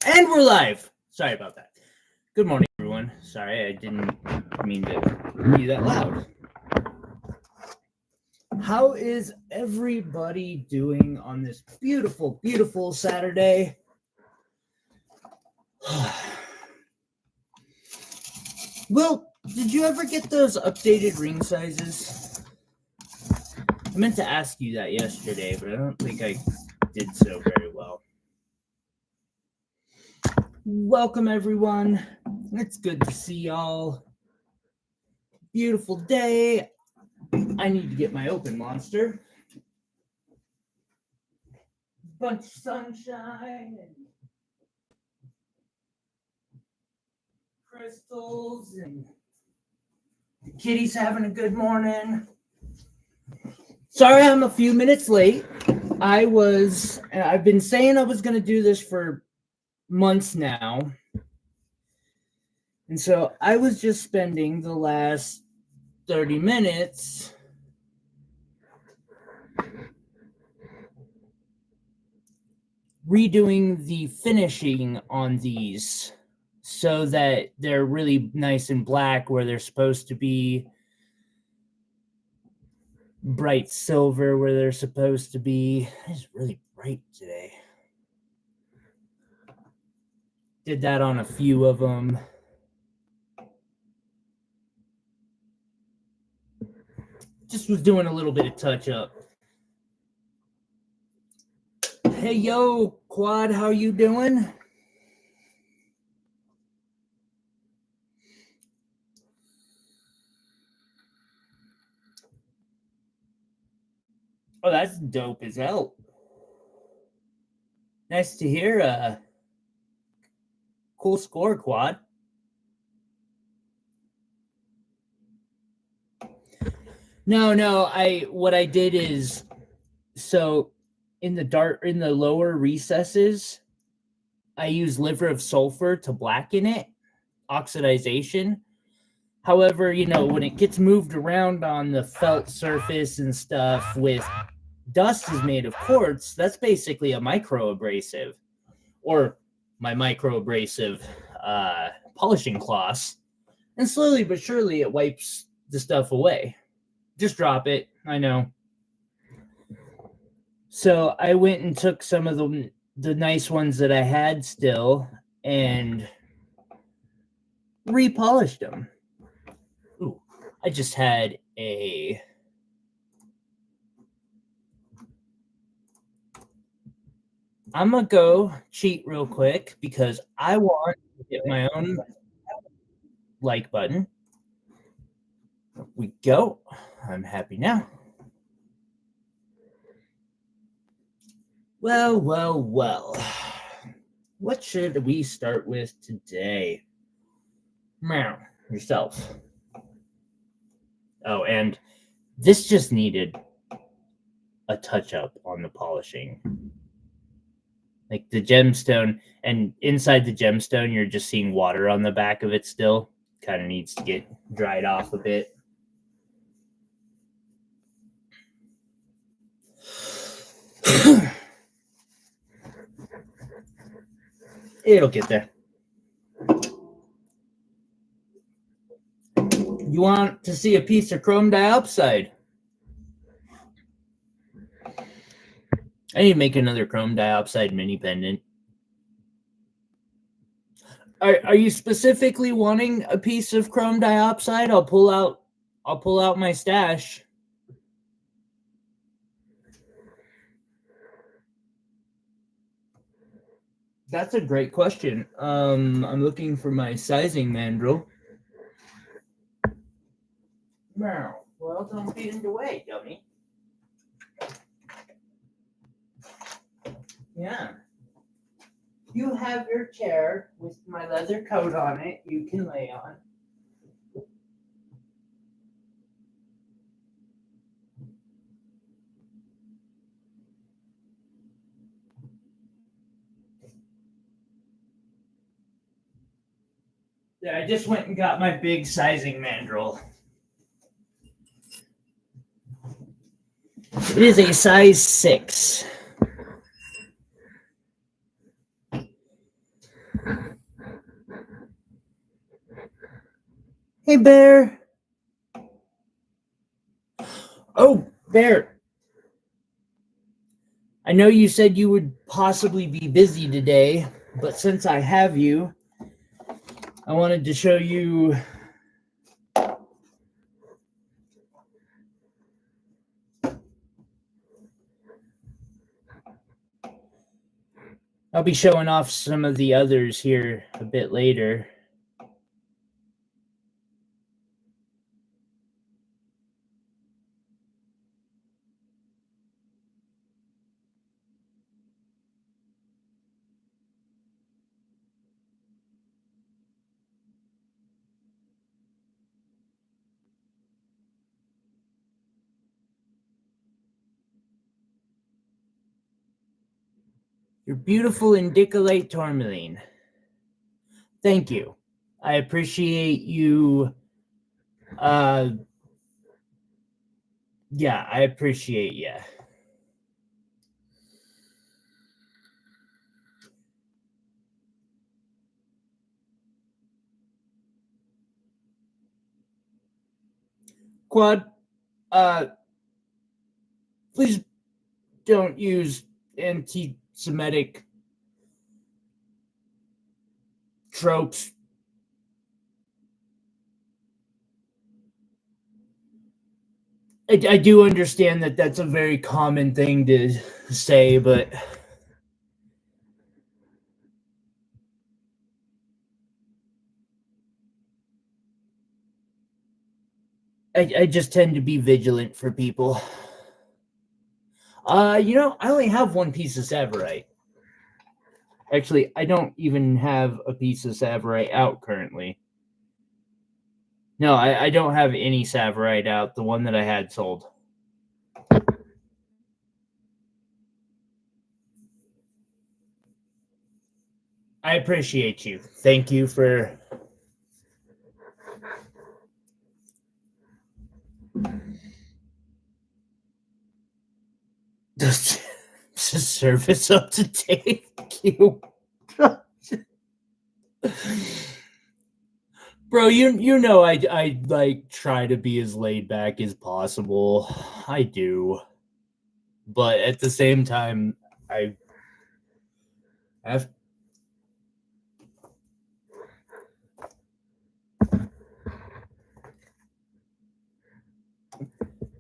And we're live. Sorry about that. Good morning, everyone. Sorry, I didn't mean to be that loud. How is everybody doing on this beautiful, beautiful Saturday? Well, did you ever get those updated ring sizes? I meant to ask you that yesterday, but I don't think I did so very well. Welcome, everyone. It's good to see y'all. Beautiful day. I need to get my open monster. Bunch of sunshine and crystals, and the kitty's having a good morning. Sorry I'm a few minutes late. I've been saying I was going to do this for months now. And so I was just spending the last 30 minutes redoing the finishing on these so that they're really nice and black where they're supposed to be, bright silver where they're supposed to be. It's really bright today. Did that on a few of them. Just was doing a little bit of touch up. Hey, yo, Quad, how you doing? Oh, that's dope as hell. Nice to hear. Cool score, Quad. No, what I did is, so in the lower recesses, I use liver of sulfur to blacken it, oxidization. However, when it gets moved around on the felt surface and stuff with dust is made of quartz, that's basically a microabrasive, or my microabrasive polishing cloths. And slowly but surely it wipes the stuff away. Just drop it, I know. So I went and took some of the nice ones that I had still and repolished them. Ooh, I just had I'm going to go cheat real quick because I want to hit my own like button. There we go. I'm happy now. Well. What should we start with today? Meow, yourself. Oh, and this just needed a touch up on the polishing. Like the gemstone, and inside the gemstone, you're just seeing water on the back of it still. Kind of needs to get dried off a bit. It'll get there. You want to see a piece of chrome diopside? I need to make another chrome diopside mini pendant. Are you specifically wanting a piece of chrome diopside? I'll pull out my stash. That's a great question. I'm looking for my sizing mandrel. Now, well, don't be in the way, dummy. Yeah. You have your chair with my leather coat on it you can lay on. Yeah, I just went and got my big sizing mandrel. It is a size 6. Hey, Bear. Oh, Bear. I know you said you would possibly be busy today, but since I have you, I wanted to show you I'll be showing off some of the others here a bit later. Your beautiful indicolate tourmaline. Thank you. I appreciate you. Yeah, I appreciate you. Quad, please don't use anti-Semitic tropes. I do understand that that's a very common thing to say, but I just tend to be vigilant for people. I only have one piece of Savorite. Actually, I don't even have a piece of Savorite out currently. No, I don't have any Savorite out. The one that I had sold. I appreciate you. Thank you for... the service up to date. Thank you. Bro, you know I like try to be as laid back as possible. I do. But at the same time, I have...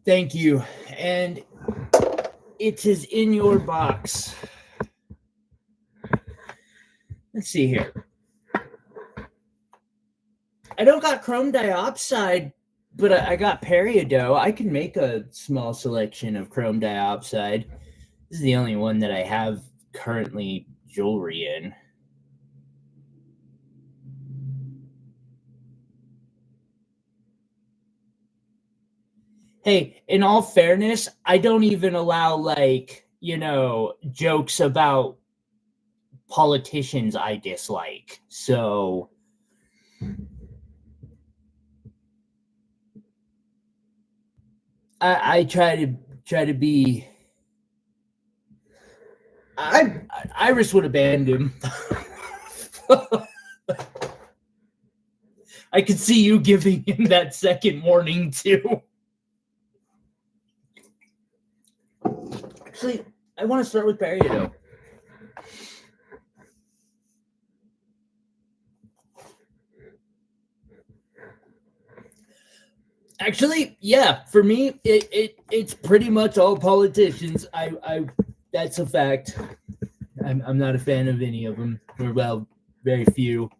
Thank you. And it is in your box. Let's see here. I don't got chrome diopside, but I got peridot. I can make a small selection of chrome diopside. This is the only one that I have currently jewelry in. Hey, in all fairness, I don't even allow, like, jokes about politicians I dislike. So I try to be... Iris would have banned him. I could see you giving him that second warning too. Actually, I want to start with peridot. Actually, yeah, for me, it's pretty much all politicians. I that's a fact. I'm not a fan of any of them, or well, very few.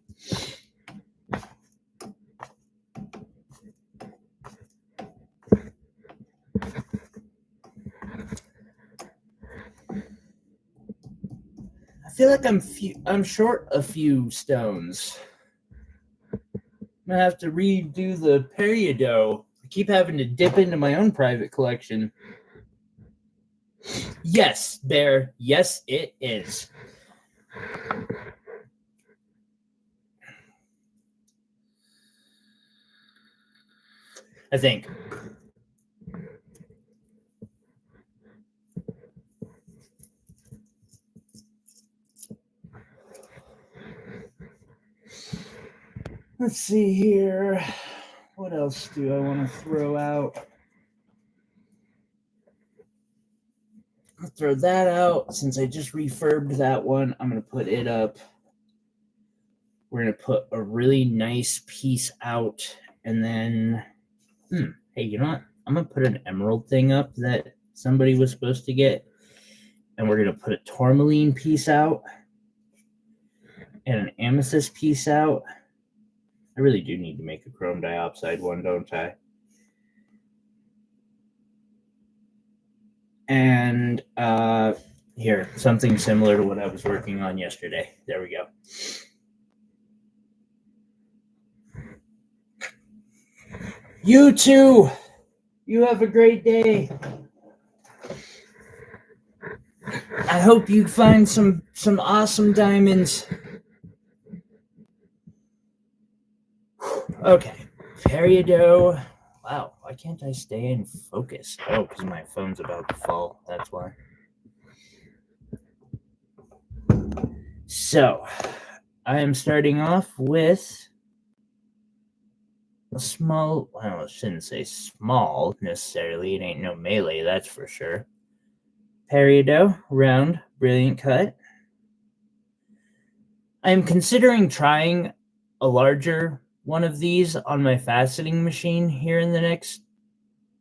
I feel like I'm short a few stones. I'm gonna have to redo the peridot. I keep having to dip into my own private collection. Yes, Bear. Yes, it is. I think. Let's see here. What else do I want to throw out? I'll throw that out. Since I just refurbed that one, I'm going to put it up. We're going to put a really nice piece out. And then, hey, you know what? I'm going to put an emerald thing up that somebody was supposed to get. And we're going to put a tourmaline piece out. And an amethyst piece out. I really do need to make a chrome diopside one, don't I? And here, something similar to what I was working on yesterday. There we go. You too. You have a great day. I hope you find some awesome diamonds. Okay. Peridot. Wow, why can't I stay in focus? Oh, because my phone's about to fall. That's why. So, I am starting off with a small, well, I shouldn't say small necessarily. It ain't no melee, that's for sure. Peridot, round, brilliant cut. I'm considering trying a larger one of these on my faceting machine here in the next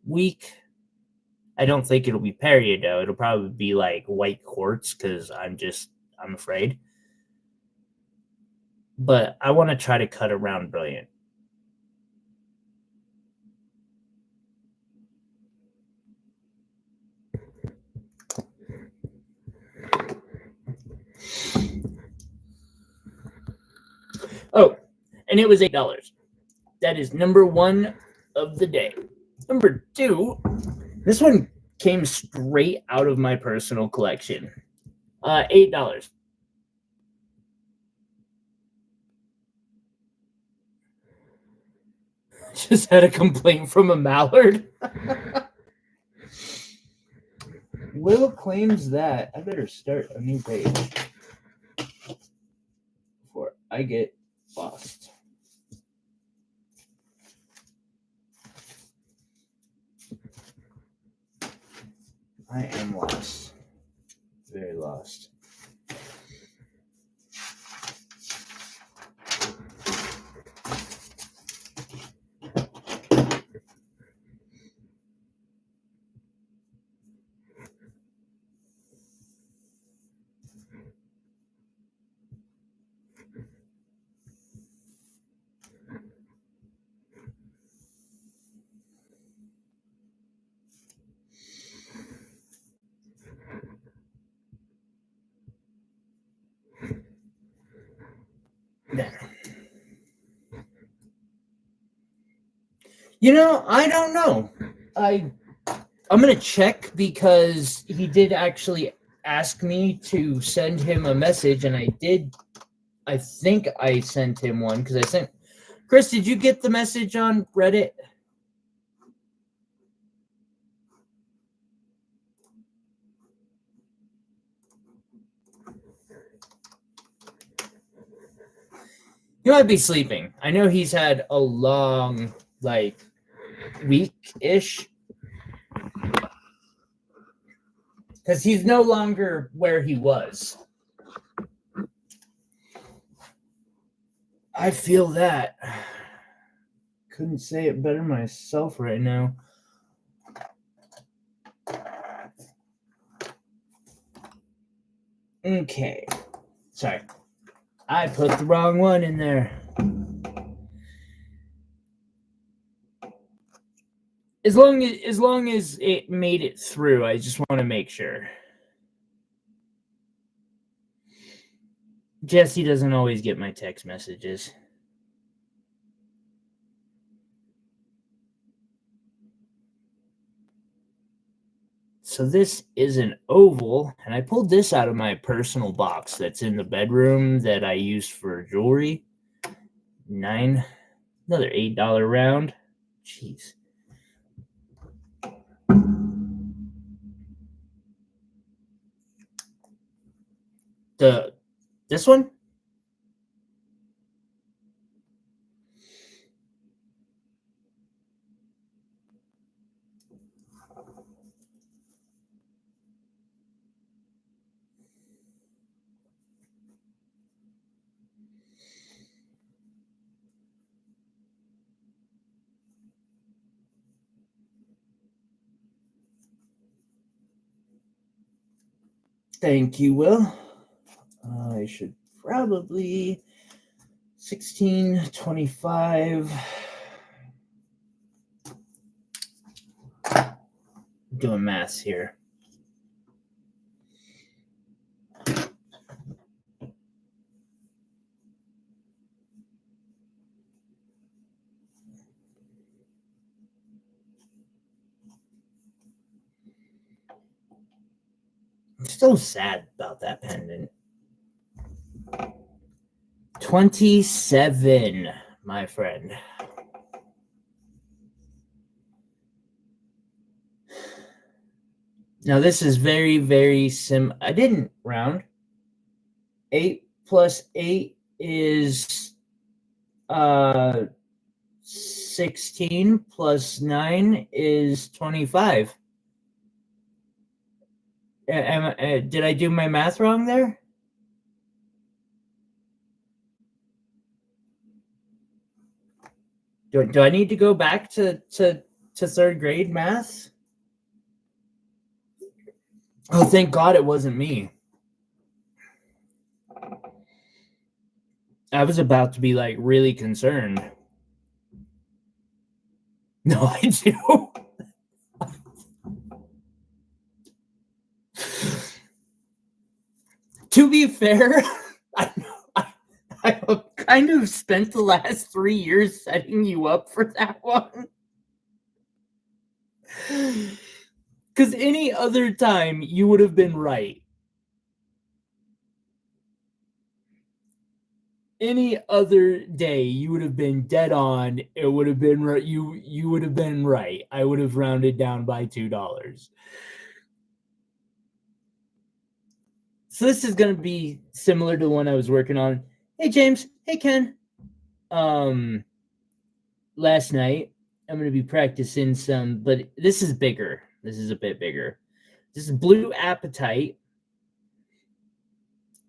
week. I don't think it'll be peridot. It'll probably be like white quartz because I'm afraid. But I want to try to cut around brilliant. Oh, and it was $8. That is number one of the day. Number two, this one came straight out of my personal collection. $8. Just had a complaint from a mallard. Will claims that. I better start a new page before I get lost. I am lost. Very lost. You know, I don't know. I'm going to check because he did actually ask me to send him a message, and I think I sent him one because I sent. Chris, did you get the message on Reddit? He might be sleeping. I know he's had a long, week-ish. Because he's no longer where he was. I feel that. Couldn't say it better myself right now. Okay. Sorry. I put the wrong one in there. As long as it made it through, I just want to make sure. Jesse doesn't always get my text messages. So this is an oval, and I pulled this out of my personal box that's in the bedroom that I use for jewelry. Another $8 round. Jeez. This one? Thank you, Will. I should probably 1625. Doing math here. I'm so sad about that pendant. 27, my friend. Now this is very, very I didn't round. 8 plus 8 is 16 plus 9 is 25. Did I do my math wrong there? Do I need to go back to third grade math? Oh, thank God it wasn't me. I was about to be like really concerned. No, I do. To be fair, I kind of spent the last 3 years setting you up for that one. Because any other time you would have been right. Any other day you would have been dead on. It would have been right. You would have been right. I would have rounded down by $2. So this is going to be similar to the one I was working on. Hey James. Hey Ken. Last night I'm going to be practicing some, but this is bigger. This is a bit bigger. This is blue apatite.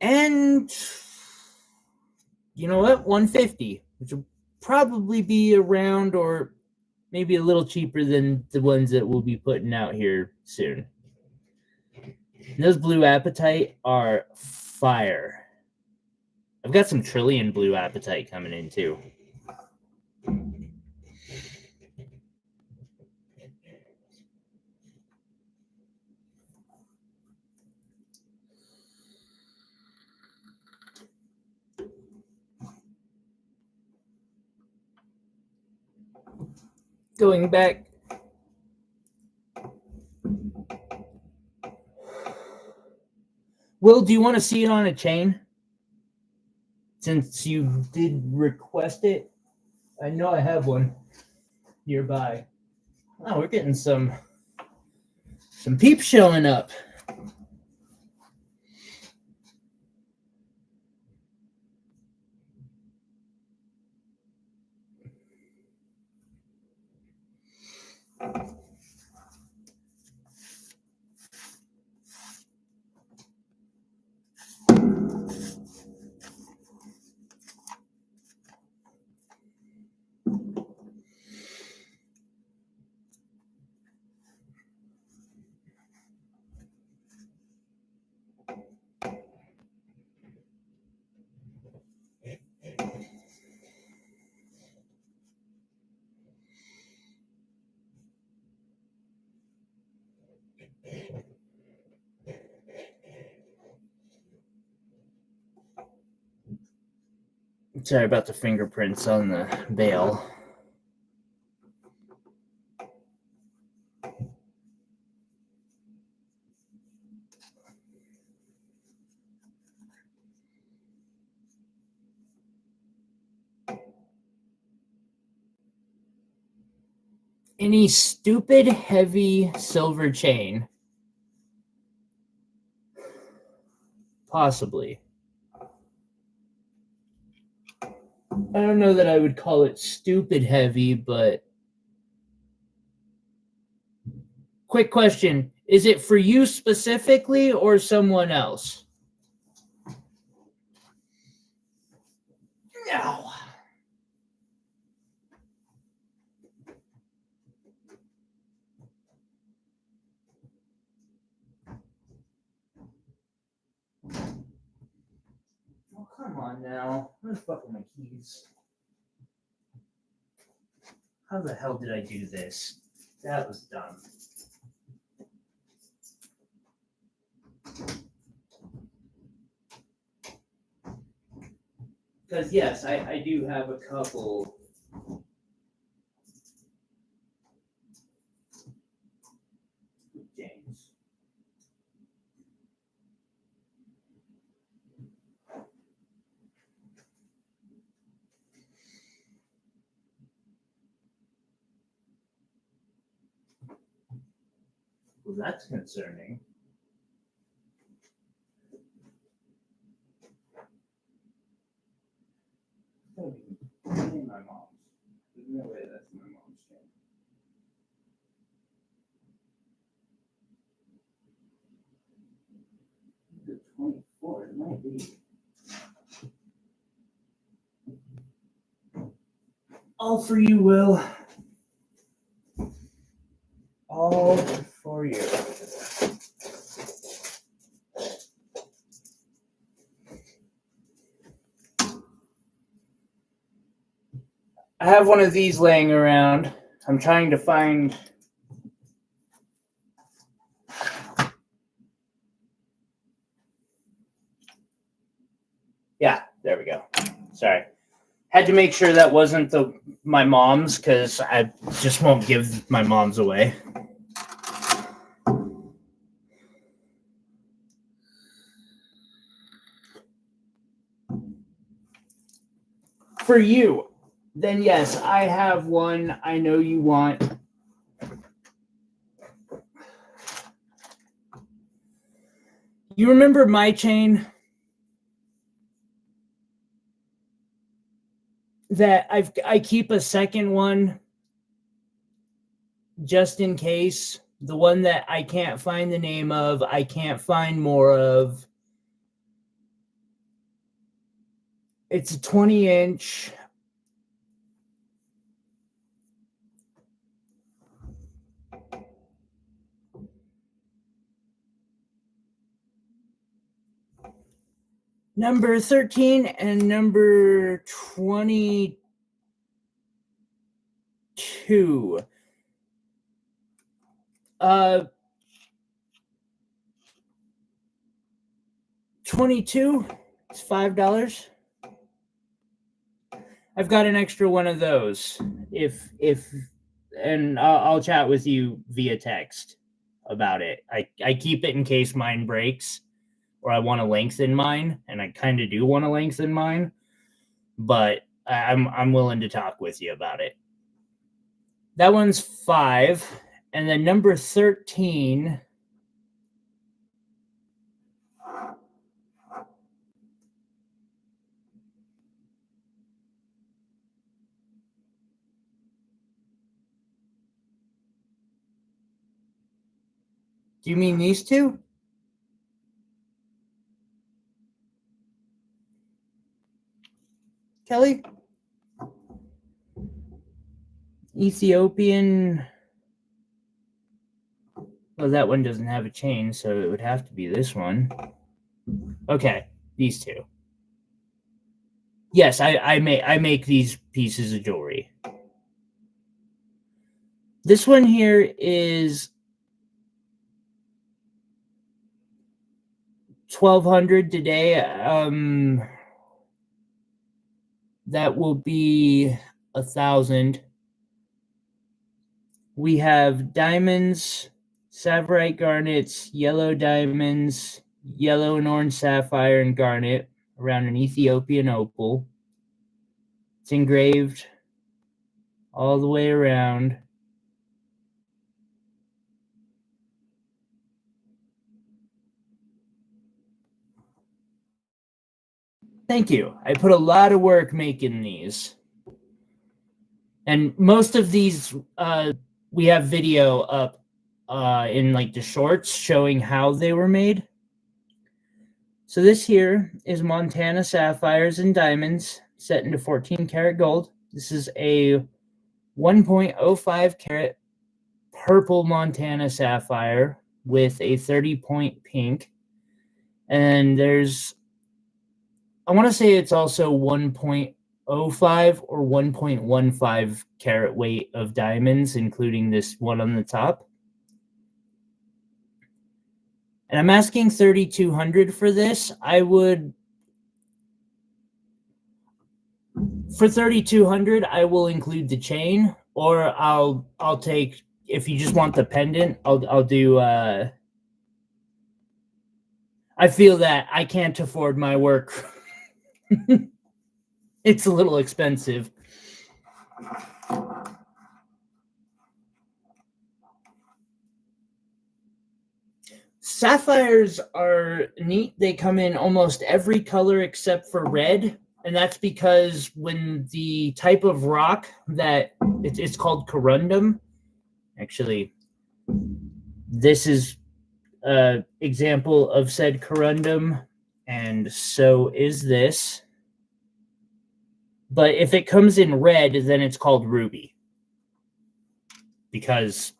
And you know what? 150, which will probably be around or maybe a little cheaper than the ones that we'll be putting out here soon. And those blue apatite are fire. I've got some trillion blue apatite coming in too. Going back. Will, do you want to see it on a chain? Since you did request it, I know I have one nearby. Oh, we're getting some peeps showing up. Sorry about the fingerprints on the veil. Any stupid heavy silver chain? Possibly. I don't know that I would call it stupid heavy, but quick question. Is it for you specifically or someone else? No. come on now. Where the fuck are my keys? How the hell did I do this? That was dumb. Because, yes, I do have a couple. James. Well, that's concerning. My mom's. There's no way that's my mom's chain. The 24, it might be. All for you, Will. All for you. I have one of these laying around. I'm trying to find. Yeah, there we go. Sorry. Had to make sure that wasn't my mom's because I just won't give my mom's away. For you, then yes, I have one I know you want. You remember my chain? That I keep a second one just in case. The one that I can't find the name of, I can't find more of. It's a 20-inch. Number 13 and number 22. 22. It's $5. I've got an extra one of those. And I'll chat with you via text about it. I keep it in case mine breaks. Or I want to lengthen mine, and I kind of do want to lengthen mine, but I'm willing to talk with you about it. That one's 5, and then number 13. Do you mean these two? Kelly? Ethiopian. Well, that one doesn't have a chain, so it would have to be this one. Okay, these two. Yes, I make these pieces of jewelry. This one here is $1,200 today. That will be $1,000. We have diamonds, saphirite garnets, yellow diamonds, yellow and orange sapphire and garnet around an Ethiopian opal. It's engraved all the way around. Thank you. I put a lot of work making these. And most of these, we have video up in like the shorts showing how they were made. So this here is Montana sapphires and diamonds set into 14 karat gold. This is a 1.05 carat purple Montana sapphire with a 30-point pink. And there's I want to say it's also 1.05 or 1.15 carat weight of diamonds, including this one on the top. And I'm asking 3,200 for this. For 3,200, I will include the chain, or I'll take, if you just want the pendant, I'll do. I feel that I can't afford my work. It's a little expensive. Sapphires are neat. They come in almost every color except for red. And that's because when the type of rock that it's called corundum. Actually, this is an example of said corundum, and so is this. But if it comes in red, then it's called ruby, because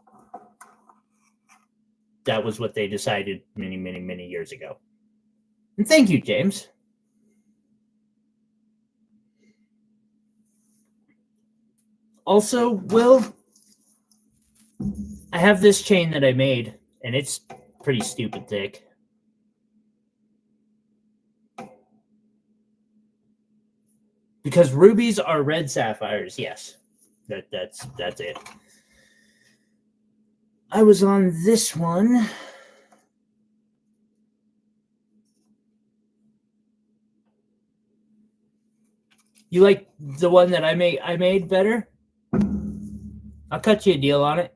that was what they decided many, many, many years ago. And thank you, James. Also, Will, I have this chain that I made, and it's pretty stupid thick. Because rubies are red sapphires, yes. That's it. I was on this one. You like the one that I made better? I'll cut you a deal on it.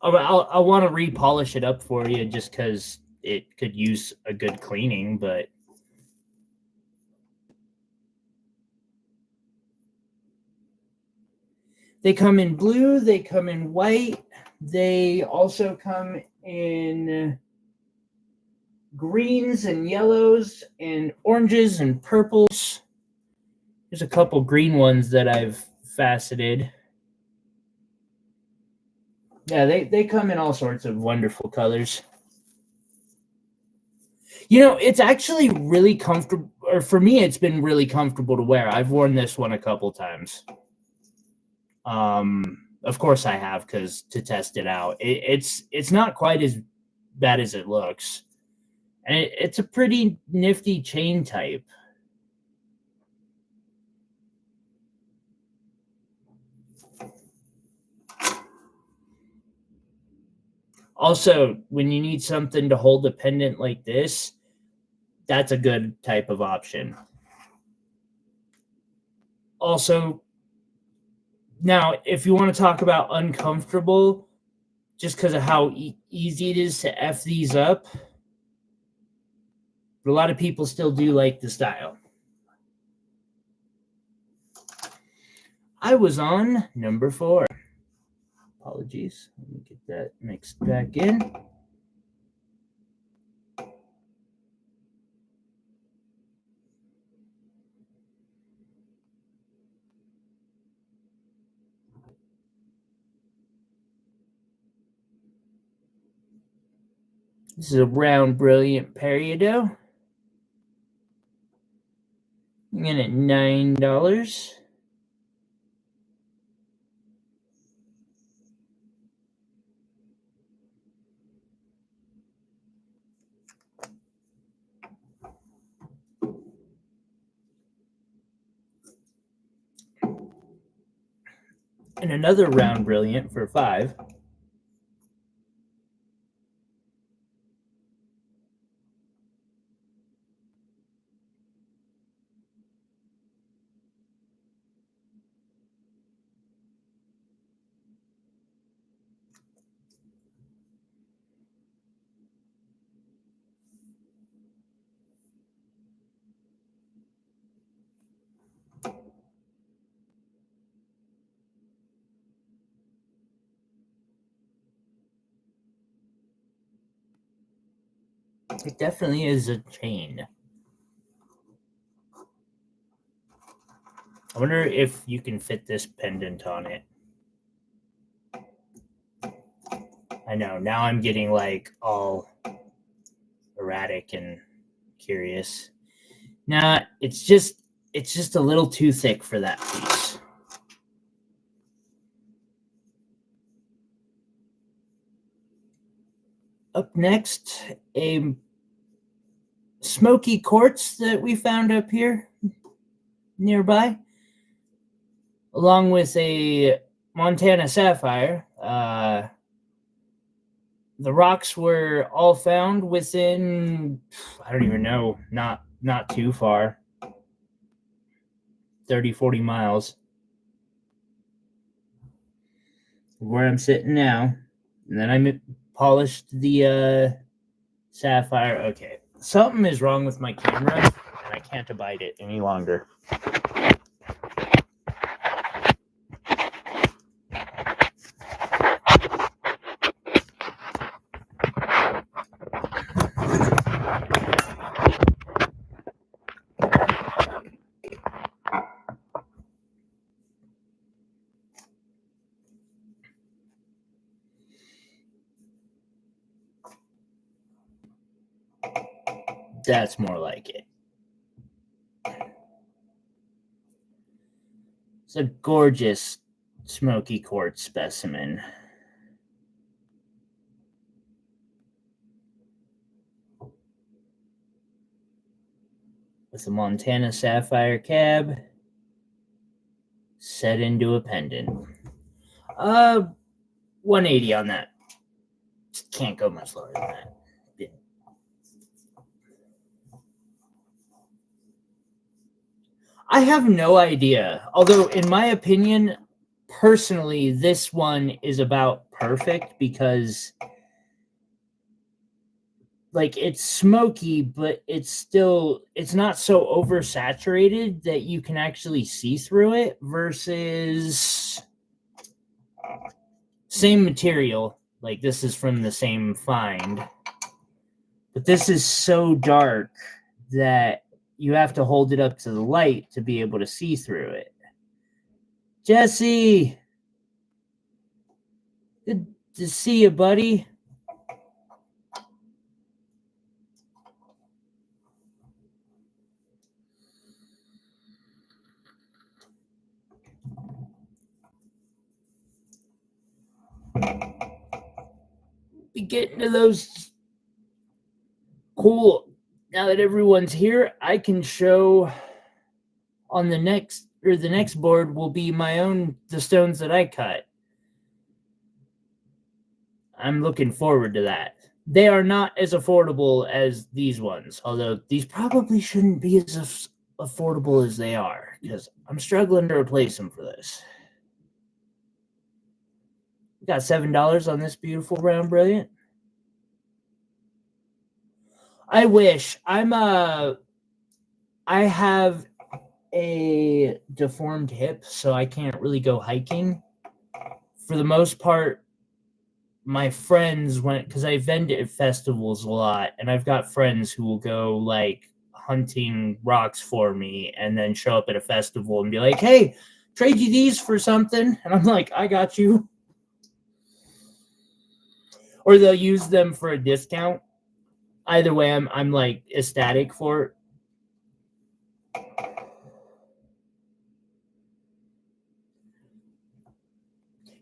I'll want to repolish it up for you just because it could use a good cleaning, but they come in blue, they come in white, they also come in greens and yellows and oranges and purples. There's a couple green ones that I've faceted. Yeah, they come in all sorts of wonderful colors. You know, it's actually really comfortable, or for me, it's been really comfortable to wear. I've worn this one a couple times. Of course I have, because to test it out. It's not quite as bad as it looks. And it's a pretty nifty chain type. Also, when you need something to hold a pendant like this, that's a good type of option. Also, now, if you want to talk about uncomfortable, just because of how easy it is to F these up, but a lot of people still do like the style. I was on number 4. Apologies. Let me get that mixed back in. This is a round, brilliant peridot. I'm in at $9. And another round brilliant for $5. It definitely is a chain. I wonder if you can fit this pendant on it. I know, now I'm getting like all erratic and curious. Nah, it's just a little too thick for that piece. Up next, a smoky quartz that we found up here nearby, along with a Montana sapphire. The rocks were all found within, I don't even know, not too far, 30, 40 miles where I'm sitting now. And then I polished the sapphire. Okay, something is wrong with my camera, and I can't abide it any longer. That's more like it. It's a gorgeous smoky quartz specimen. With a Montana sapphire cab set into a pendant. 180 on that. Just can't go much lower than that. Yeah. I have no idea. Although, in my opinion, personally, this one is about perfect because, like, it's smoky, but it's not so oversaturated that you can actually see through it versus same material. Like, this is from the same find. But this is so dark that you have to hold it up to the light to be able to see through it. Jesse! Good to see you, buddy. Be getting to those. Cool. Now that everyone's here, I can show on the next board will be the stones that I cut. I'm looking forward to that. They are not as affordable as these ones, although these probably shouldn't be as affordable as they are because I'm struggling to replace them for this. We got $7 on this beautiful round brilliant. I wish. I have a deformed hip, so I can't really go hiking. For the most part, my friends went, because I vend at festivals a lot, and I've got friends who will go like hunting rocks for me and then show up at a festival and be like, hey, trade you these for something. And I'm like, I got you. Or they'll use them for a discount. Either way, I'm like ecstatic for it.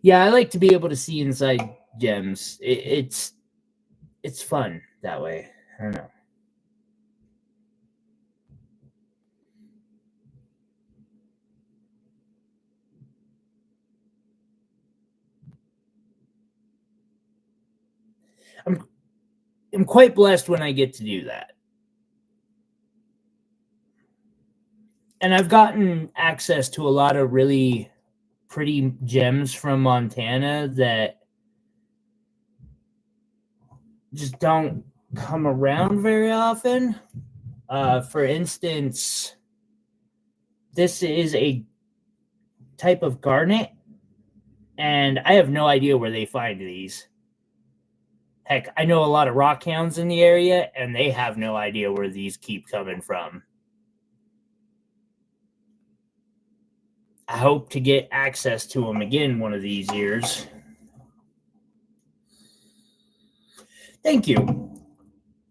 Yeah, I like to be able to see inside gems. It's fun that way. I don't know. I'm quite blessed when I get to do that. And I've gotten access to a lot of really pretty gems from Montana that just don't come around very often. For instance, this is a type of garnet, and I have no idea where they find these. Heck, I know a lot of rock hounds in the area, and they have no idea where these keep coming from. I hope to get access to them again one of these years. Thank you.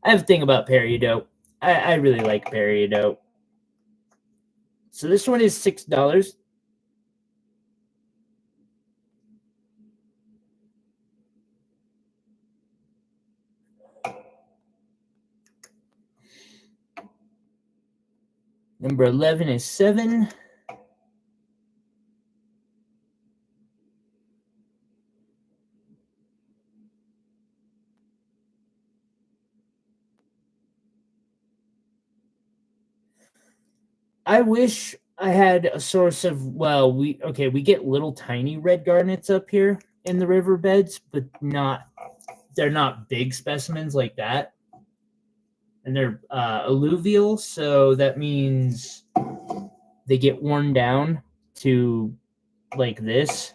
I have a thing about peridot. I really like peridot. So this one is $6. Number 11 is 7. I wish I had a source of, well, we get little tiny red garnets up here in the riverbeds, but they're not big specimens like that. And they're alluvial, so that means they get worn down to like this,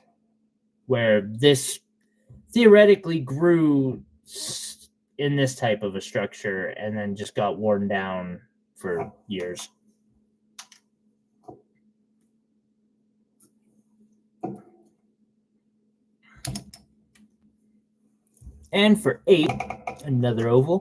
where this theoretically grew in this type of a structure and then just got worn down for years. And for 8, another oval.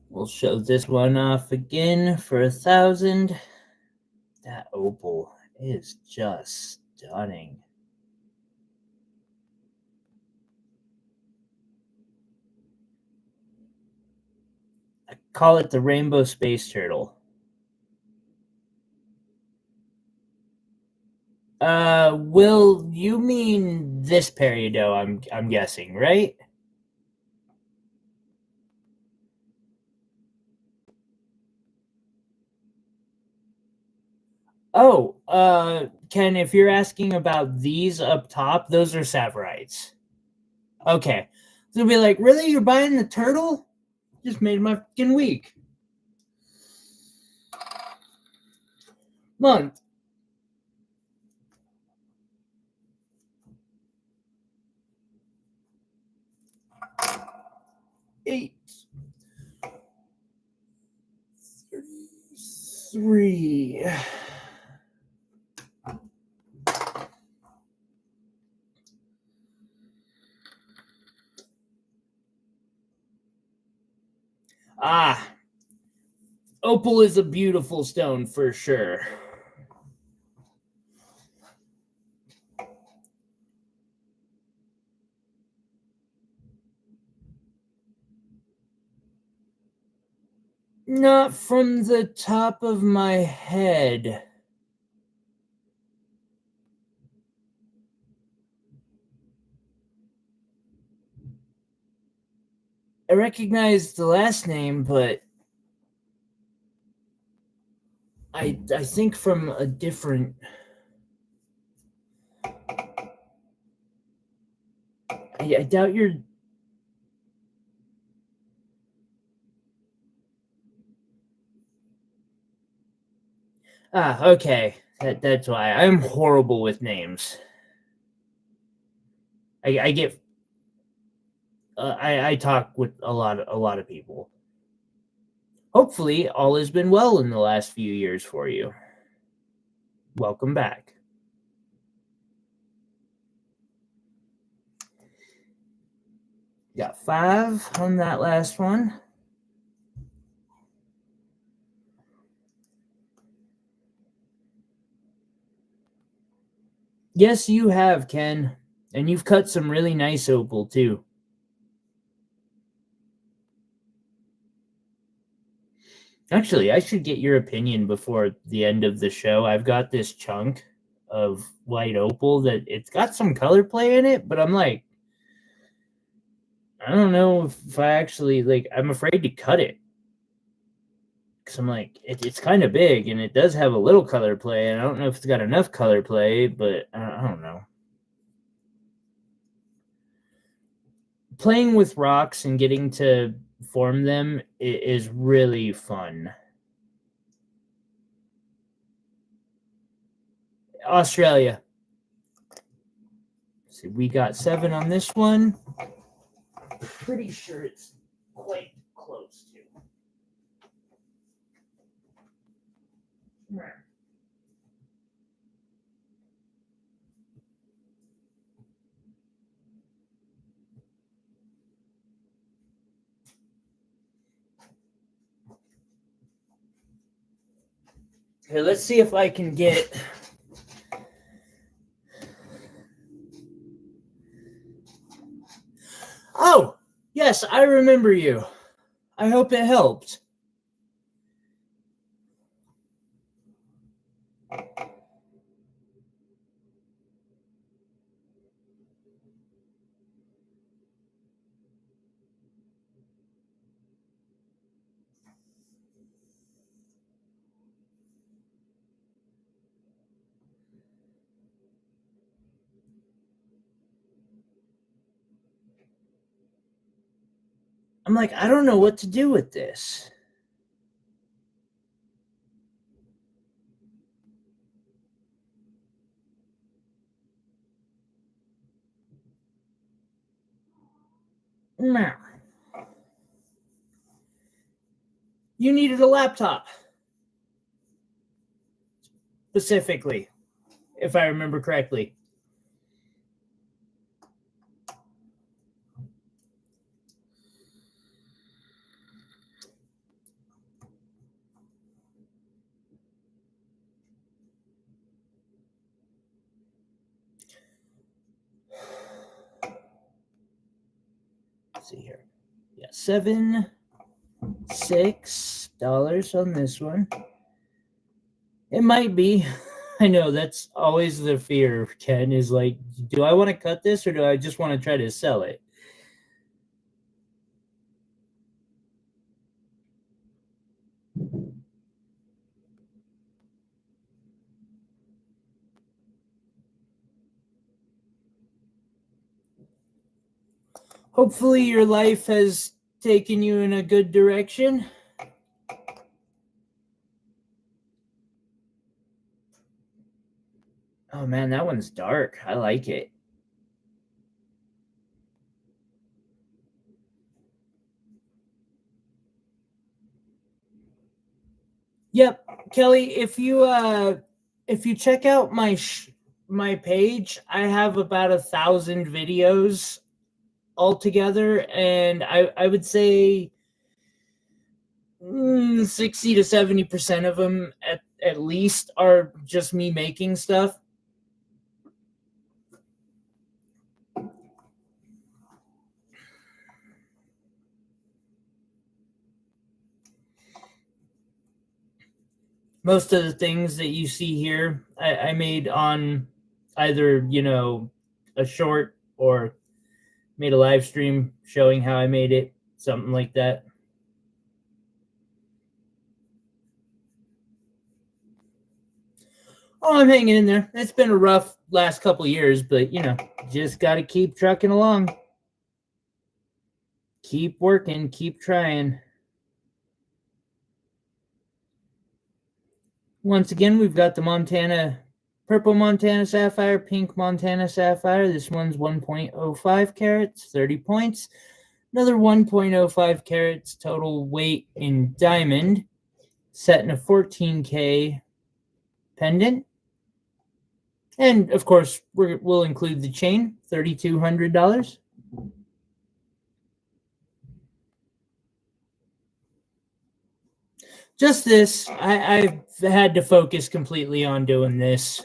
We'll show this one off again for 1,000. That opal is just stunning. I call it the rainbow space turtle. Will, you mean this peridot, I'm guessing, right? Oh, Ken, if you're asking about these up top, those are savorites. Okay. So you'll be like, really? You're buying the turtle? Just made my fucking week. Month. Eight. 33. Ah, opal is a beautiful stone for sure. Not from the top of my head. I recognize the last name, but I think from a different. I doubt you're. Ah, okay. That's why I'm horrible with names. I get. I talk with a lot of people. Hopefully, all has been well in the last few years for you. Welcome back. Got 5 on that last one. Yes, you have, Ken. And you've cut some really nice opal, too. Actually, I should get your opinion before the end of the show. I've got this chunk of white opal that it's got some color play in it, but I'm like, I don't know if I actually, like, I'm afraid to cut it. Because I'm like, it's kind of big and it does have a little color play. And I don't know if it's got enough color play, but I don't know. Playing with rocks and getting to form them is really fun. Australia. So we got 7 on this one. Pretty sure it's quite close to. Right. Here, let's see if I can get. Oh, yes, I remember you. I hope it helped. I'm like, I don't know what to do with this. Now, you needed a laptop. Specifically, if I remember correctly. Let's see here. Yeah, $6 on this one. It might be. I know that's always the fear, Ken, is like, do I want to cut this or do I just want to try to sell it? Hopefully your life has taken you in a good direction. Oh man, that one's dark. I like it. Yep, Kelly, if you check out my page, I have about 1,000 videos altogether, and I would say 60 to 70% of them at least are just me making stuff. Most of the things that you see here, I made on either, a short or made a live stream showing how I made it, something like that. Oh, I'm hanging in there. It's been a rough last couple years, but just got to keep trucking along. Keep working, keep trying. Once again, we've got the purple Montana sapphire, pink Montana sapphire. This one's 1.05 carats, 30 points. Another 1.05 carats total weight in diamond, set in a 14K pendant. And of course, we'll include the chain, $3,200. Just this. I've had to focus completely on doing this.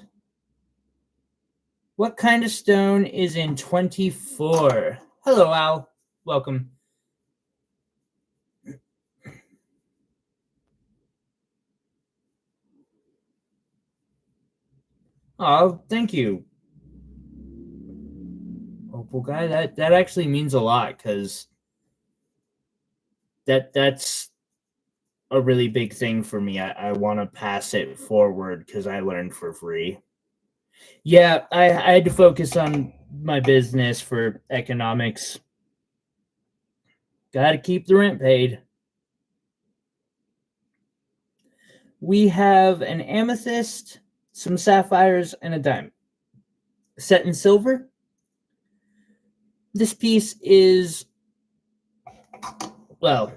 What kind of stone is in 24? Hello, Al. Welcome. Oh, thank you. Opal guy, that actually means a lot because that's a really big thing for me. I want to pass it forward because I learned for free. Yeah, I had to focus on my business for economics. Got to keep the rent paid. We have an amethyst, some sapphires, and a diamond. Set in silver, This piece is, well,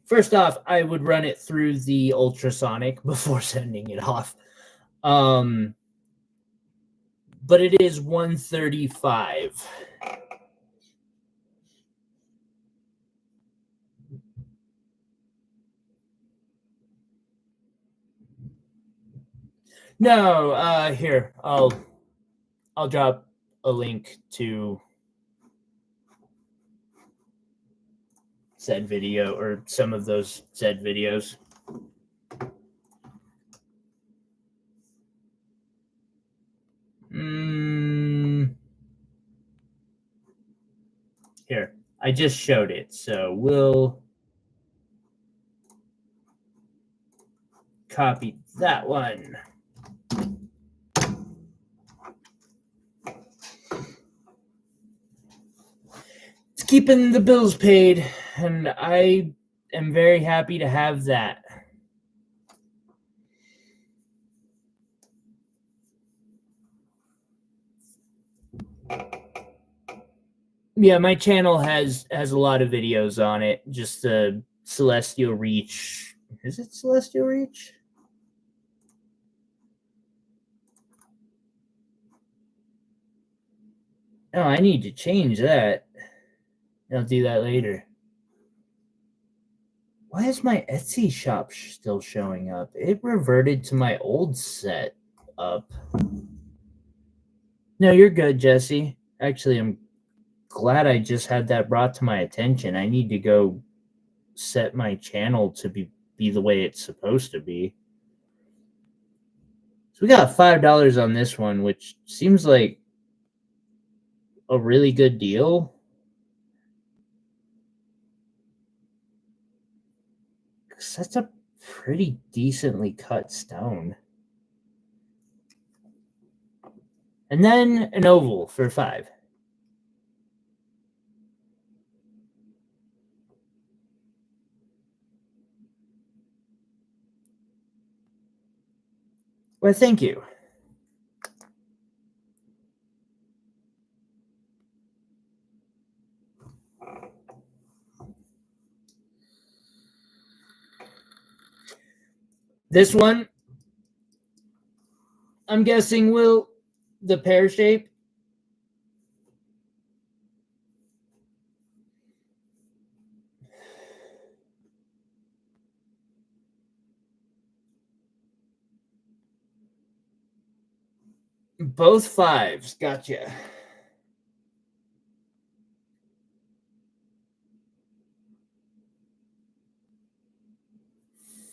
first off, I would run it through the ultrasonic before sending it off. But it is 135. No, here, I'll drop a link to said video, or some of those said videos. Here, I just showed it, so we'll copy that one. It's keeping the bills paid, and I am very happy to have that. Yeah, my channel has a lot of videos on it. Just the Celestial Reach. Is it Celestial Reach? Oh, I need to change that. I'll do that later. Why is my Etsy shop still showing up? It reverted to my old set up. No, you're good, Jesse. Actually, I'm glad I just had that brought to my attention. I need to go set my channel to be the way it's supposed to be. So we got $5 on this one, which seems like a really good deal. That's a pretty decently cut stone. And then an oval for $5. Well, thank you. This one, I'm guessing, will the pear shape. Both 5s. Gotcha.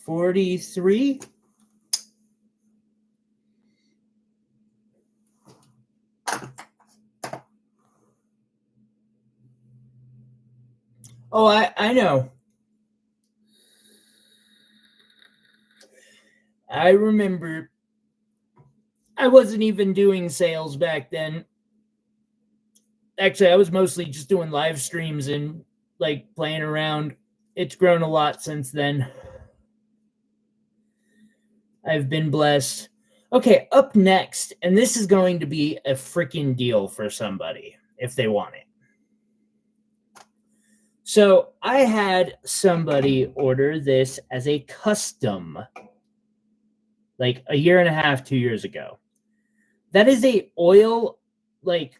$43. Oh, I know. I remember I wasn't even doing sales back then. Actually, I was mostly just doing live streams and like playing around. It's grown a lot since then. I've been blessed. Okay, up next, and this is going to be a freaking deal for somebody if they want it. So I had somebody order this as a custom like a year and a half, 2 years ago. That is a oil, like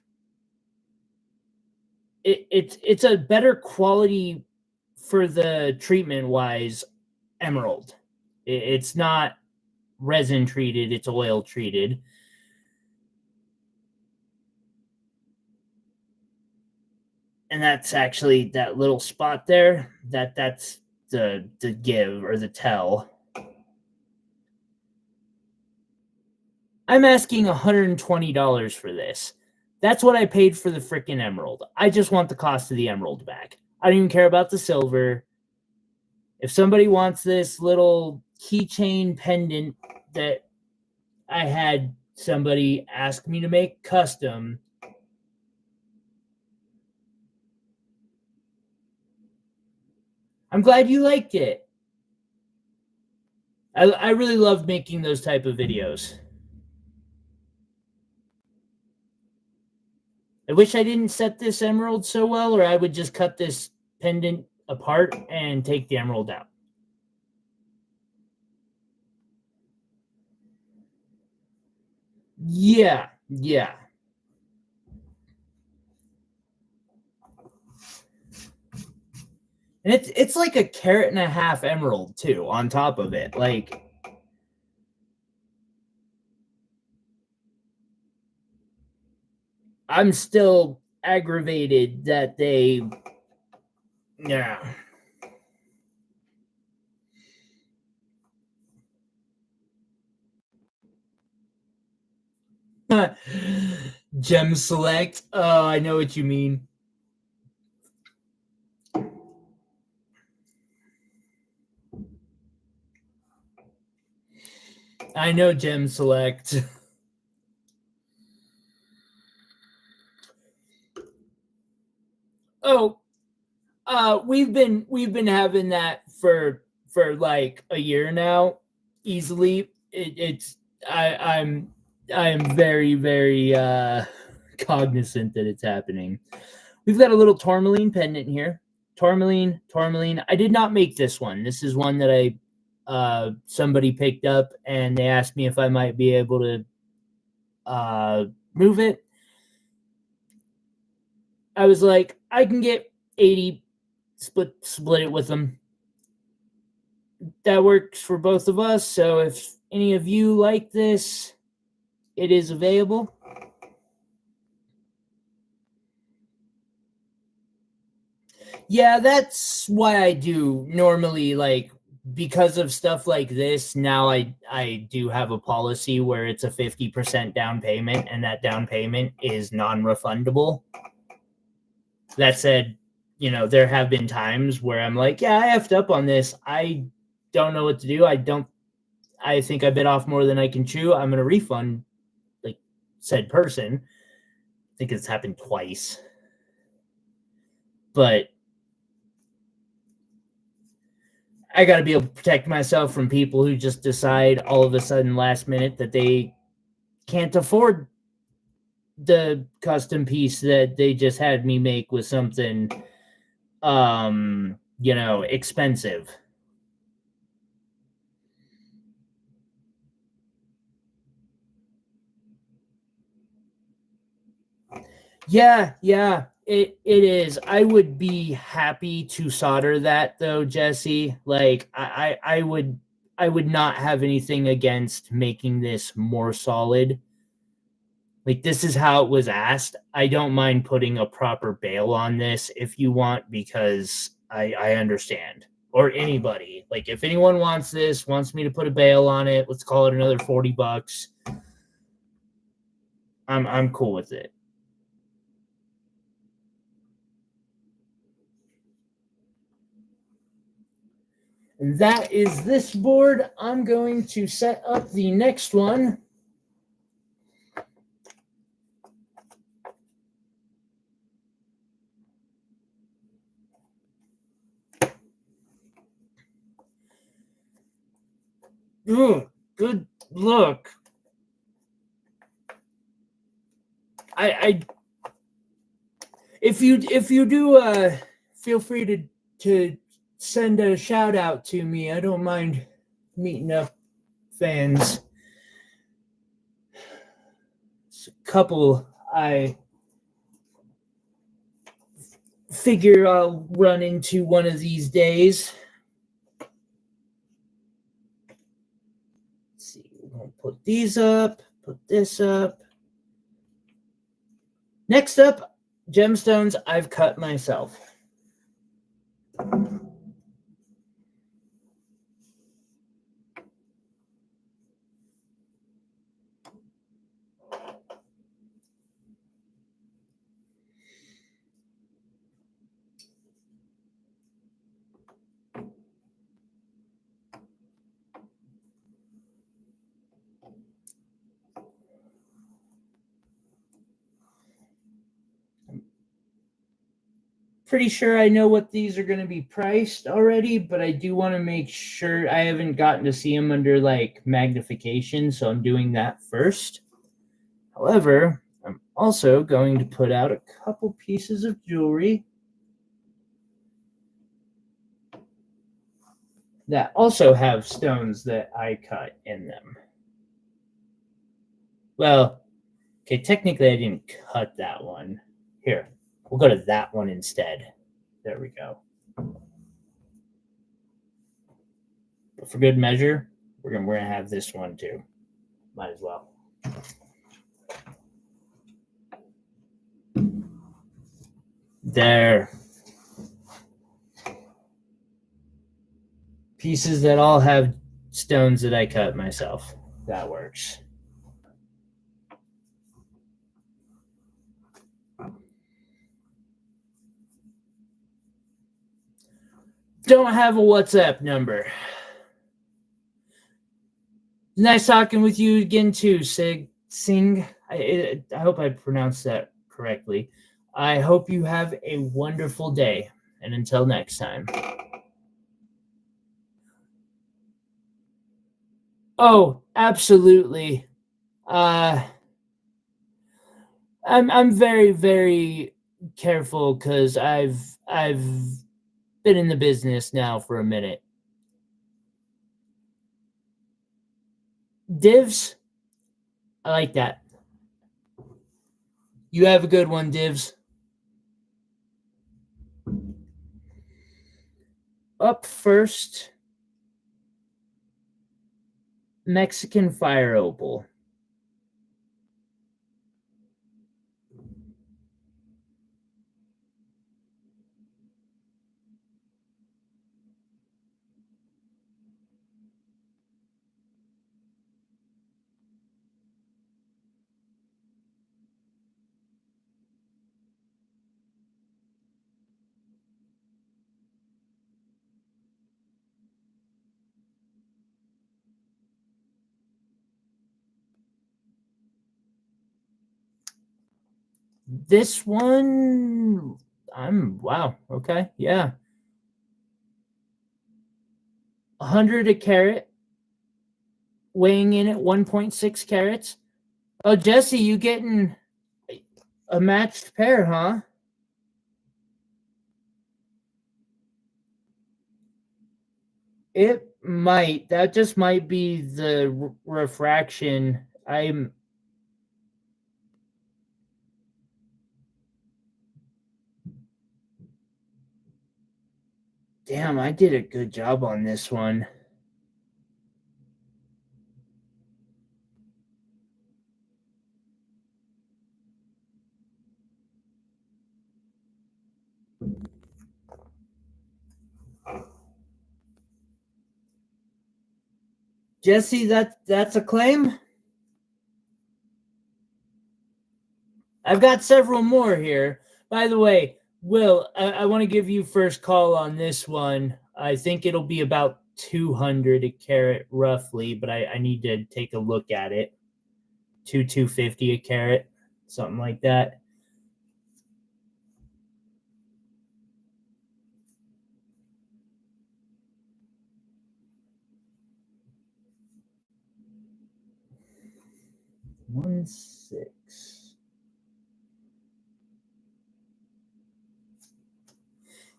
it's a better quality for the treatment wise emerald. It's not resin treated, it's oil treated. And that's actually that little spot there. That's the give or the tell. I'm asking $120 for this. That's what I paid for the freaking emerald. I just want the cost of the emerald back. I don't even care about the silver. If somebody wants this little keychain pendant that I had somebody ask me to make custom, I'm glad you liked it. I really love making those type of videos. I wish I didn't set this emerald so well, or I would just cut this pendant apart and take the emerald out. Yeah. And it's like a carat and a half emerald too on top of it. Like, I'm still aggravated that they, yeah. Gem select. Oh, I know what you mean. I know gem select. Oh, we've been having that for like a year now, easily. I'm very cognizant that it's happening. We've got a little tourmaline pendant here. Tourmaline. I did not make this one. This is one that I somebody picked up, and they asked me if I might be able to move it. I was like, I can get 80, split it with them. That works for both of us. So if any of you like this, it is available. Yeah, that's why I do normally, like, because of stuff like this. Now I do have a policy where it's a 50% down payment, and that down payment is non-refundable. That said, you know, there have been times where I'm like, yeah, I effed up on this. I don't know what to do. I think I bit off more than I can chew. I'm going to refund, like, said person. I think it's happened twice. But I got to be able to protect myself from people who just decide all of a sudden last minute that they can't afford the custom piece that they just had me make with something, you know, expensive. Yeah, it is. I would be happy to solder that though, Jesse. Like, I would not have anything against making this more solid. Like, this is how it was asked. I don't mind putting a proper bail on this if you want, because I understand. Or anybody. Like, if anyone wants this, wants me to put a bail on it, let's call it another $40. I'm cool with it. And that is this board. I'm going to set up the next one. Ooh, good look. I if you do feel free to send a shout out to me. I don't mind meeting up fans. It's a couple I figure I'll run into one of these days. Let's see, we'll put these up, put this up. Next up, gemstones I've cut myself. Pretty sure I know what these are going to be priced already, but I do want to make sure. I haven't gotten to see them under like magnification, so I'm doing that first. However, I'm also going to put out a couple pieces of jewelry that also have stones that I cut in them. Well, okay, technically I didn't cut that one. Here, we'll go to that one instead. There we go. But for good measure, we're gonna have this one too. Might as well. There. Pieces that all have stones that I cut myself. That works. Don't have a WhatsApp number. Nice talking with you again too, Singh. I hope I pronounced that correctly. I hope you have a wonderful day, and until next time. Oh, absolutely. I'm very, very careful because I've been in the business now for a minute. Divs, I like that. You have a good one, Divs. Up first, Mexican fire opal. This one, wow, okay, yeah. 100 a carat, weighing in at 1.6 carats. Oh, Jesse, you getting a matched pair, huh? It might. That just might be the refraction. Damn, I did a good job on this one. Jesse, that's a claim? I've got several more here. By the way, Will, I want to give you first call on this one. I think it'll be about 200 a carat roughly, but I need to take a look at it. 250 a carat, something like that. One six.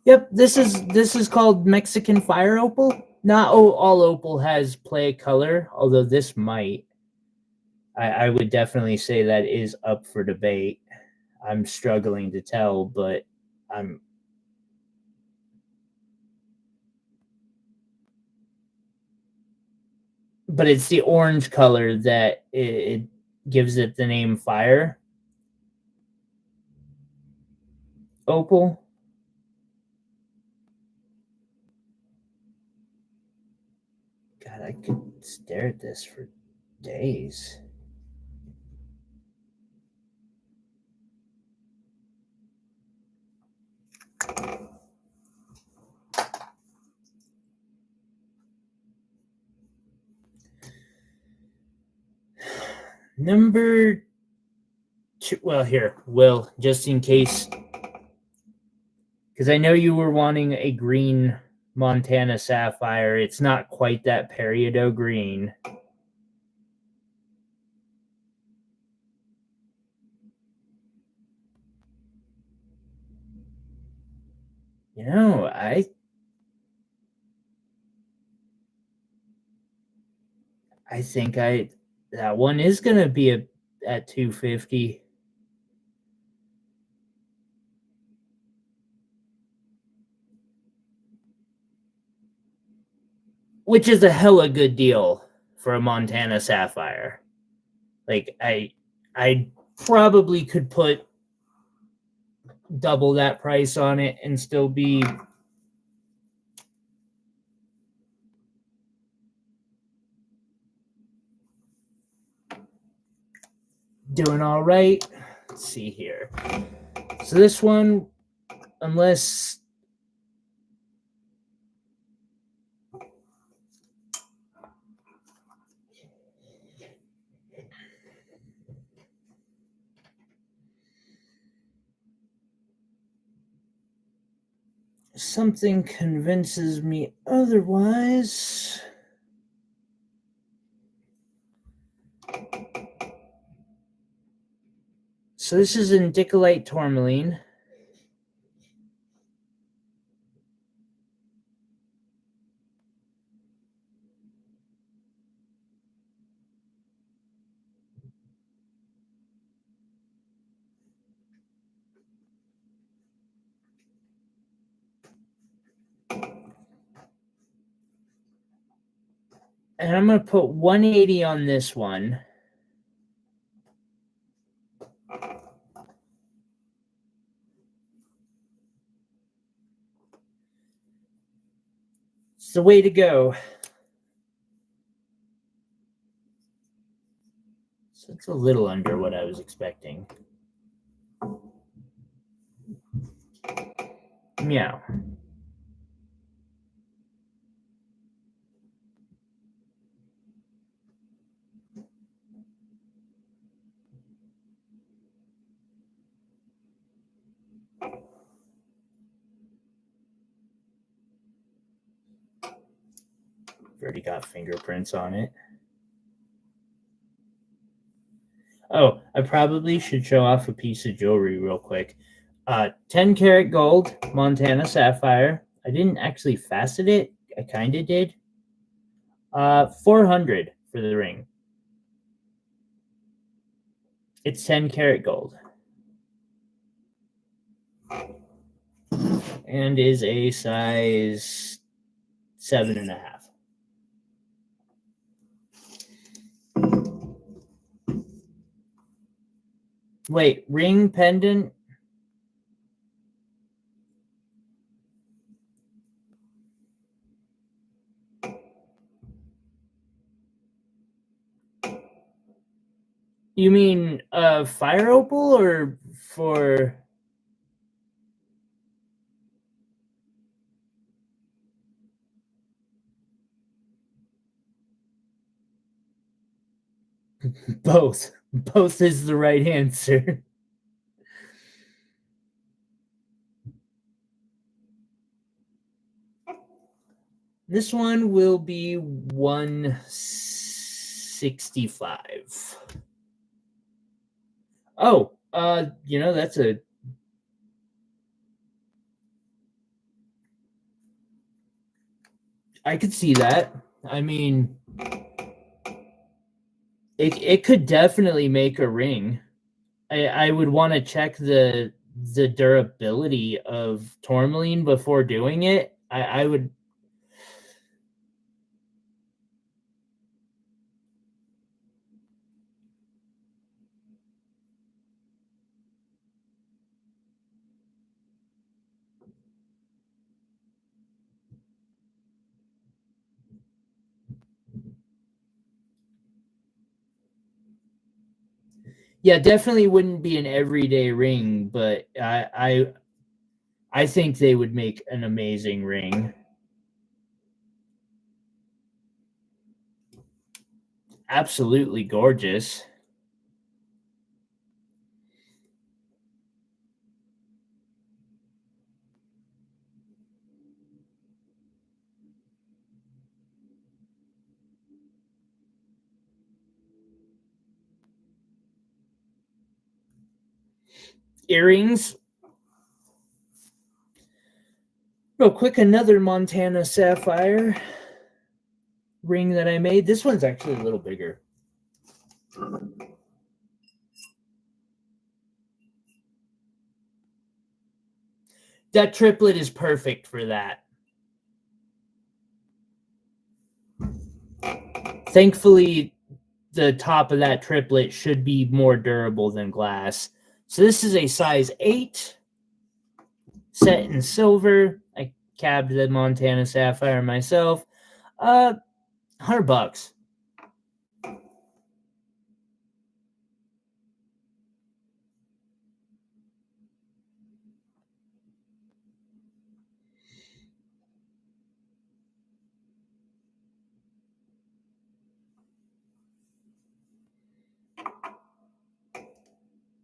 Yep, this is called Mexican fire opal. Not all opal has play color, although this might. I would definitely say that is up for debate. I'm struggling to tell, but I'm. But it's the orange color that it gives it the name fire opal. God, I could stare at this for days. Number two, well, here, Will, just in case, because I know you were wanting a green Montana sapphire. It's not quite that peridot green. You know, I think that one is gonna be at 250. Which is a hella good deal for a Montana sapphire. Like I probably could put double that price on it and still be doing all right. Let's see here. So this one, unless something convinces me otherwise. So this is indicolite tourmaline. And I'm going to put 180 on this one. It's the way to go. So it's a little under what I was expecting. Meow. Already got fingerprints on it. Oh, I probably should show off a piece of jewelry real quick. 10 karat gold, Montana sapphire. I didn't actually facet it. I kind of did. 400 for the ring. It's 10 karat gold. And is a size 7.5. Wait, ring pendant? You mean fire opal or for both? Both is the right answer. This one will be 165. Oh, that's I could see that. I mean, it could definitely make a ring. I would want to check the durability of tourmaline before doing it. I would. Yeah, definitely wouldn't be an everyday ring, but I think they would make an amazing ring. Absolutely gorgeous. Earrings. Real quick, another Montana sapphire ring that I made. This one's actually a little bigger. That triplet is perfect for that. Thankfully, the top of that triplet should be more durable than glass. So this is a size 8, set in silver. I cabbed the Montana sapphire myself. $100.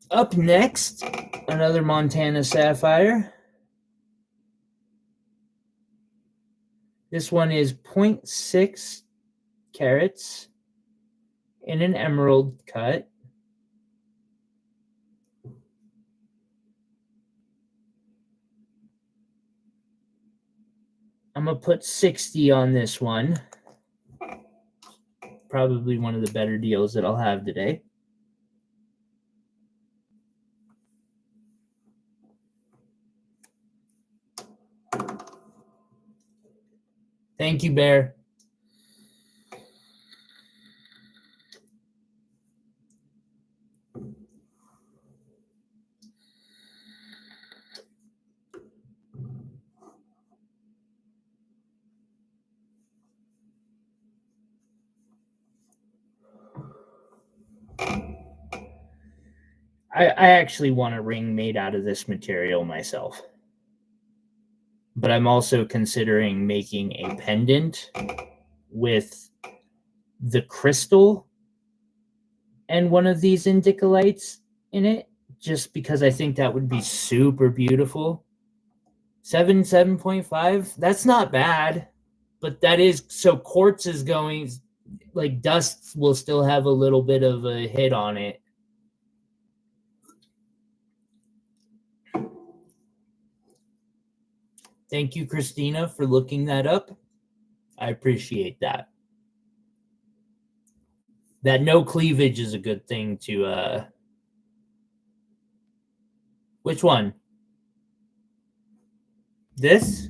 Up next, another Montana sapphire. This one is 0.6 carats in an emerald cut. I'm going to put 60 on this one. Probably one of the better deals that I'll have today. Thank you, Bear. I actually want a ring made out of this material myself. But I'm also considering making a pendant with the crystal and one of these indicolites in it, just because I think that would be super beautiful. 7.5, that's not bad. But that is, so quartz is going, like dust will still have a little bit of a hit on it. Thank you, Christina, for looking that up. I appreciate that. That no cleavage is a good thing to, which one? This?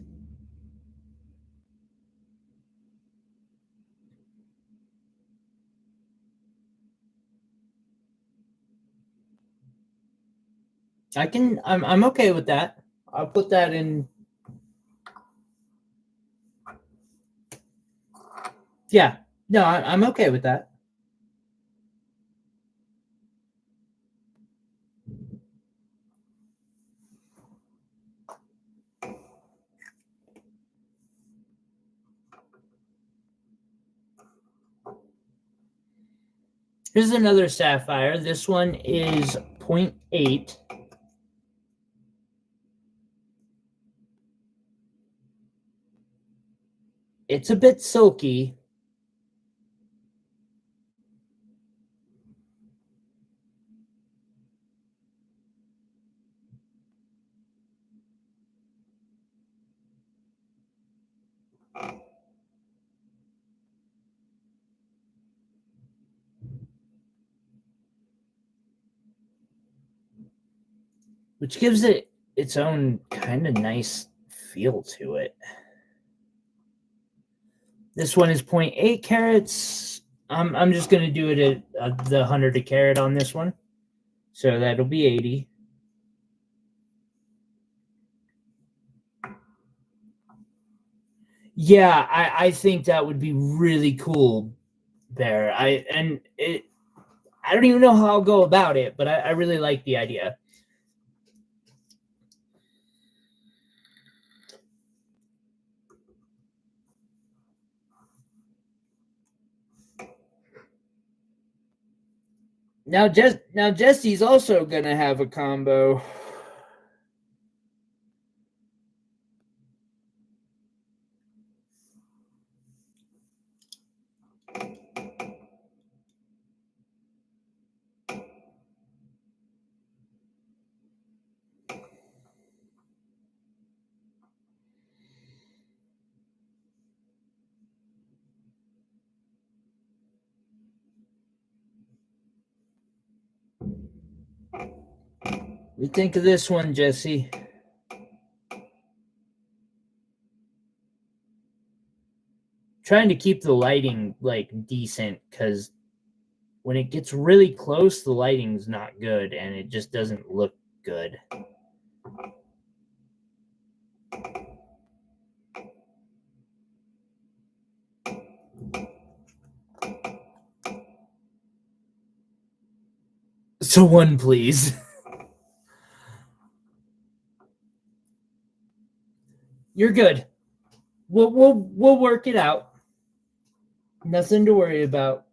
I'm okay with that. I'll put that in. Yeah, no, I'm okay with that. Here's another sapphire. This one is 0.8. It's a bit silky. Which gives it its own kind of nice feel to it. This one is 0.8 carats. I'm just going to do it at the 100 a carat on this one. So that'll be 80. Yeah, I think that would be really cool, Bear. I don't even know how I'll go about it, but I really like the idea. Now Jesse's also gonna have a combo. What do you think of this one, Jesse? Trying to keep the lighting like decent, because when it gets really close, the lighting's not good and it just doesn't look good. So one, please. You're good. We'll work it out. Nothing to worry about.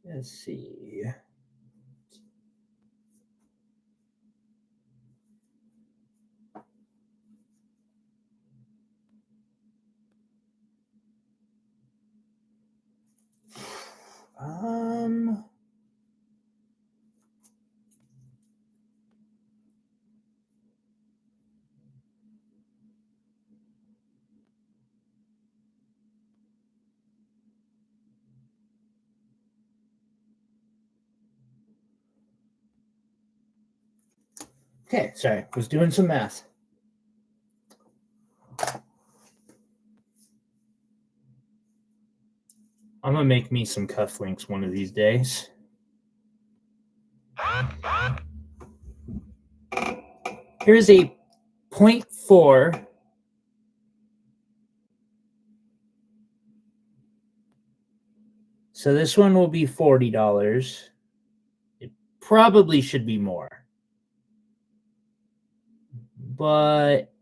Let's see. Okay, sorry. Was doing some math. I'm gonna make me some cufflinks one of these days. Here's a 0.4. So this one will be $40. It probably should be more. But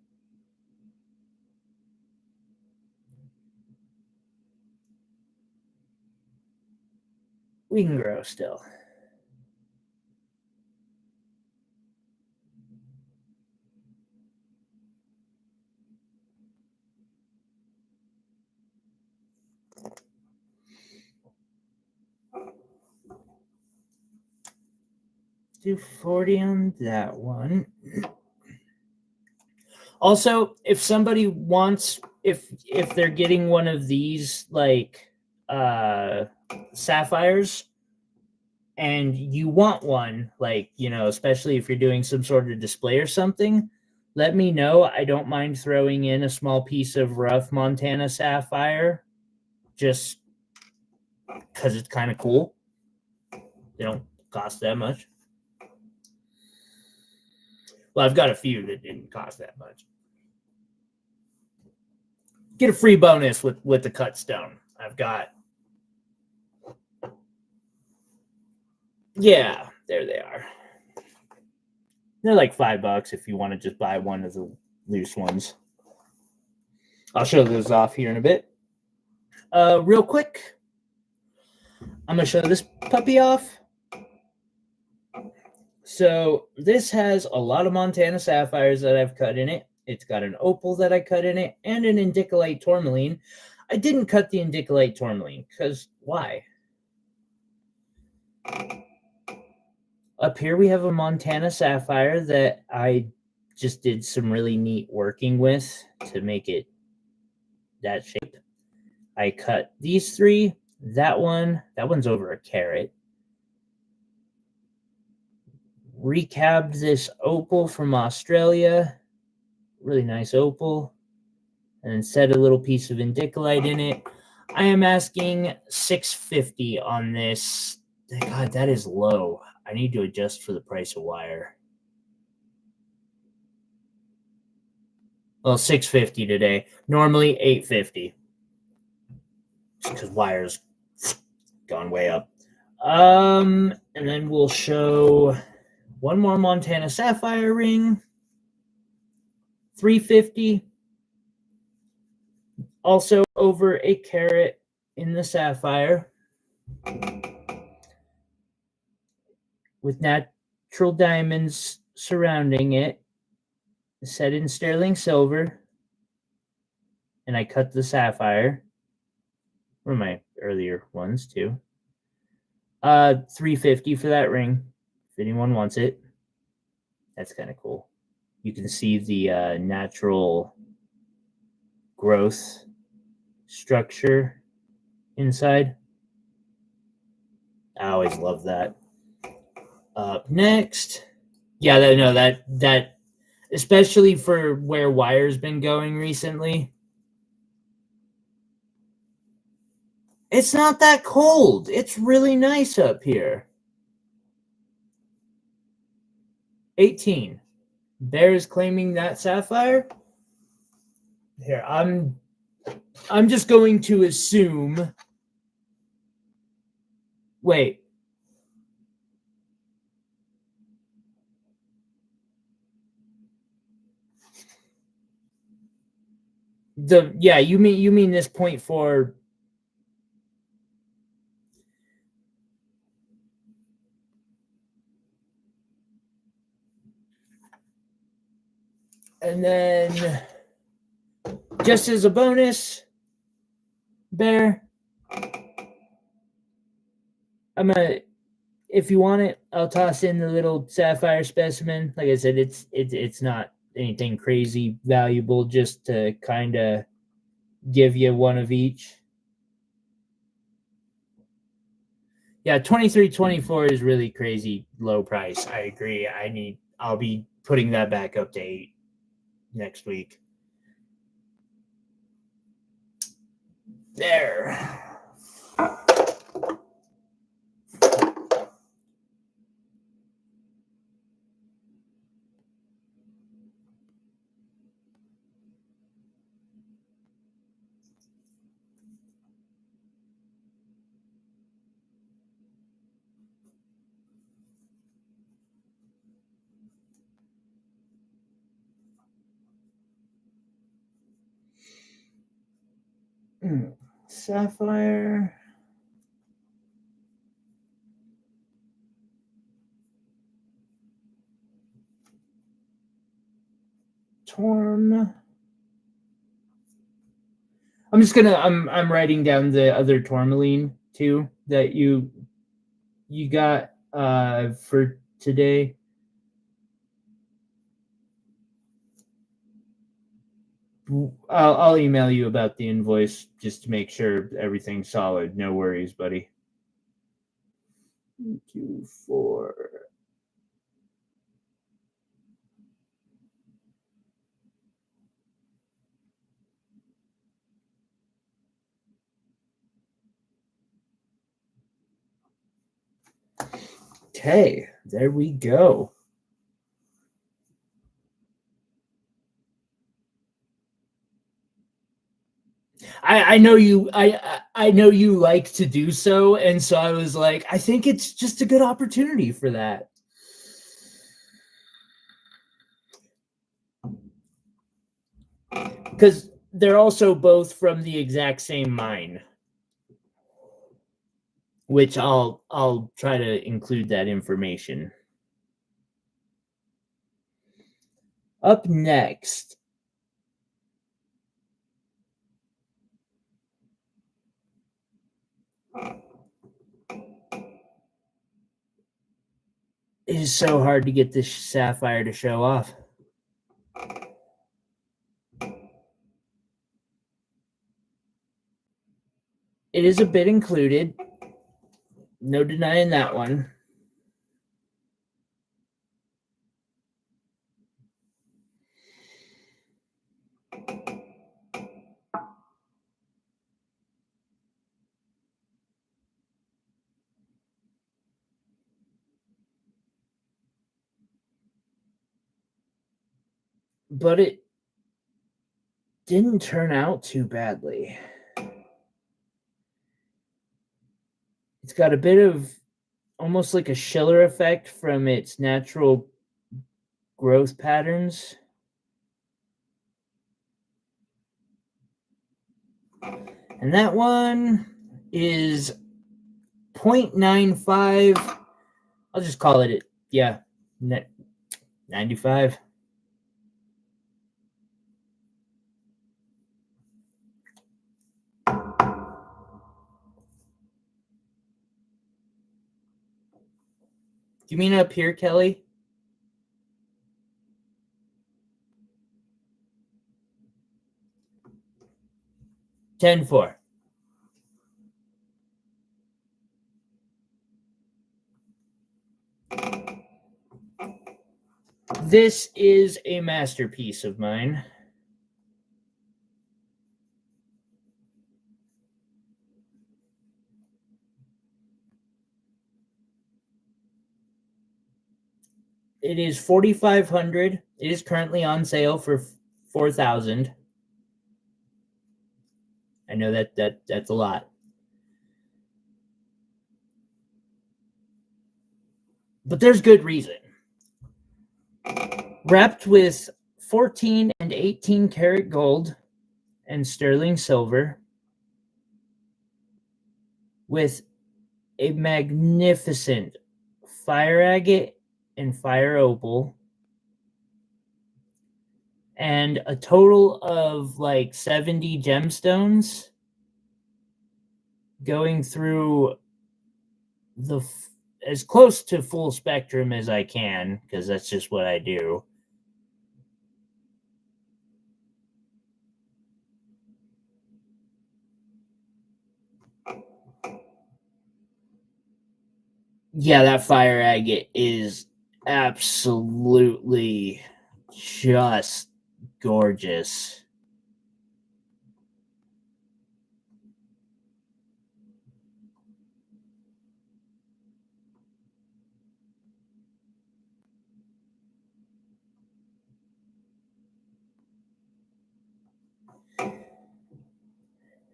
we can grow still. Do 40 on that one. Also, if somebody wants, if they're getting one of these like sapphires and you want one, like, you know, especially if you're doing some sort of display or something, let me know. I don't mind throwing in a small piece of rough Montana sapphire just because it's kind of cool. They don't cost that much. Well, I've got a few that didn't cost that much. Get a free bonus with the cut stone. I've got. Yeah, there they are. They're like $5 if you want to just buy one of the loose ones. I'll show those off here in a bit. Real quick, I'm going to show this puppy off. So this has a lot of Montana sapphires that I've cut in it. It's got an opal that I cut in it and an indicolite tourmaline. I didn't cut the indicolite tourmaline because why? Up here we have a Montana sapphire that I just did some really neat working with to make it that shape. I cut these three. That one's over a carat. Recabbed this opal from Australia. Really nice opal. And then set a little piece of indicolite in it. I am asking $650 on this. God, that is low. I need to adjust for the price of wire. Well, $650 today. Normally $850. Just because wire's gone way up. And then we'll show one more Montana sapphire ring. $350. Also over a carat in the sapphire. With natural diamonds surrounding it. Set in sterling silver. And I cut the sapphire. One of my earlier ones too. $350 for that ring. If anyone wants it. That's kind of cool. You can see the natural growth structure inside. I always love that. Up next, yeah, that especially for where wire's been going recently. It's not that cold. It's really nice up here. 18. Bear is claiming that sapphire. Here, I'm just going to assume. Wait. You mean this 0.4. And then just as a bonus, Bear, if you want it, I'll toss in the little sapphire specimen. Like I said, it's not anything crazy valuable, just to kind of give you one of each. Yeah, 23.24 is really crazy low price. I agree. I'll be putting that back up to 8 next week. There. Sapphire. Torm. I'm writing down the other tourmaline too that you got for today. I'll email you about the invoice just to make sure everything's solid. No worries, buddy. 2, 4. Okay, there we go. I know you I know you like to do so, and so I was like, I think it's just a good opportunity for that. Because they're also both from the exact same mine, which I'll try to include that information. Up next, it is so hard to get this sapphire to show off. It is a bit included. No denying that one. But it didn't turn out too badly. It's got a bit of almost like a Schiller effect from its natural growth patterns. And that one is 0.95. I'll just call it, 95. Do you mean up here, Kelly? 10-4. This is a masterpiece of mine. It is 4,500. It is currently on sale for 4,000. I know that's a lot. But there's good reason. Wrapped with 14 and 18 karat gold and sterling silver, with a magnificent fire agate and fire opal, and a total of like 70 gemstones going through as close to full spectrum as I can, because that's just what I do. Yeah, that fire agate is absolutely just gorgeous.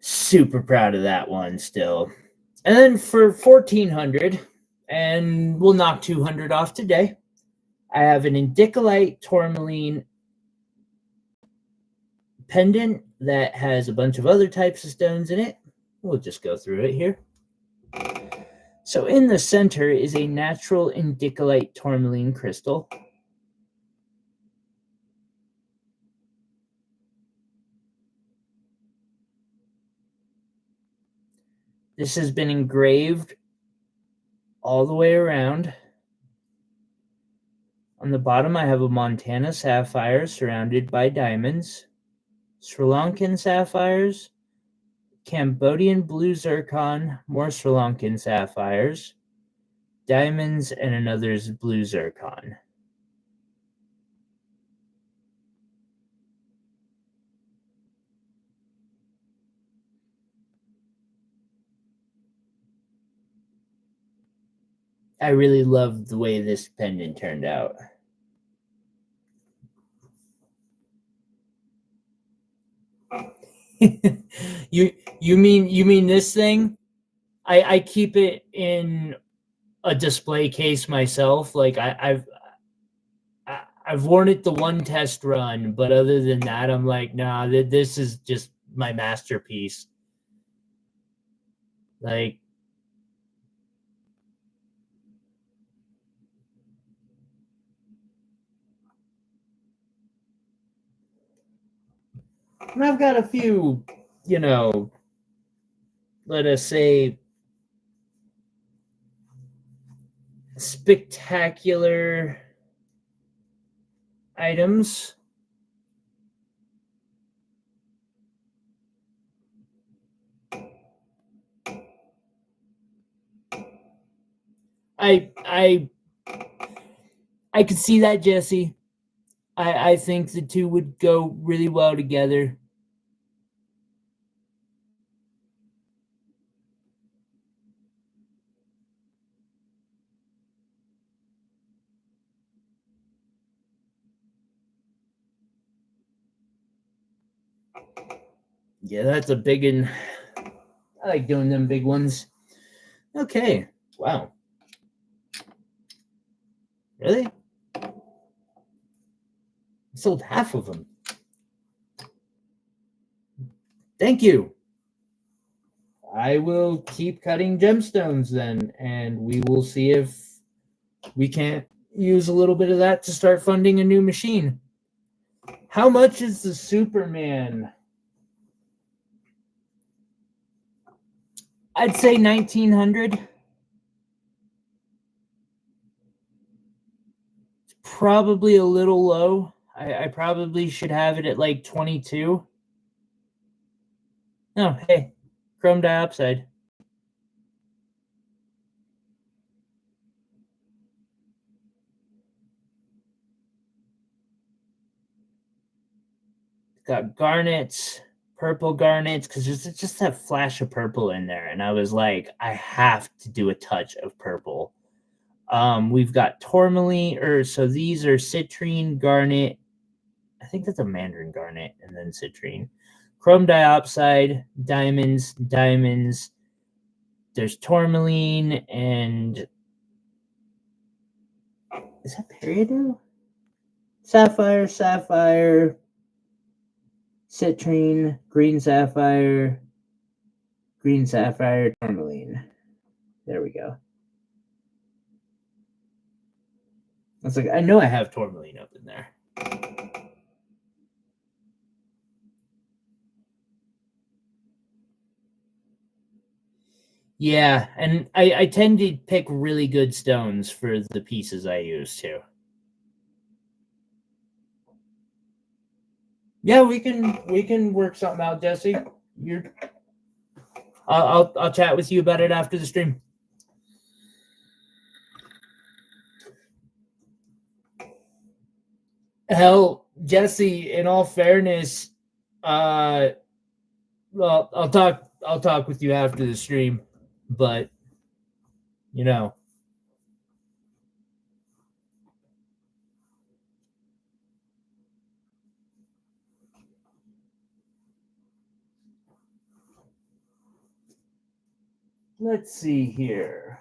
Super proud of that one still. And then for 1,400, and we'll knock 200 off today, I have an indicolite tourmaline pendant that has a bunch of other types of stones in it. We'll just go through it here. So in the center is a natural indicolite tourmaline crystal. This has been engraved all the way around. On the bottom, I have a Montana sapphire surrounded by diamonds, Sri Lankan sapphires, Cambodian blue zircon, more Sri Lankan sapphires, diamonds, and another blue zircon. I really love the way this pendant turned out. you mean this thing? I keep it in a display case myself. Like I've worn it the one test run, but other than that, I'm like, nah, this is just my masterpiece. Like, and I've got a few, let us say, spectacular items. I can see that, Jesse. I think the two would go really well together. Yeah, that's a big one. I like doing them big ones. Okay. Wow. Really? I sold half of them. Thank you. I will keep cutting gemstones then, and we will see if we can't use a little bit of that to start funding a new machine. How much is the Superman? I'd say 1,900. It's probably a little low. I probably should have it at like 22. Oh, hey, chrome dioxide. got garnets, purple garnets, because there's just that flash of purple in there. And I was like, I have to do a touch of purple. We've got tourmaline, so these are citrine, garnet. I think that's a mandarin garnet, and then citrine. Chrome diopside, diamonds. There's tourmaline, and is that peridot? Sapphire, citrine, green sapphire, tourmaline. There we go. It's like, I know I have tourmaline up in there. Yeah, and I tend to pick really good stones for the pieces I use too. Yeah, we can work something out, Jesse. I'll chat with you about it after the stream. Hell, Jesse, in all fairness, well, I'll talk with you after the stream, but you know. Let's see here.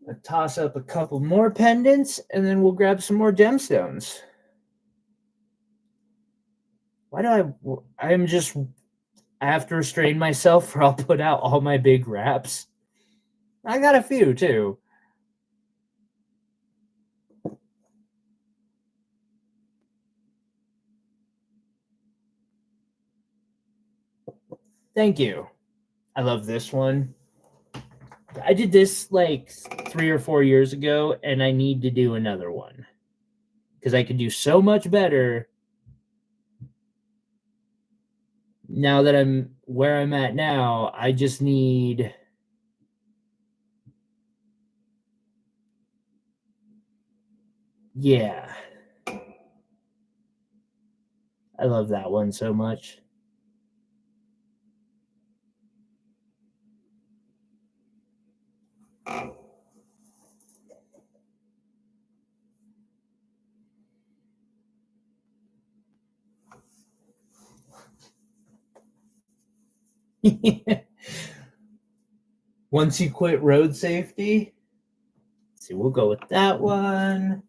I'll toss up a couple more pendants, and then we'll grab some more gemstones. Why do I have to restrain myself, or I'll put out all my big wraps. I got a few too. Thank you. I love this one. I did this like 3 or 4 years ago, and I need to do another one because I could do so much better now that I'm where I'm at now. I just need. Yeah. I love that one so much. Once you quit road safety, see, we'll go with that one.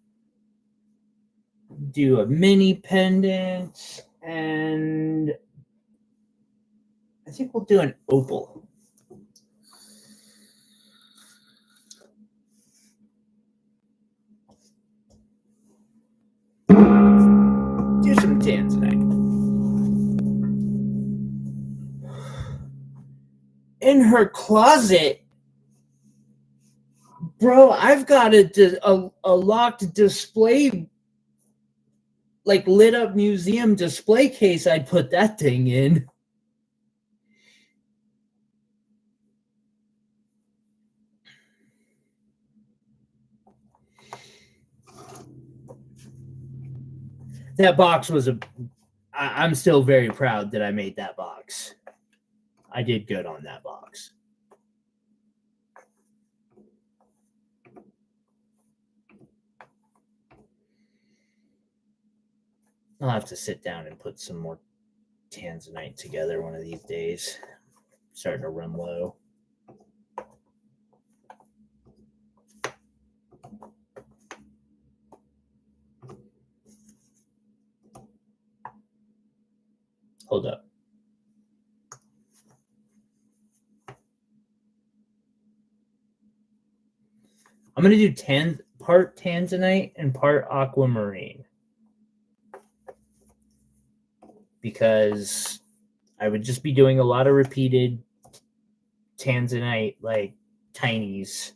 Do a mini pendant, and I think we'll do an opal. Do some tanzanite. In her closet, bro, I've got a locked display, like lit up museum display case. I'd put that thing in. That box was I'm still very proud that I made that box. I did good on that box. I'll have to sit down and put some more tanzanite together one of these days. Starting to run low. Hold up. I'm going to do part tanzanite and part aquamarine, because I would just be doing a lot of repeated tanzanite, like tinies,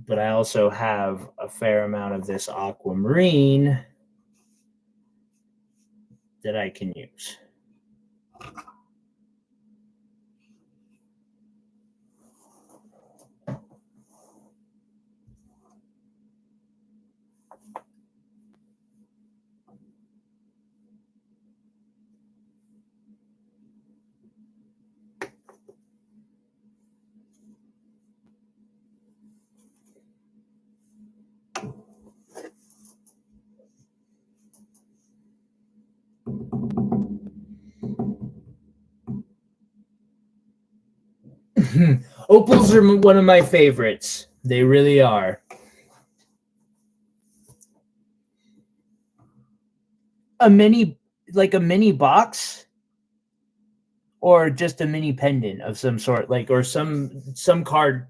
but I also have a fair amount of this aquamarine that I can use. Opals are one of my favorites. They really are. A mini box, or just a mini pendant of some sort, like, or some card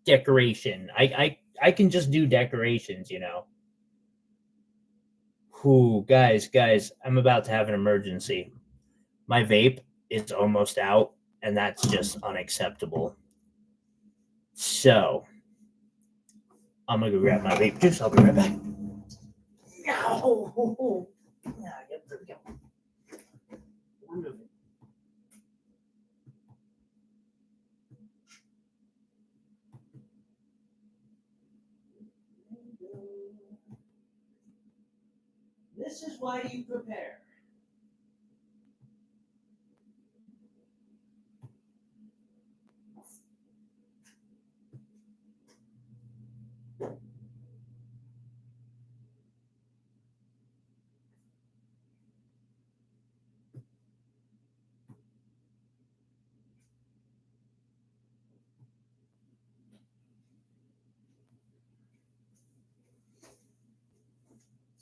decoration. I can just do decorations, you know. Ooh, guys, I'm about to have an emergency. My vape is almost out, and that's just unacceptable. So I'm gonna go grab my vape juice. I'll be right back. No. There we go. This is why you prepare.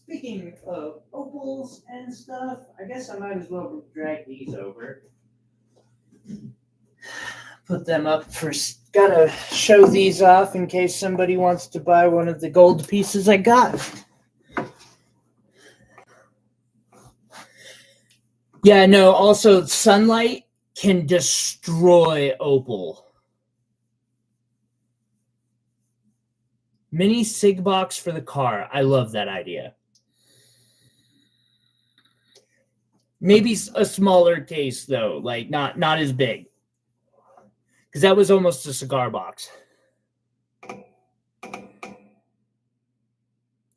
Speaking of opals and stuff, I guess I might as well drag these over. Put them up first. Gotta show these off in case somebody wants to buy one of the gold pieces I got. Yeah, no, also sunlight can destroy opal. Mini sig box for the car. I love that idea. Maybe a smaller case though, like not as big. Because that was almost a cigar box.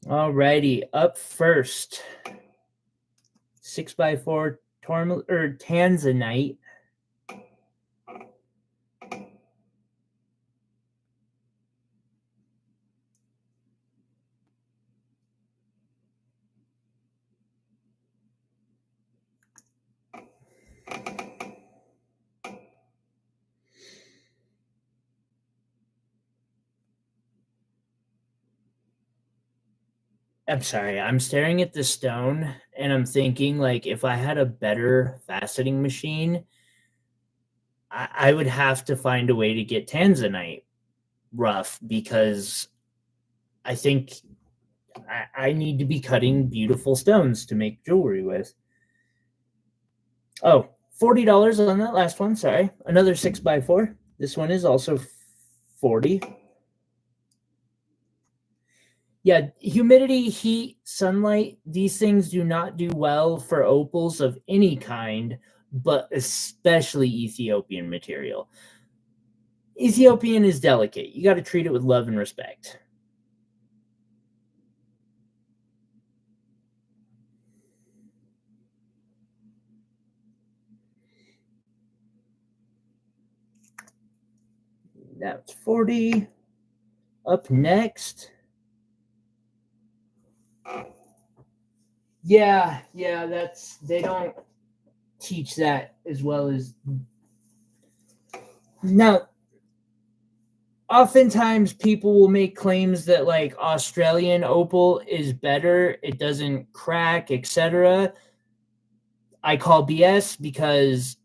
Alrighty, up first. 6x4 tanzanite. I'm sorry, I'm staring at the stone and I'm thinking, like, if I had a better faceting machine, I would have to find a way to get tanzanite rough, because I think I need to be cutting beautiful stones to make jewelry with. Oh, $40 on that last one. Sorry. Another 6x4. This one is also 40. Yeah, humidity, heat, sunlight, these things do not do well for opals of any kind, but especially Ethiopian material. Ethiopian is delicate. You got to treat it with love and respect. That's 40. Up next. Yeah, they don't teach that as well as. Now, oftentimes people will make claims that, like, Australian opal is better, it doesn't crack, etc. I call BS, because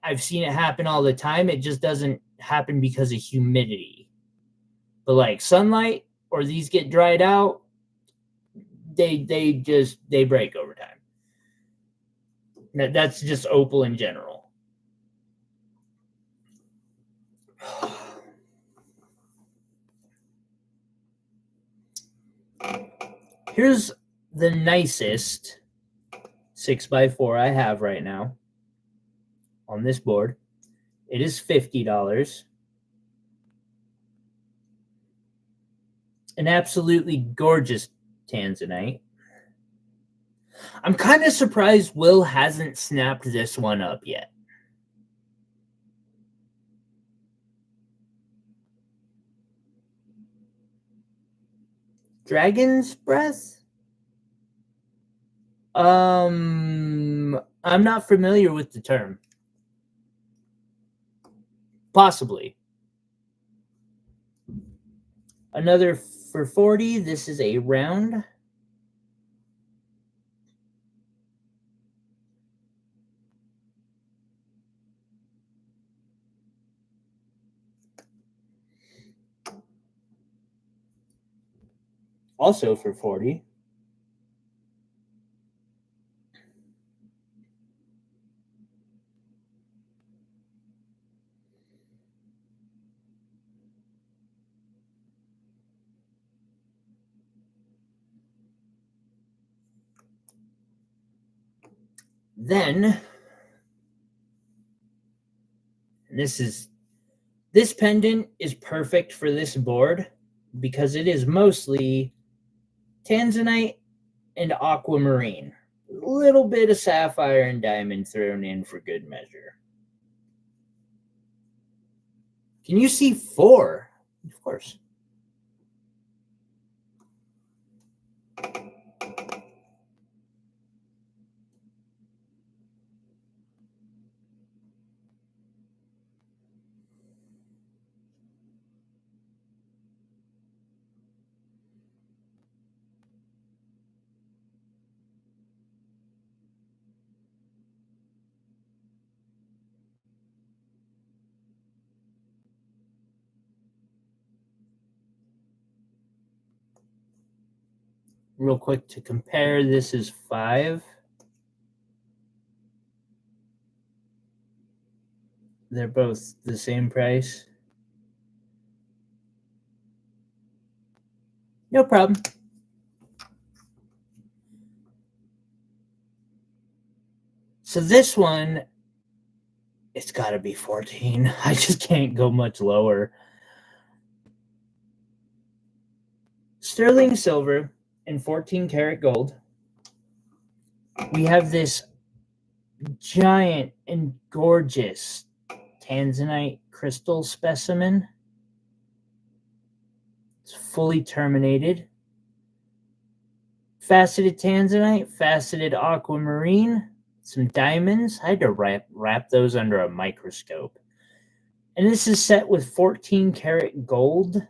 I've seen it happen all the time. It just doesn't happen because of humidity. But like sunlight, or these get dried out, they break over time. That's just opal in general. Here's the nicest 6x4 I have right now on this board. It is $50. An absolutely gorgeous tanzanite. I'm kind of surprised Will hasn't snapped this one up yet. Dragon's breath? I'm not familiar with the term. Possibly. Another for 40. This is a round. Also for 40. Then this pendant is perfect for this board because it is mostly tanzanite and aquamarine. A little bit of sapphire and diamond thrown in for good measure. Can you see 4? Of course. Real quick to compare, this is 5. They're both the same price. No problem. So this one, it's got to be 14. I just can't go much lower. Sterling silver and 14 karat gold. We have this giant and gorgeous tanzanite crystal specimen. It's fully terminated. Faceted tanzanite, faceted aquamarine, some diamonds. I had to wrap those under a microscope. And this is set with 14 karat gold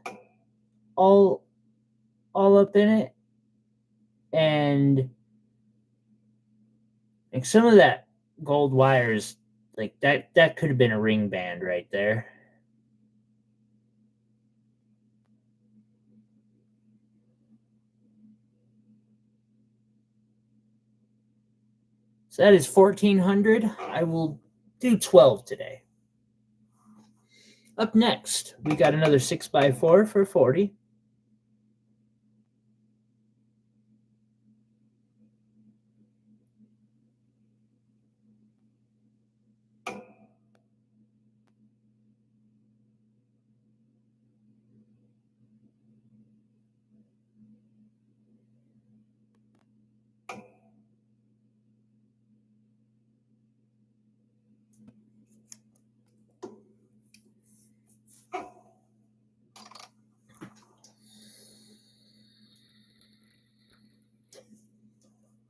all up in it. And like some of that gold wires, like that could have been a ring band right there. So that is 1400. I will do 12 today. Up next, we got another 6x4 for 40.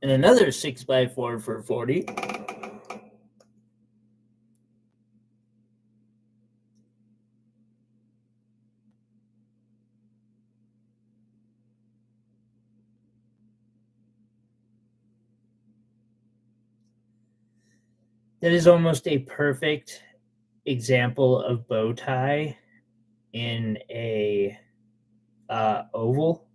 And another 6x4 for 40. That is almost a perfect example of bow tie in a oval.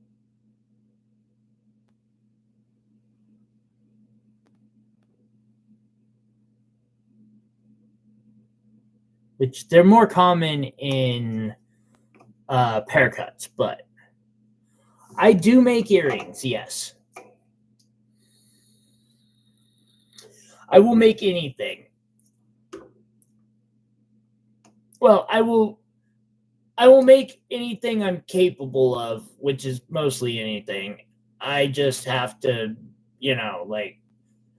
Which they're more common in pear cuts, but I do make earrings, yes. I will make anything. Well, I will make anything I'm capable of, which is mostly anything. I just have to,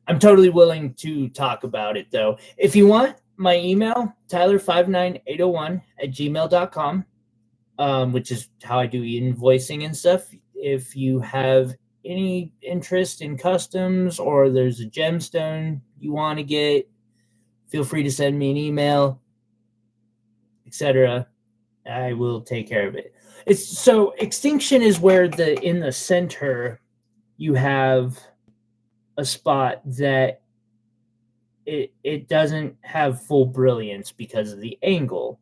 I'm totally willing to talk about it, though. If you want my email, tyler59801@gmail.com, which is how I do invoicing and stuff. If you have any interest in customs or there's a gemstone you want to get, feel free to send me an email, etc. I will take care of it. It's so extinction is where in the center you have a spot that it doesn't have full brilliance because of the angle.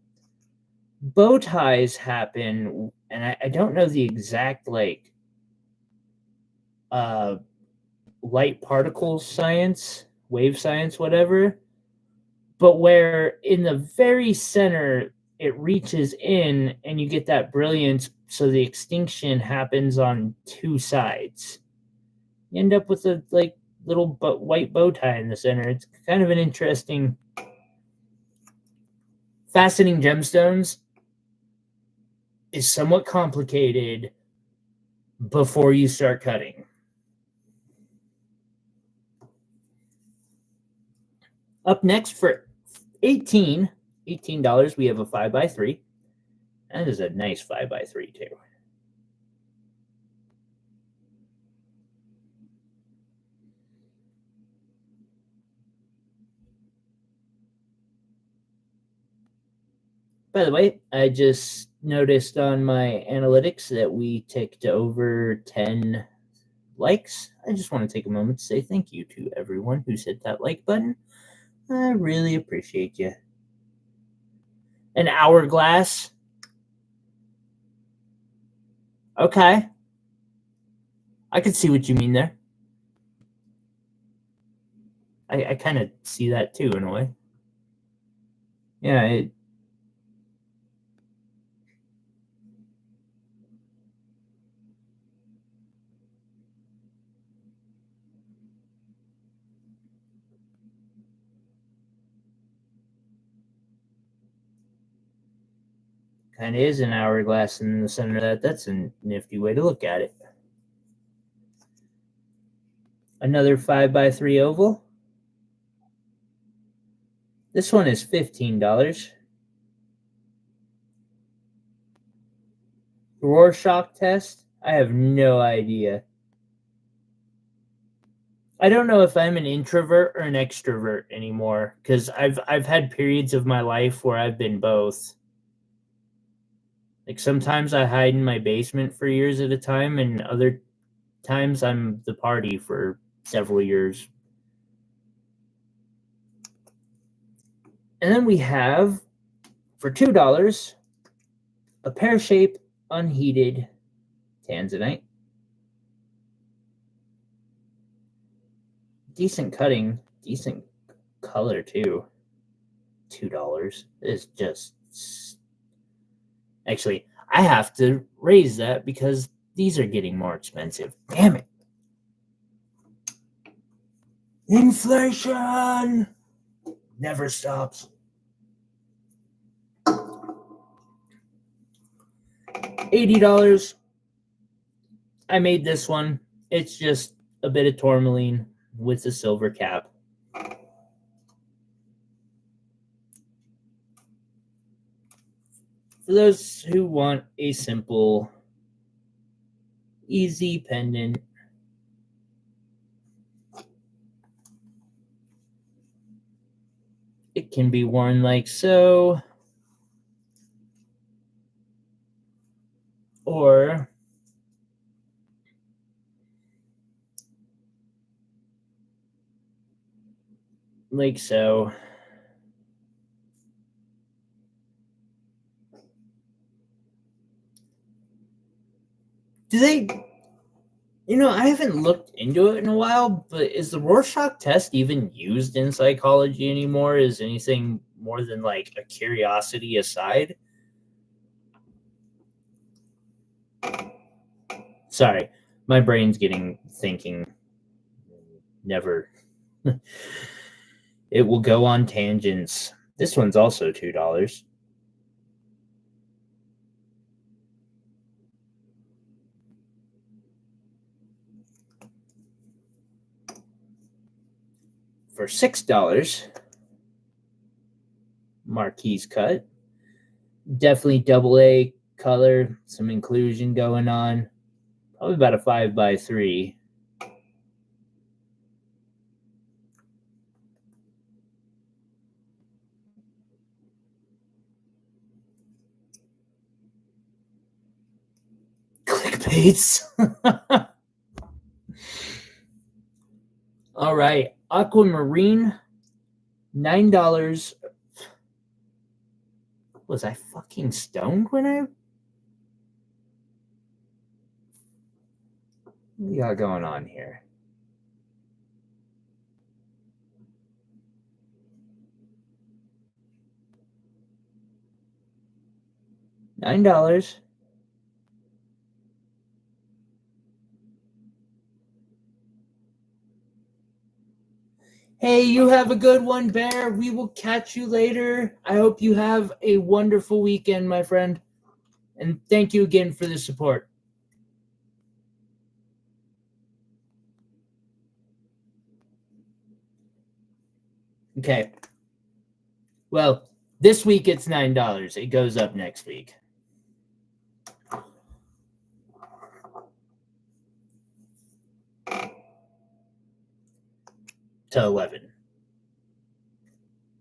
Bow ties happen, and I don't know the exact like light particle science, wave science, whatever, but where in the very center it reaches in and you get that brilliance, so the extinction happens on two sides. You end up with a like little white bow tie in the center. It's kind of an interesting, faceting gemstones is somewhat complicated before you start cutting. Up next for $18, we have a 5x3. That is a nice 5x3 too. By the way, I just noticed on my analytics that we ticked over 10 likes. I just want to take a moment to say thank you to everyone who's hit that like button. I really appreciate you. An hourglass. Okay. I can see what you mean there. I kind of see that too, in a way. Yeah, it kind of is an hourglass in the center of that. That's a nifty way to look at it. Another 5x3 oval. This one is $15. Rorschach test? I have no idea. I don't know if I'm an introvert or an extrovert anymore, because I've had periods of my life where I've been both. Like sometimes I hide in my basement for years at a time, and other times I'm the party for several years. And then we have, for $2, a pear-shaped unheated tanzanite. Decent cutting, decent color too. $2 is just... Actually, I have to raise that because these are getting more expensive. Damn it. Inflation never stops. $80. I made this one. It's just a bit of tourmaline with a silver cap. For those who want a simple, easy pendant, it can be worn like so, or like so. Do they, I haven't looked into it in a while, but is the Rorschach test even used in psychology anymore? Is anything more than like a curiosity aside? Sorry, my brain's getting thinking. Never. It will go on tangents. This one's also $2. For $6, Marquise cut. Definitely double A color, some inclusion going on. Probably about a 5x3. dissipates. All right. Aquamarine, $9. Was I fucking stoned when I... What we got going on here? $9. Hey, you have a good one, Bear. We will catch you later. I hope you have a wonderful weekend, my friend. And thank you again for the support. Okay. Well, this week it's $9. It goes up next week. To 11.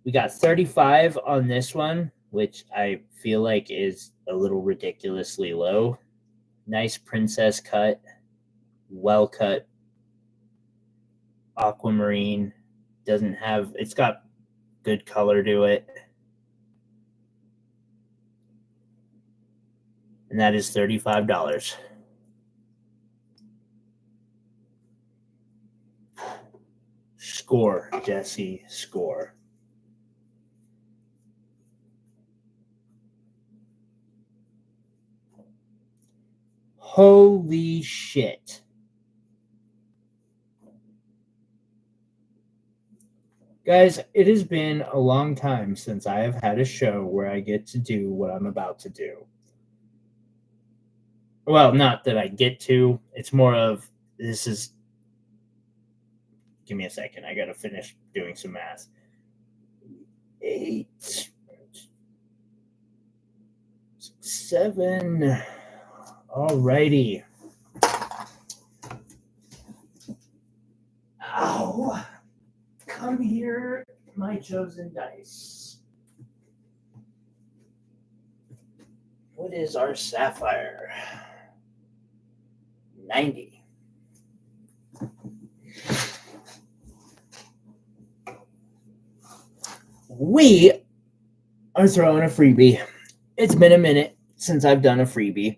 We got 35 on this one, which I feel like is a little ridiculously low. Nice princess cut, well cut aquamarine. Doesn't have, it's got good color to it. And that is $35. Score, Jesse, score. Holy shit. Guys, it has been a long time since I have had a show where I get to do what I'm about to do. Well, not that I get to. It's more of, this is... Give me a second. I got to finish doing some math. 8, 7. Alrighty. Ow. Come here, my chosen dice. What is our sapphire? 90. We are throwing a freebie. It's been a minute since I've done a freebie.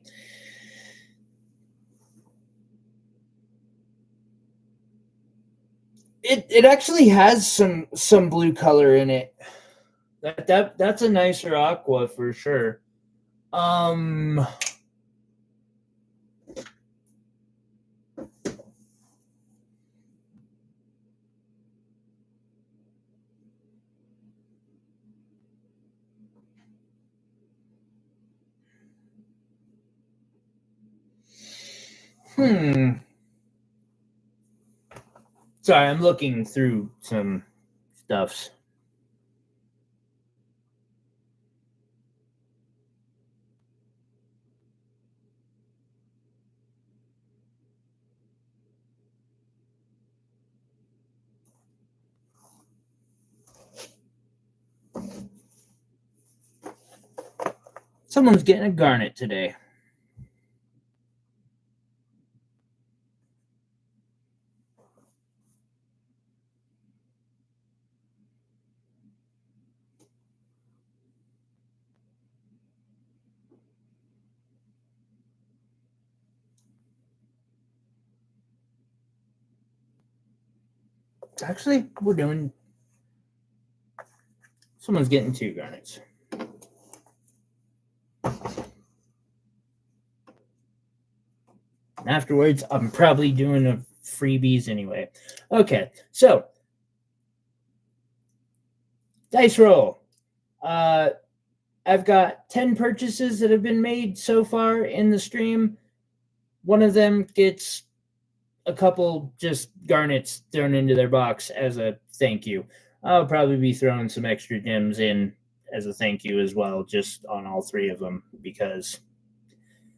It actually has some blue color in it. That's a nicer aqua for sure. Sorry, I'm looking through some stuffs. Someone's getting a garnet today. Actually, we're doing... Someone's getting 2 garnets. Afterwards, I'm probably doing a freebies anyway. Okay, so dice roll. I've got 10 purchases that have been made so far in the stream. One of them gets a couple just garnets thrown into their box as a thank you. I'll probably be throwing some extra gems in as a thank you as well, just on all 3 of them, because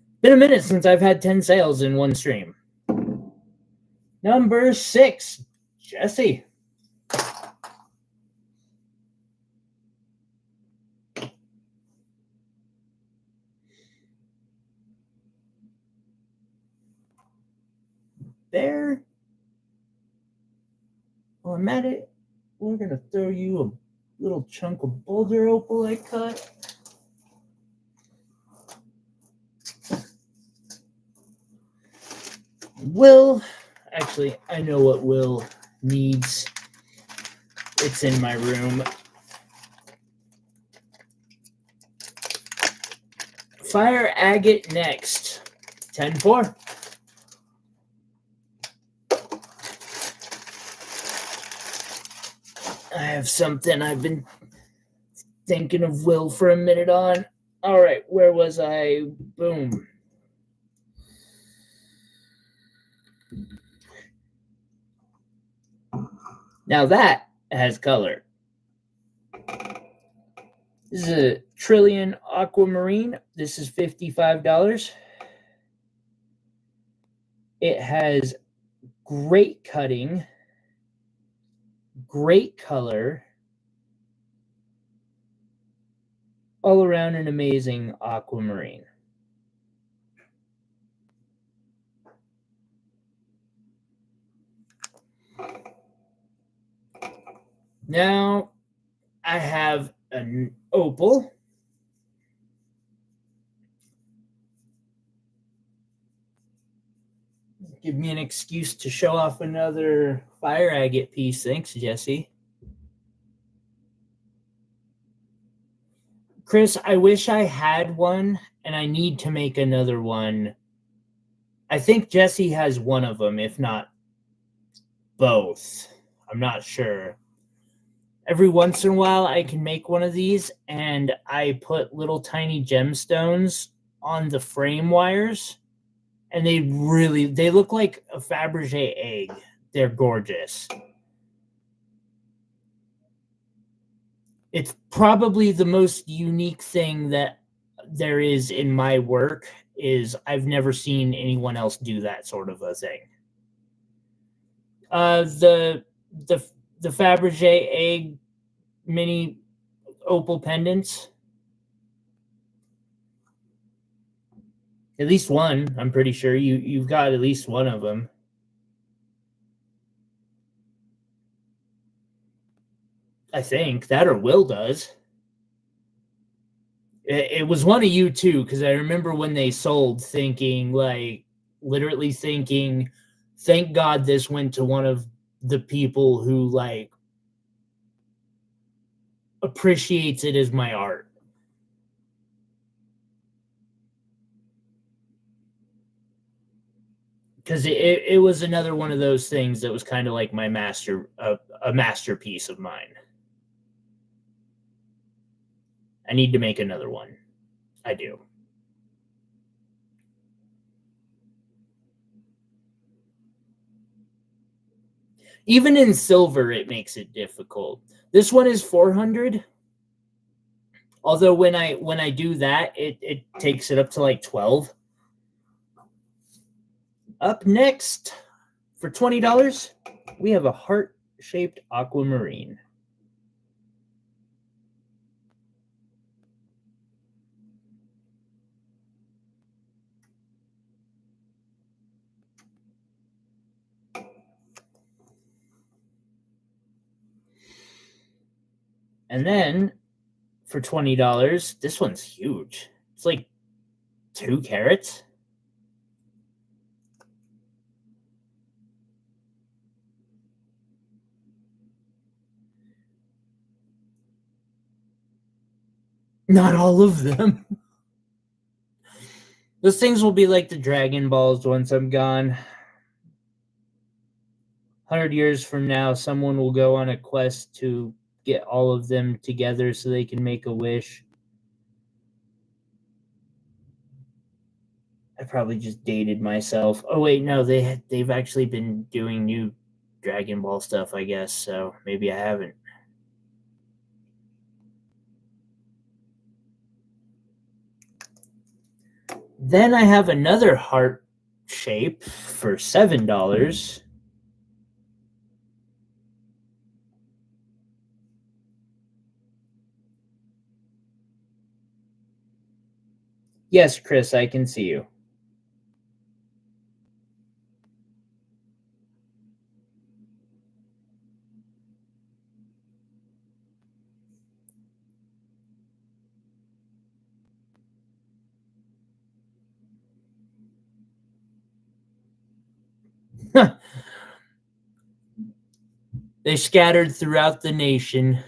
it's been a minute since I've had 10 sales in one stream. Number 6, Jesse. there. While I'm at it, we're going to throw you a little chunk of boulder opal I cut. Will, actually, I know what Will needs. It's in my room. Fire agate next. 10-4. I have something I've been thinking of Will for a minute on. All right, where was I? Boom. Now that has color. This is a Trillion Aquamarine. This is $55. It has great cutting, great color, all around an amazing aquamarine. Now I have an opal. Give me an excuse to show off another fire agate piece. Thanks, Jesse. Chris, I wish I had one, and I need to make another one. I think Jesse has one of them, if not both. I'm not sure. Every once in a while, I can make one of these, and I put little tiny gemstones on the frame wires, and they look like a Fabergé egg. They're gorgeous. It's probably the most unique thing that there is in my work. Is I've never seen anyone else do that sort of a thing. The Fabergé egg mini opal pendants. At least one, I'm pretty sure you've got at least one of them. I think that, or Will does. It was one of you too, because I remember when they sold, thinking, like, literally thinking, thank God this went to one of the people who, like, appreciates it as my art. Because it was another one of those things that was kind of like my a masterpiece of mine. I need to make another one. I do. Even in silver, it makes it difficult. This one is 400. Although when I do that, it takes it up to like 12. Up next, for $20, we have a heart-shaped aquamarine. And then for $20, this one's huge. It's like 2 carats. Not all of them. Those things will be like the Dragon Balls once I'm gone. 100 years from now, someone will go on a quest to get all of them together so they can make a wish. I probably just dated myself. Oh wait, no, they've actually been doing new Dragon Ball stuff, I guess, so maybe I haven't. Then I have another heart shape for $7. Yes, Chris, I can see you. They scattered throughout the nation.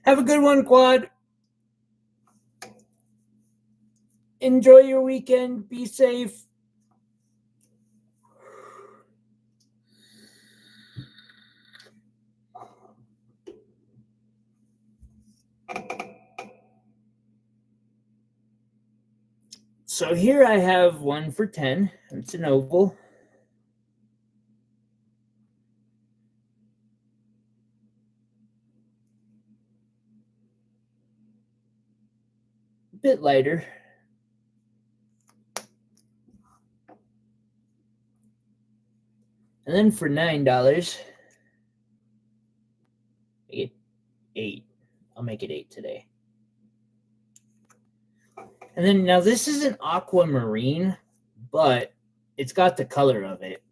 Have a good one, Quad. Enjoy your weekend. Be safe. So here I have one for 10. It's an opal. A bit lighter. And then for $9, I get 8. I'll make it 8 today. And then now this is an aquamarine, but it's got the color of it.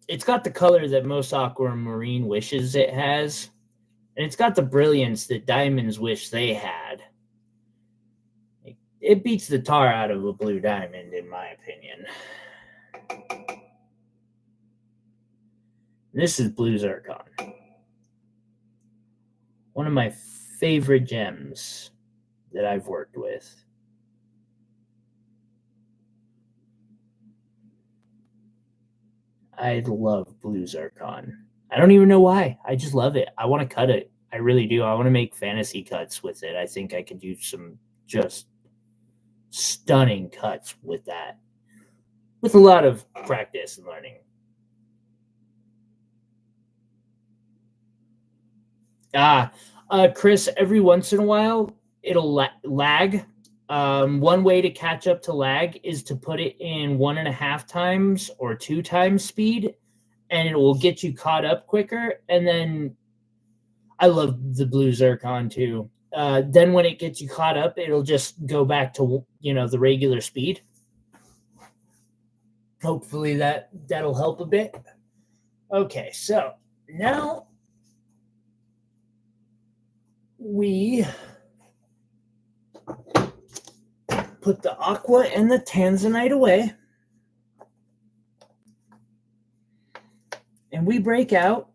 It's got the color that most aquamarine wishes it has. And it's got the brilliance that diamonds wish they had. It beats the tar out of a blue diamond, in my opinion. This is blue zircon. One of my favorite gems that I've worked with. I love blue zircon. I don't even know why. I just love it. I want to cut it. I really do. I want to make fantasy cuts with it. I think I could do some just stunning cuts with that. With a lot of practice and learning. Chris, every once in a while, it'll lag. One way to catch up to lag is to put it in 1.5 times or 2 times speed, and it will get you caught up quicker. And then I love the blue zircon too. Then when it gets you caught up, it'll just go back to, the regular speed. Hopefully that'll help a bit. Okay, so now we put the aqua and the tanzanite away. And we break out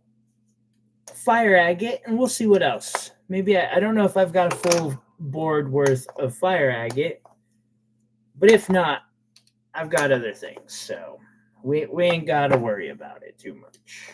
fire agate, and we'll see what else. Maybe I don't know if I've got a full board worth of fire agate, but if not, I've got other things. So we ain't got to worry about it too much.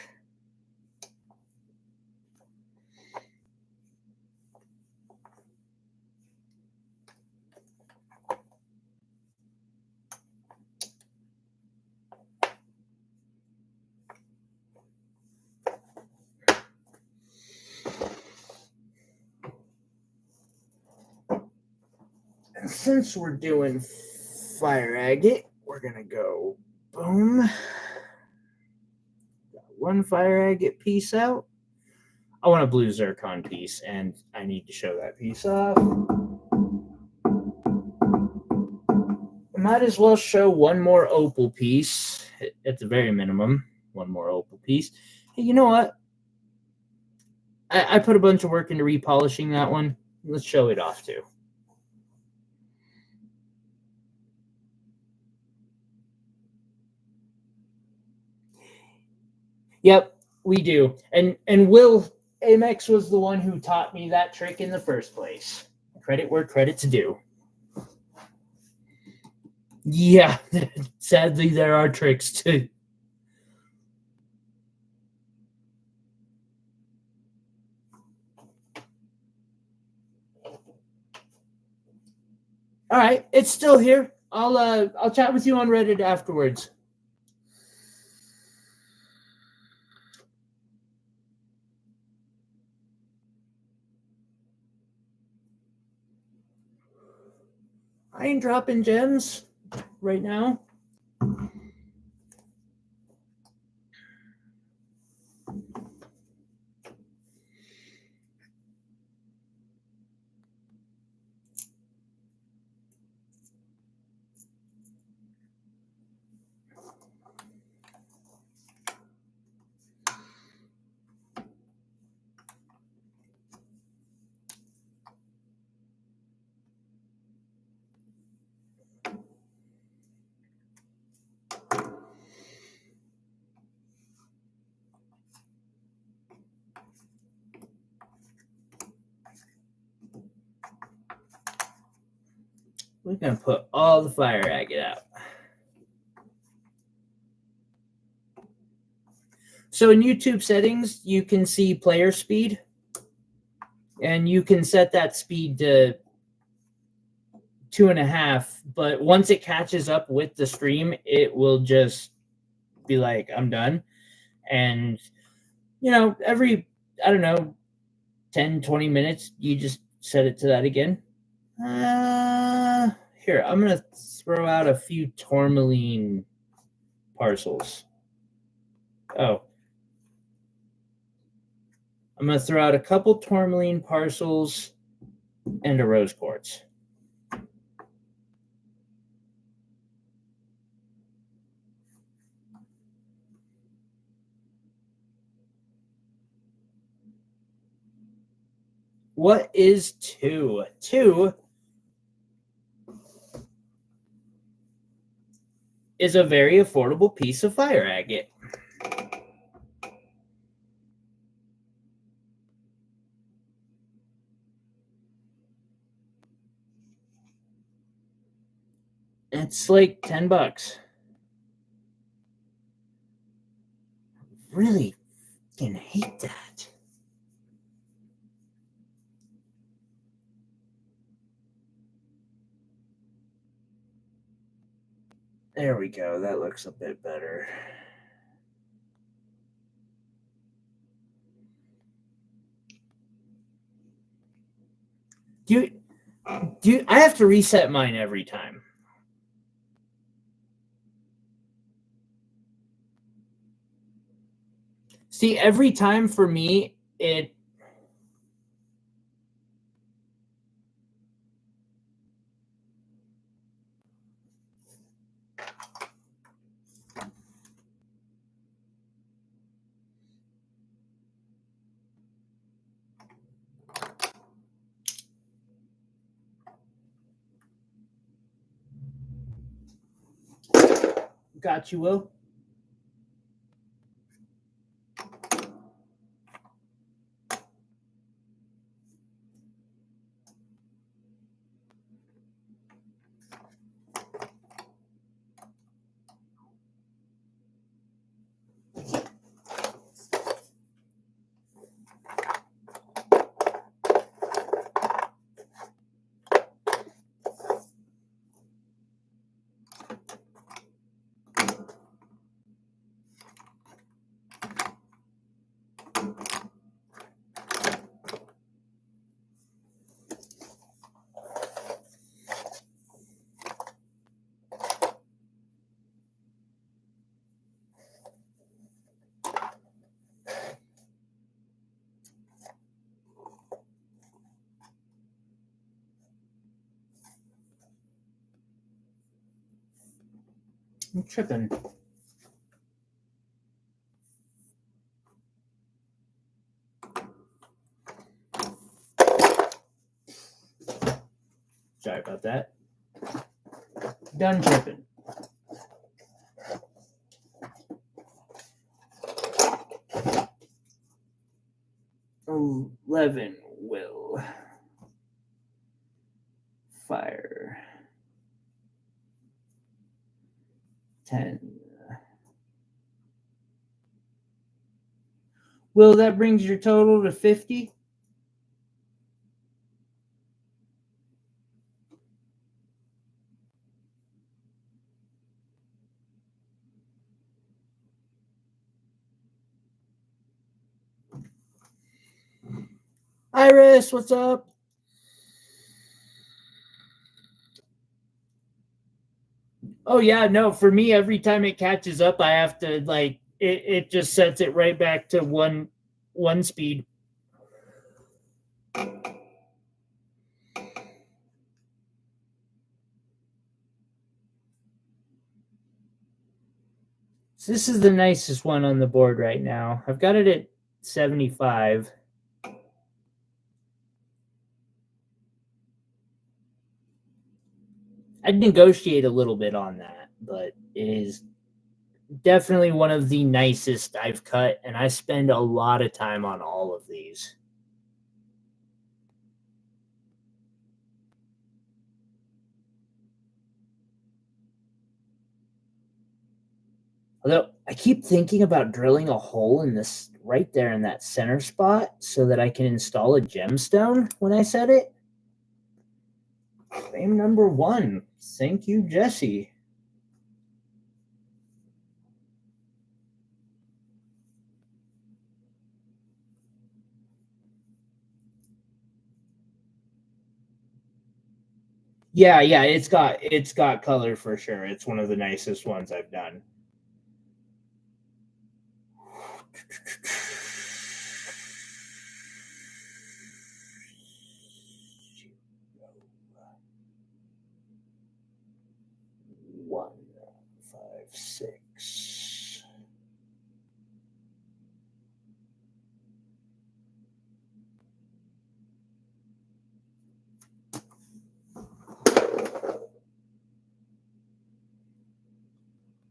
And since we're doing fire agate, we're going to go boom. Got one fire agate piece out. I want a blue zircon piece, and I need to show that piece off. I might as well show one more opal piece, at the very minimum. One more opal piece. Hey, you know what? I put a bunch of work into repolishing that one. Let's show it off too. Yep, we do. And Will Amex was the one who taught me that trick in the first place. Credit where credit's due. Yeah, sadly there are tricks too. All right, it's still here. I'll chat with you on Reddit afterwards. I ain't dropping gems right now. We're going to put all the fire agate out. So in YouTube settings, you can see player speed, and you can set that speed to 2.5, but once it catches up with the stream, it will just be like, I'm done. And, you know, every, I don't know, 10, 20 minutes, you just set it to that again. Here, I'm going to throw out a few tourmaline parcels. Oh. I'm going to throw out a couple tourmaline parcels and a rose quartz. What is 2? 2 is a very affordable piece of fire agate. It's like $10. Really fucking hate that. There we go. That looks a bit better. I have to reset mine every time. See, every time for me, it got you, Will. I'm tripping. Sorry about that. Done tripping. Oh, 11 will. Fire. 10. Will, that brings your total to 50? Iris, what's up? Oh, yeah, no, for me, every time it catches up, I have to, like, it just sets it right back to one speed. So this is the nicest one on the board right now. I've got it at 75. I'd negotiate a little bit on that, but it is definitely one of the nicest I've cut, and I spend a lot of time on all of these. Although I keep thinking about drilling a hole in this right there in that center spot so that I can install a gemstone when I set it. Frame number 1. Thank you, Jesse. Yeah, it's got color for sure. It's one of the nicest ones I've done. One, 5, 6.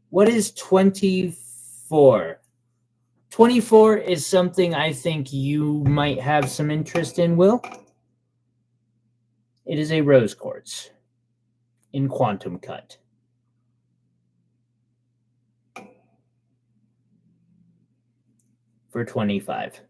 What is 24? 24 is something I think you might have some interest in, Will. It is a rose quartz in quantum cut. For 25.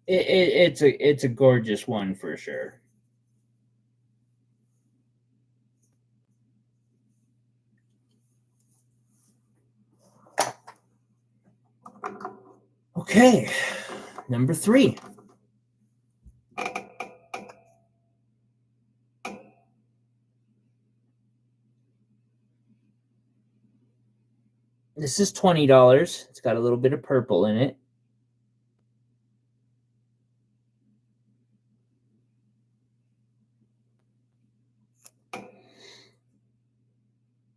It's a gorgeous one for sure. Okay, number 3. This is $20. It's got a little bit of purple in it.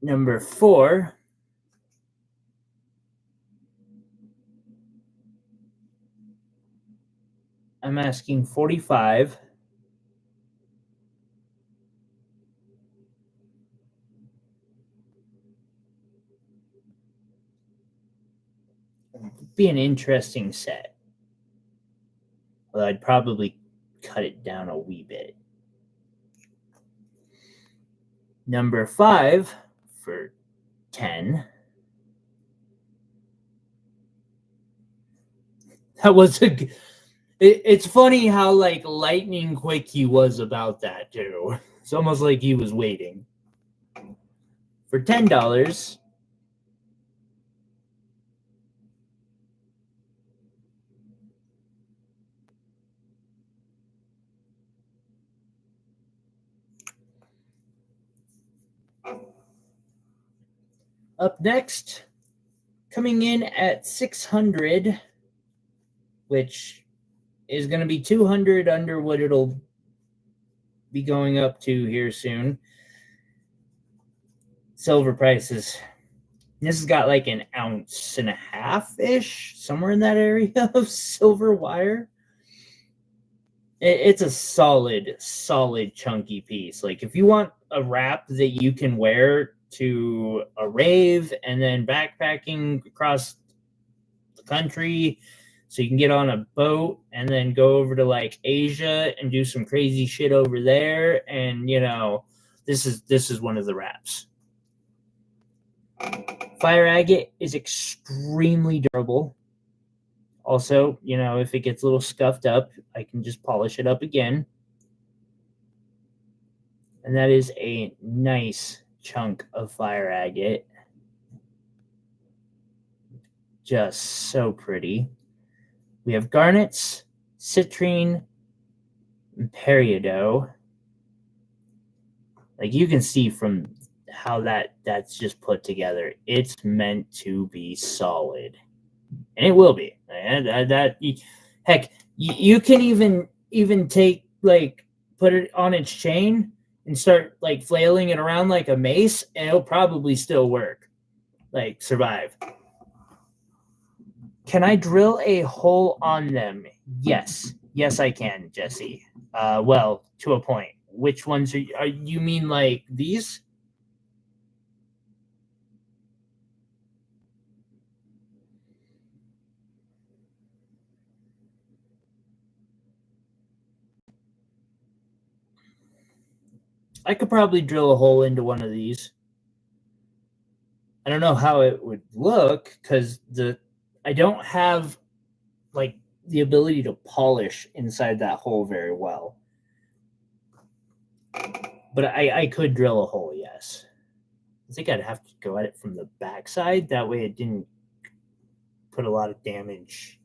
Number 4. I'm asking 45. It'd be an interesting set. Well, I'd probably cut it down a wee bit. Number 5 for 10. That was a. It's funny how like lightning quick he was about that too. It's almost like he was waiting. For $10. Up next, coming in at 600, which is going to be 200 under what it'll be going up to here soon. Silver prices. This has got like an 1.5 ounce-ish, somewhere in that area of silver wire. It's a solid chunky piece. Like if you want a wrap that you can wear to a rave and then backpacking across the country so you can get on a boat and then go over to like Asia and do some crazy shit over there, and you know, this is one of the wraps. Fire agate is extremely durable. Also, you know, if it gets a little scuffed up, I can just polish it up again. And that is a nice chunk of fire agate. Just so pretty. We have garnets, citrine, and peridot. Like you can see from how that's just put together, it's meant to be solid. And it will be. And heck, you can even take like put it on its chain and start like flailing it around like a mace, and it'll probably still work. like survive. Can I drill a hole on them? Yes. Yes, I can, Jesse. Well, to a point. Which ones are you mean like these? I could probably drill a hole into one of these. I don't know how it would look because I don't have like the ability to polish inside that hole very well. But I could drill a hole, yes. I think I'd have to go at it from the backside. That way it didn't put a lot of damage.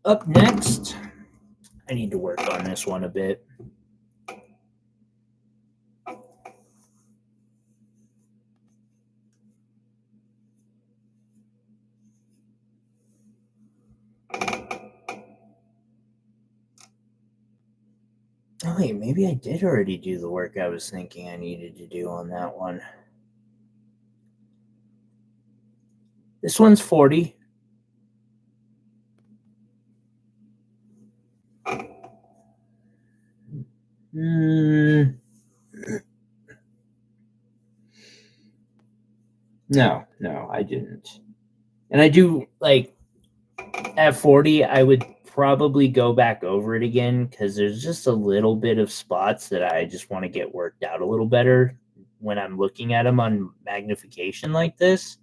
Up next, I need to work on this one a bit. Oh, wait, maybe I did already do the work I was thinking I needed to do on that one. This one's 40. No, I didn't. And I do, like, at 40, I would probably go back over it again because there's just a little bit of spots that I just want to get worked out a little better when I'm looking at them on magnification like this.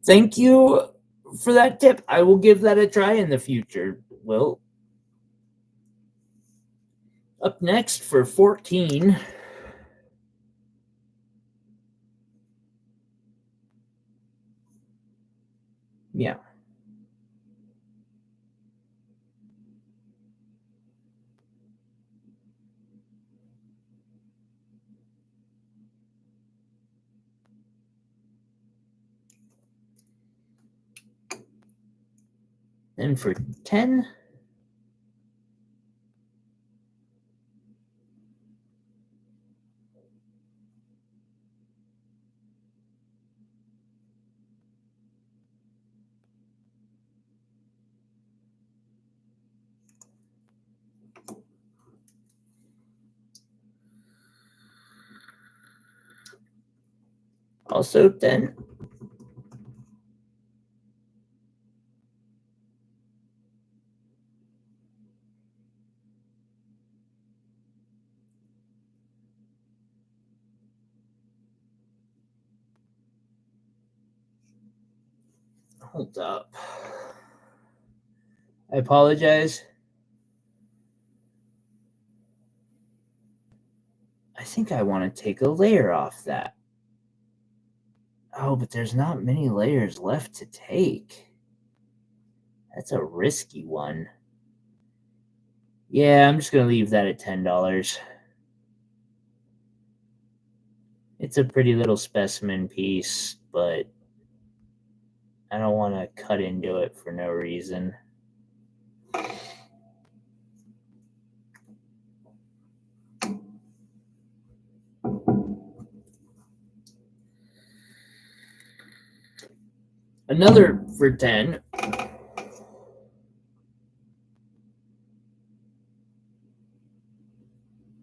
Thank you for that tip. I will give that a try in the future. Well, up next for 14. Yeah. And for 10. Also 10. Hold up. I apologize. I think I want to take a layer off that. Oh, but there's not many layers left to take. That's a risky one. Yeah, I'm just going to leave that at $10. It's a pretty little specimen piece, but I don't want to cut into it for no reason. Another for 10.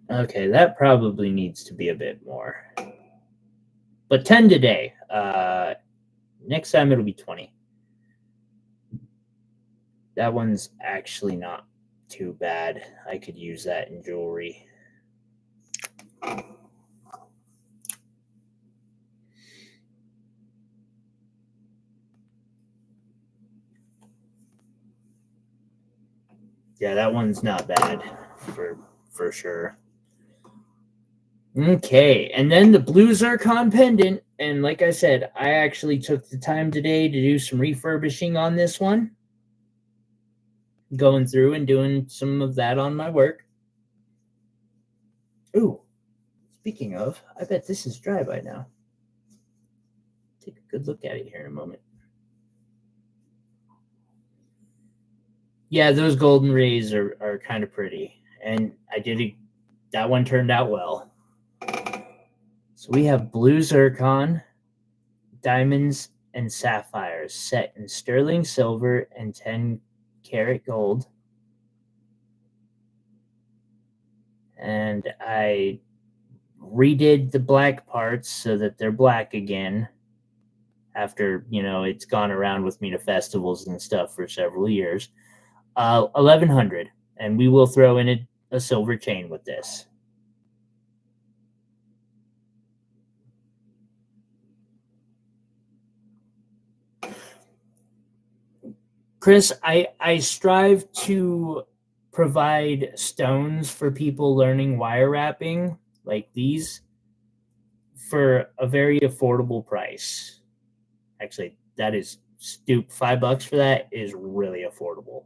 Okay, that probably needs to be a bit more. But 10 today. Next time it'll be 20. That one's actually not too bad. I could use that in jewelry. Yeah, that one's not bad for sure. Okay, and then the blue zircon pendant. And like I said, I actually took the time today to do some refurbishing on this one, going through and doing some of that on my work. Ooh, speaking of, I bet this is dry by now. Take a good look at it here in a moment. Yeah, those golden rays are kind of pretty. And that one turned out well. So we have blue zircon, diamonds, and sapphires set in sterling silver and 10-karat gold. And I redid the black parts so that they're black again after, it's gone around with me to festivals and stuff for several years. 1100, and we will throw in a silver chain with this. Chris, I strive to provide stones for people learning wire wrapping like these for a very affordable price. Actually, that is stupid. $5 for that is really affordable.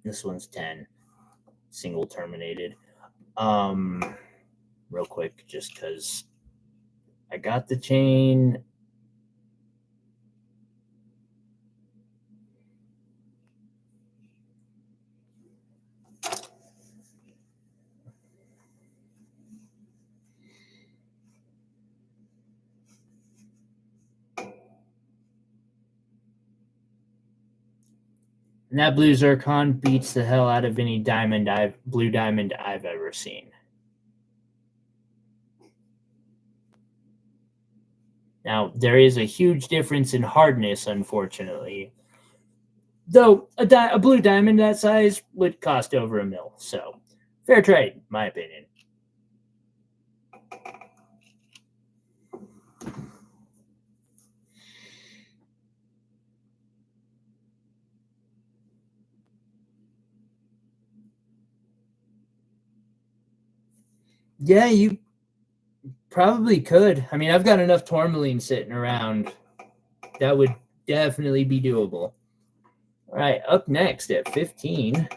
This one's 10, single terminated. Real quick, just because I got the chain. And that blue zircon beats the hell out of any blue diamond I've ever seen. Now, there is a huge difference in hardness, unfortunately. Though a blue diamond that size would cost over $1 million. So, fair trade, in my opinion. Yeah, you probably could. I mean, I've got enough tourmaline sitting around. That would definitely be doable. All right, up next at 15.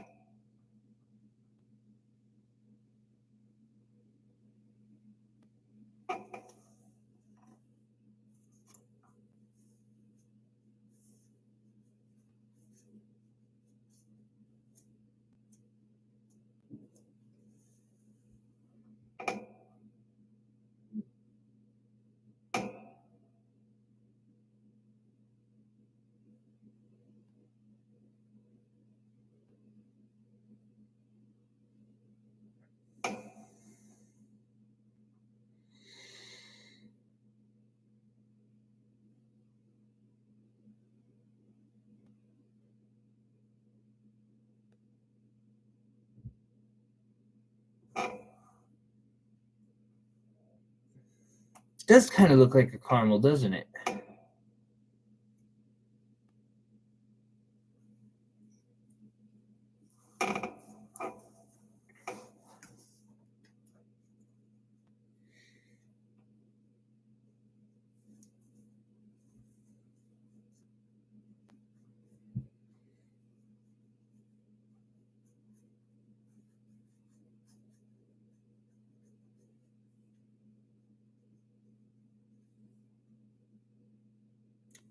It does kind of look like a caramel, doesn't it?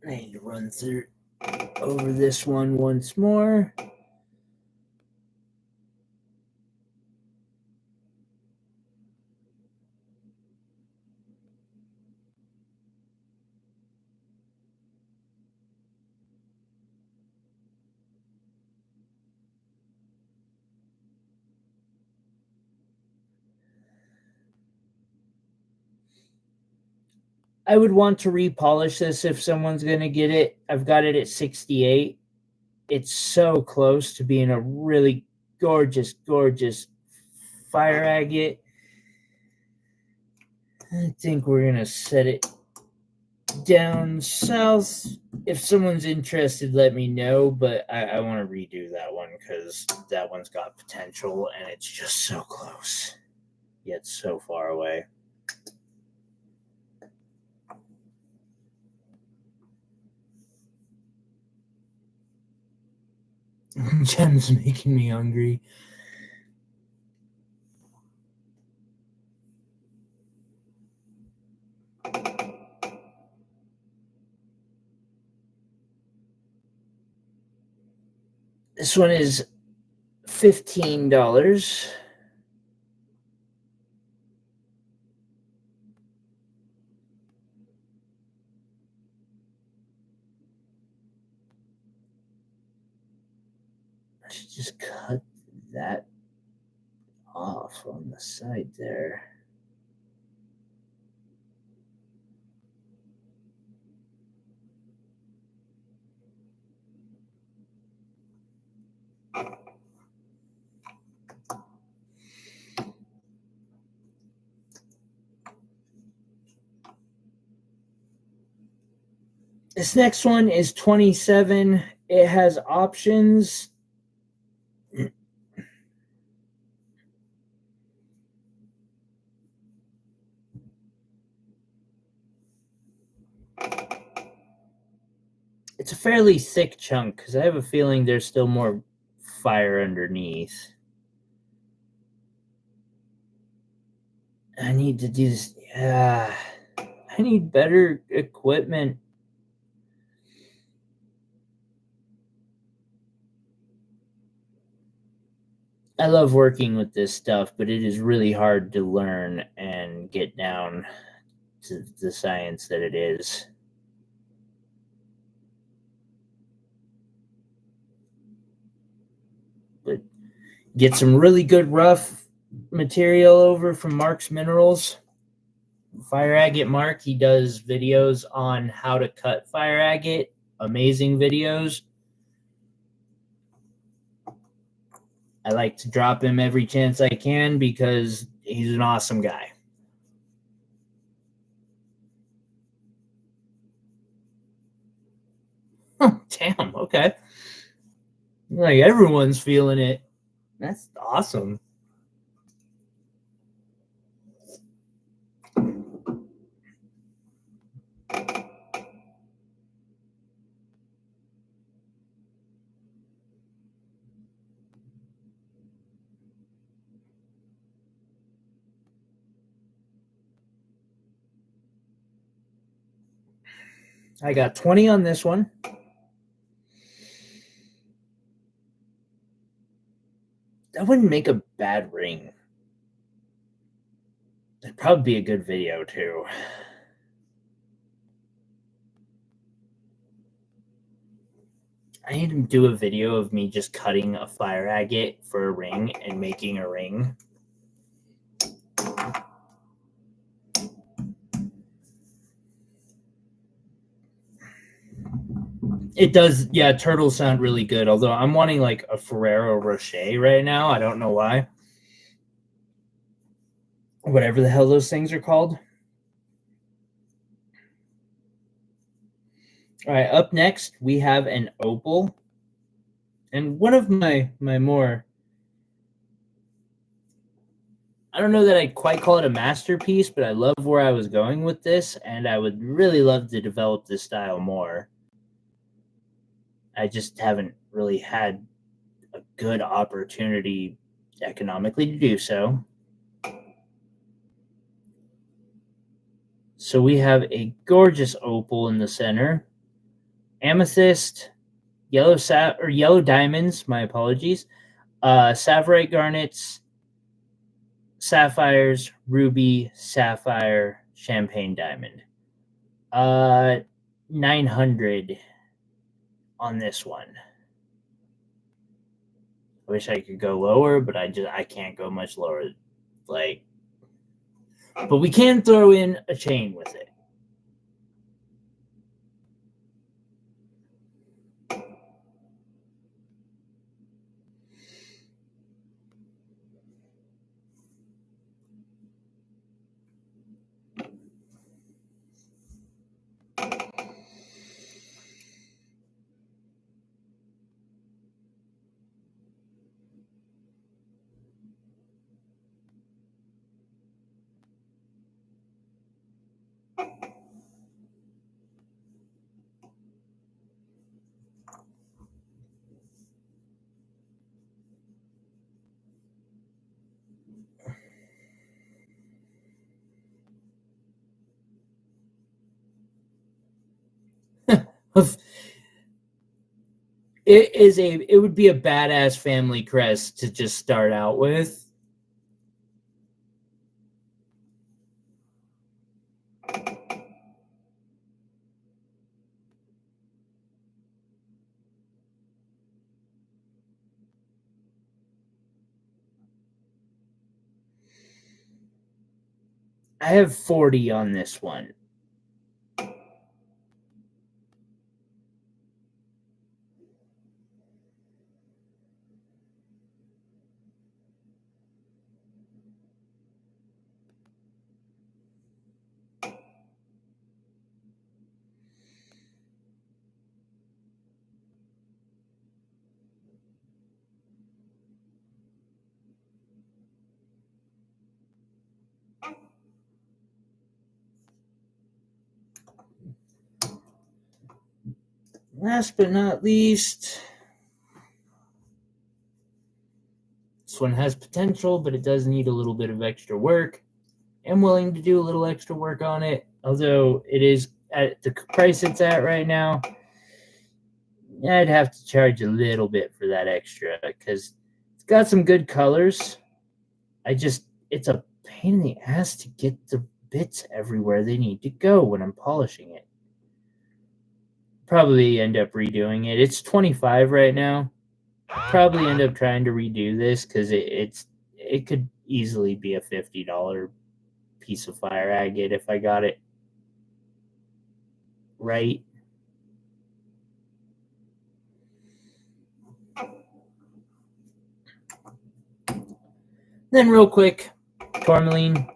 I need to run through over this one once more. I would want to repolish this if someone's going to get it. I've got it at 68. It's so close to being a really gorgeous, gorgeous fire agate. I think we're going to set it down south. If someone's interested, let me know, but I want to redo that one because that one's got potential and it's just so close, yet so far away. Gem's making me hungry. This one is $15. I should just cut that off on the side there. This next one is 27. It has options. It's a fairly thick chunk because I have a feeling there's still more fire underneath. I need to do this. Yeah, I need better equipment. I love working with this stuff, but it is really hard to learn and get down to the science that it is. But get some really good rough material over from Mark's Minerals. Fire agate Mark, he does videos on how to cut fire agate. Amazing videos. I like to drop him every chance I can because he's an awesome guy. Oh, damn, okay. Like everyone's feeling it. That's awesome. I got 20 on this one. That wouldn't make a bad ring. It'd probably be a good video too. I need to do a video of me just cutting a fire agate for a ring and making a ring. It does, yeah, turtles sound really good, although I'm wanting like a Ferrero Rocher right now. I don't know why. Whatever the hell those things are called. All right, up next, we have an opal. And one of my more, I don't know that I'd quite call it a masterpiece, but I love where I was going with this, and I would really love to develop this style more. I just haven't really had a good opportunity economically to do so. So we have a gorgeous opal in the center, amethyst, yellow diamonds. My apologies. Saphirite garnets, sapphires, ruby, sapphire, champagne diamond. 900 on this one. I wish I could go lower, but I can't go much lower. But we can throw in a chain with it. It would be a badass family crest to just start out with. I have 40 on this one. Last but not least, this one has potential, but it does need a little bit of extra work. I'm willing to do a little extra work on it, although it is at the price it's at right now. I'd have to charge a little bit for that extra because it's got some good colors. It's a pain in the ass to get the bits everywhere they need to go when I'm polishing it. Probably end up redoing it. It's 25 right now. Probably end up trying to redo this because it could easily be a $50 piece of fire agate if I got it right. Then real quick, tourmaline.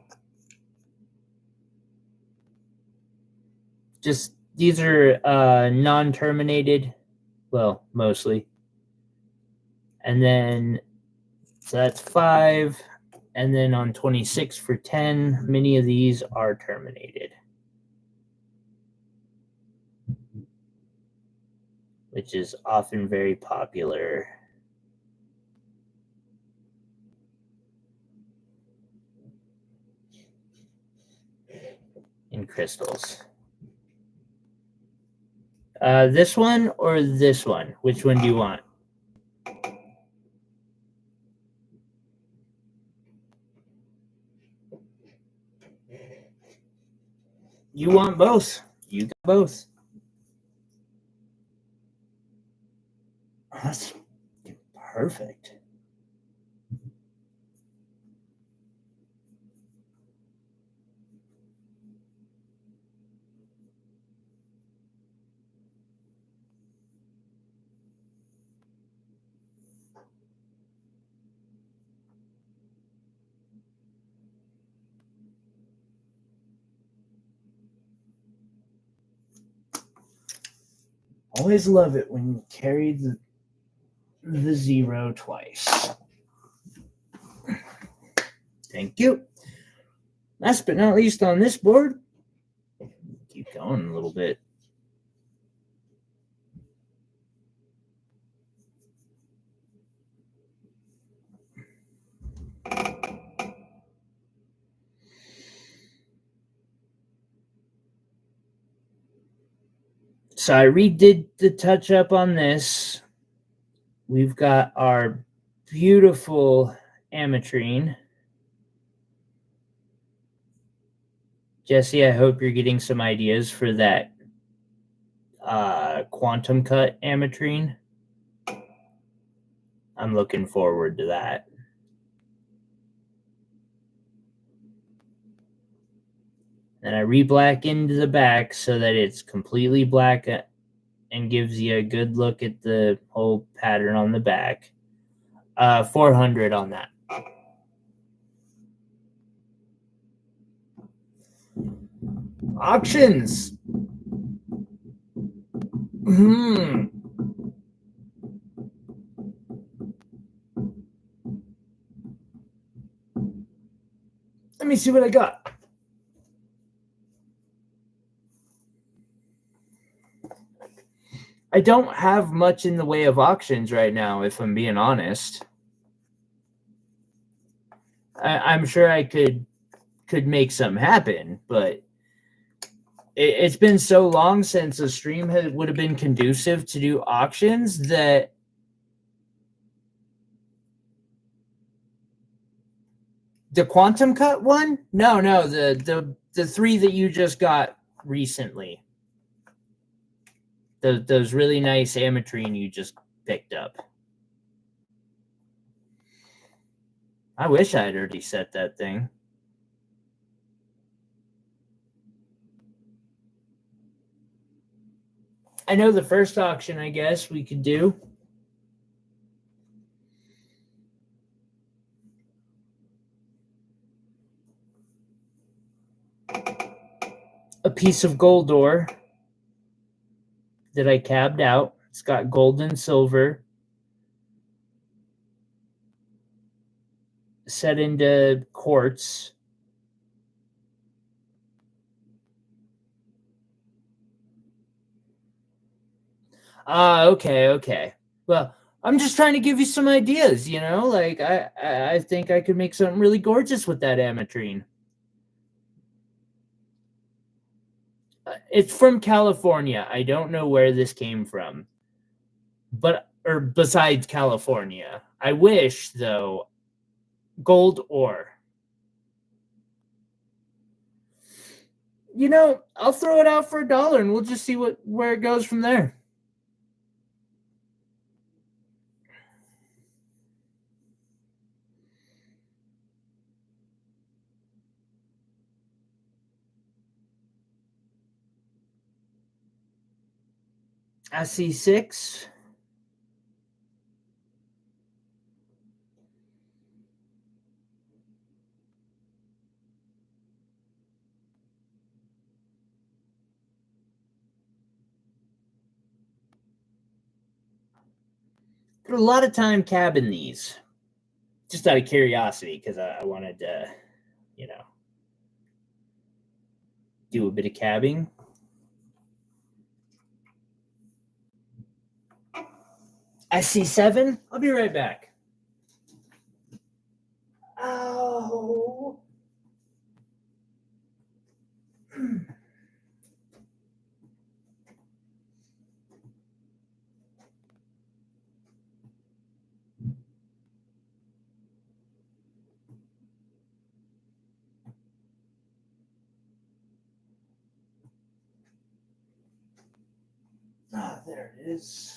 Just these are non-terminated, well, mostly. And then so that's 5. And then on 26 for 10, many of these are terminated, which is often very popular in crystals. This one or this one? Which one do you want? You want both. You got both. That's perfect. Always love it when you carry the 0 twice. Thank you. Last but not least on this board, keep going a little bit. So I redid the touch up on this. We've got our beautiful ametrine. Jesse, I hope you're getting some ideas for that quantum cut ametrine. I'm looking forward to that. And I re-black into the back so that it's completely black and gives you a good look at the whole pattern on the back. 400 on that. Auctions. Let me see what I got. I don't have much in the way of auctions right now, if I'm being honest. I'm sure I could make some happen, but it's been so long since a stream would have been conducive to do auctions that the quantum cut one? No, the three that you just got recently. Those really nice ametrine you just picked up. I wish I had already set that thing. I know the first auction, I guess, we could do. A piece of gold ore that I cabbed out. It's got gold and silver set into quartz. Okay. Well, I'm just trying to give you some ideas, you know? Like, I think I could make something really gorgeous with that ametrine. It's from California. I don't know where this came from. Or besides California. I wish, though, gold ore. You know, I'll throw it out for $1 and we'll just see where it goes from there. I see 6. Put a lot of time cabbing these. Just out of curiosity, because I wanted to, you know, do a bit of cabbing. I see 7. I'll be right back. Oh. Ah, there it is.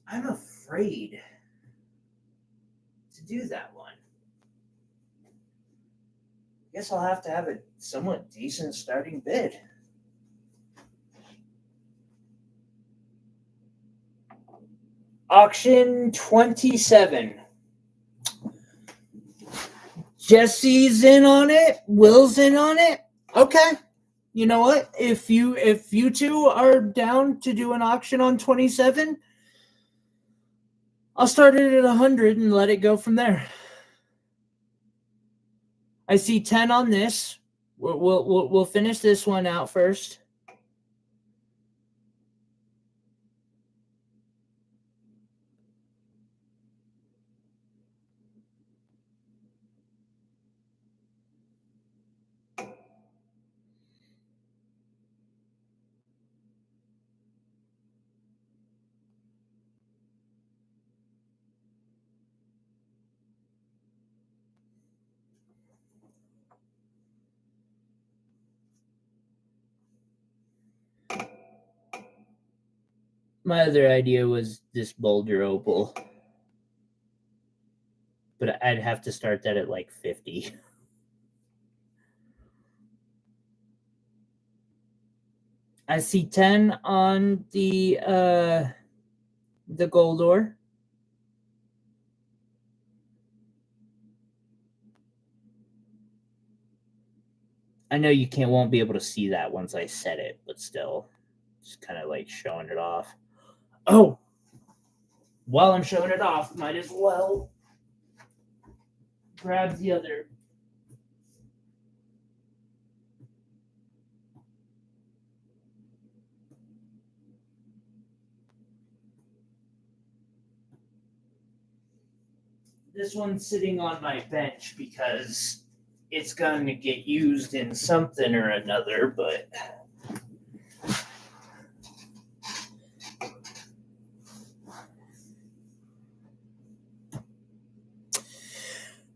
I'm afraid to do that one. Guess I'll have to have a somewhat decent starting bid. Auction 27. Jesse's in on it. Will's in on it. Okay. You know what? If you two are down to do an auction on 27, I'll start it at 100 and let it go from there. I see 10 on this. We'll finish this one out first. My other idea was this boulder opal, but I'd have to start that at like 50. I see 10 on the gold ore. I know you won't be able to see that once I set it, but still, just kind of like showing it off. Oh, while I'm showing it off, might as well grab the other. this one's sitting on my bench because it's going to get used in something or another, but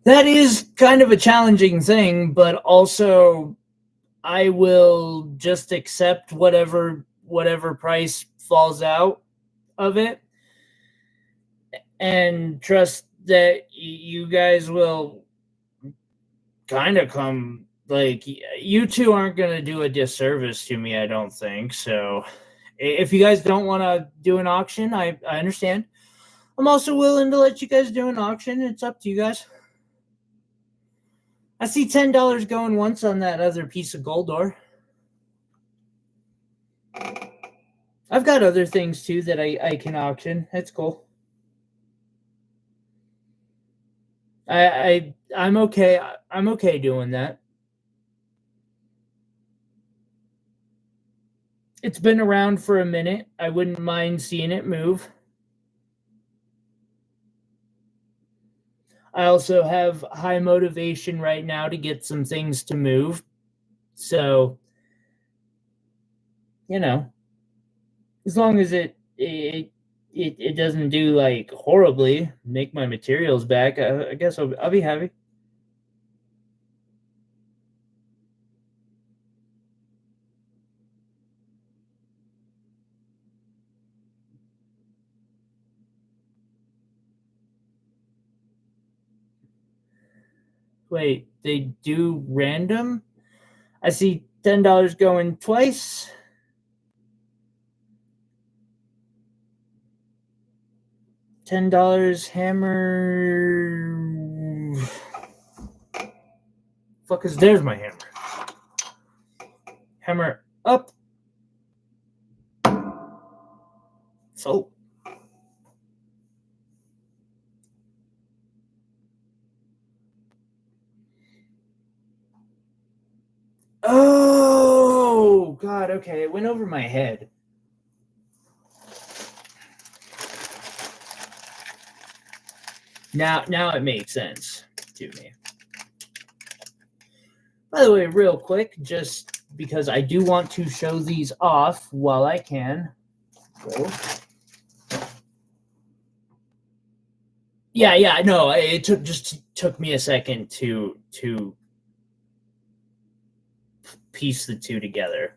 that is kind of a challenging thing, but also I will just accept whatever price falls out of it and trust that you guys will kind of come, like, you two aren't going to do a disservice to me, I don't think. So if you guys don't want to do an auction, I understand. I'm also willing to let you guys do an auction. It's up to you guys. I see $10 going once on that other piece of gold ore. I've got other things too that I can auction. That's cool. I'm okay. I'm okay doing that. It's been around for a minute. I wouldn't mind seeing it move. I also have high motivation right now to get some things to move. So, you know, as long as it doesn't do like horribly, make my materials back, I guess I'll be happy. Wait, they do random? I see $10 going twice. $10 hammer. Fuck is there's my hammer. Hammer up. So. Oh God, okay. It went over my head. Now it makes sense to me. By the way, real quick, just because I do want to show these off while I can. So. Yeah, no, it took me a second to piece the two together.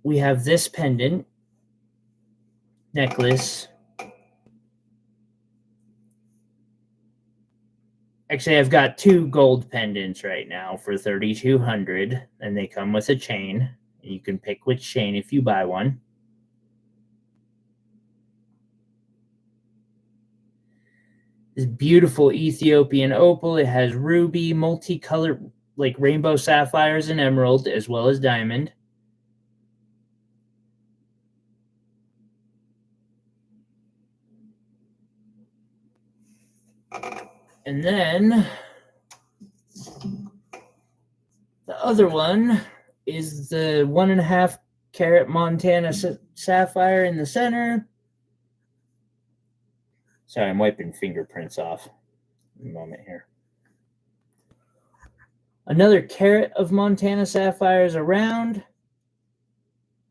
We have this pendant, necklace. Actually, I've got two gold pendants right now for $3,200, and they come with a chain. You can pick which chain if you buy one. This beautiful Ethiopian opal. It has ruby, multicolored, like rainbow sapphires and emerald, as well as diamond. And then the other one is the 1.5 carat Montana sapphire in the center. Sorry, I'm wiping fingerprints off. A moment here. Another carat of Montana sapphires around,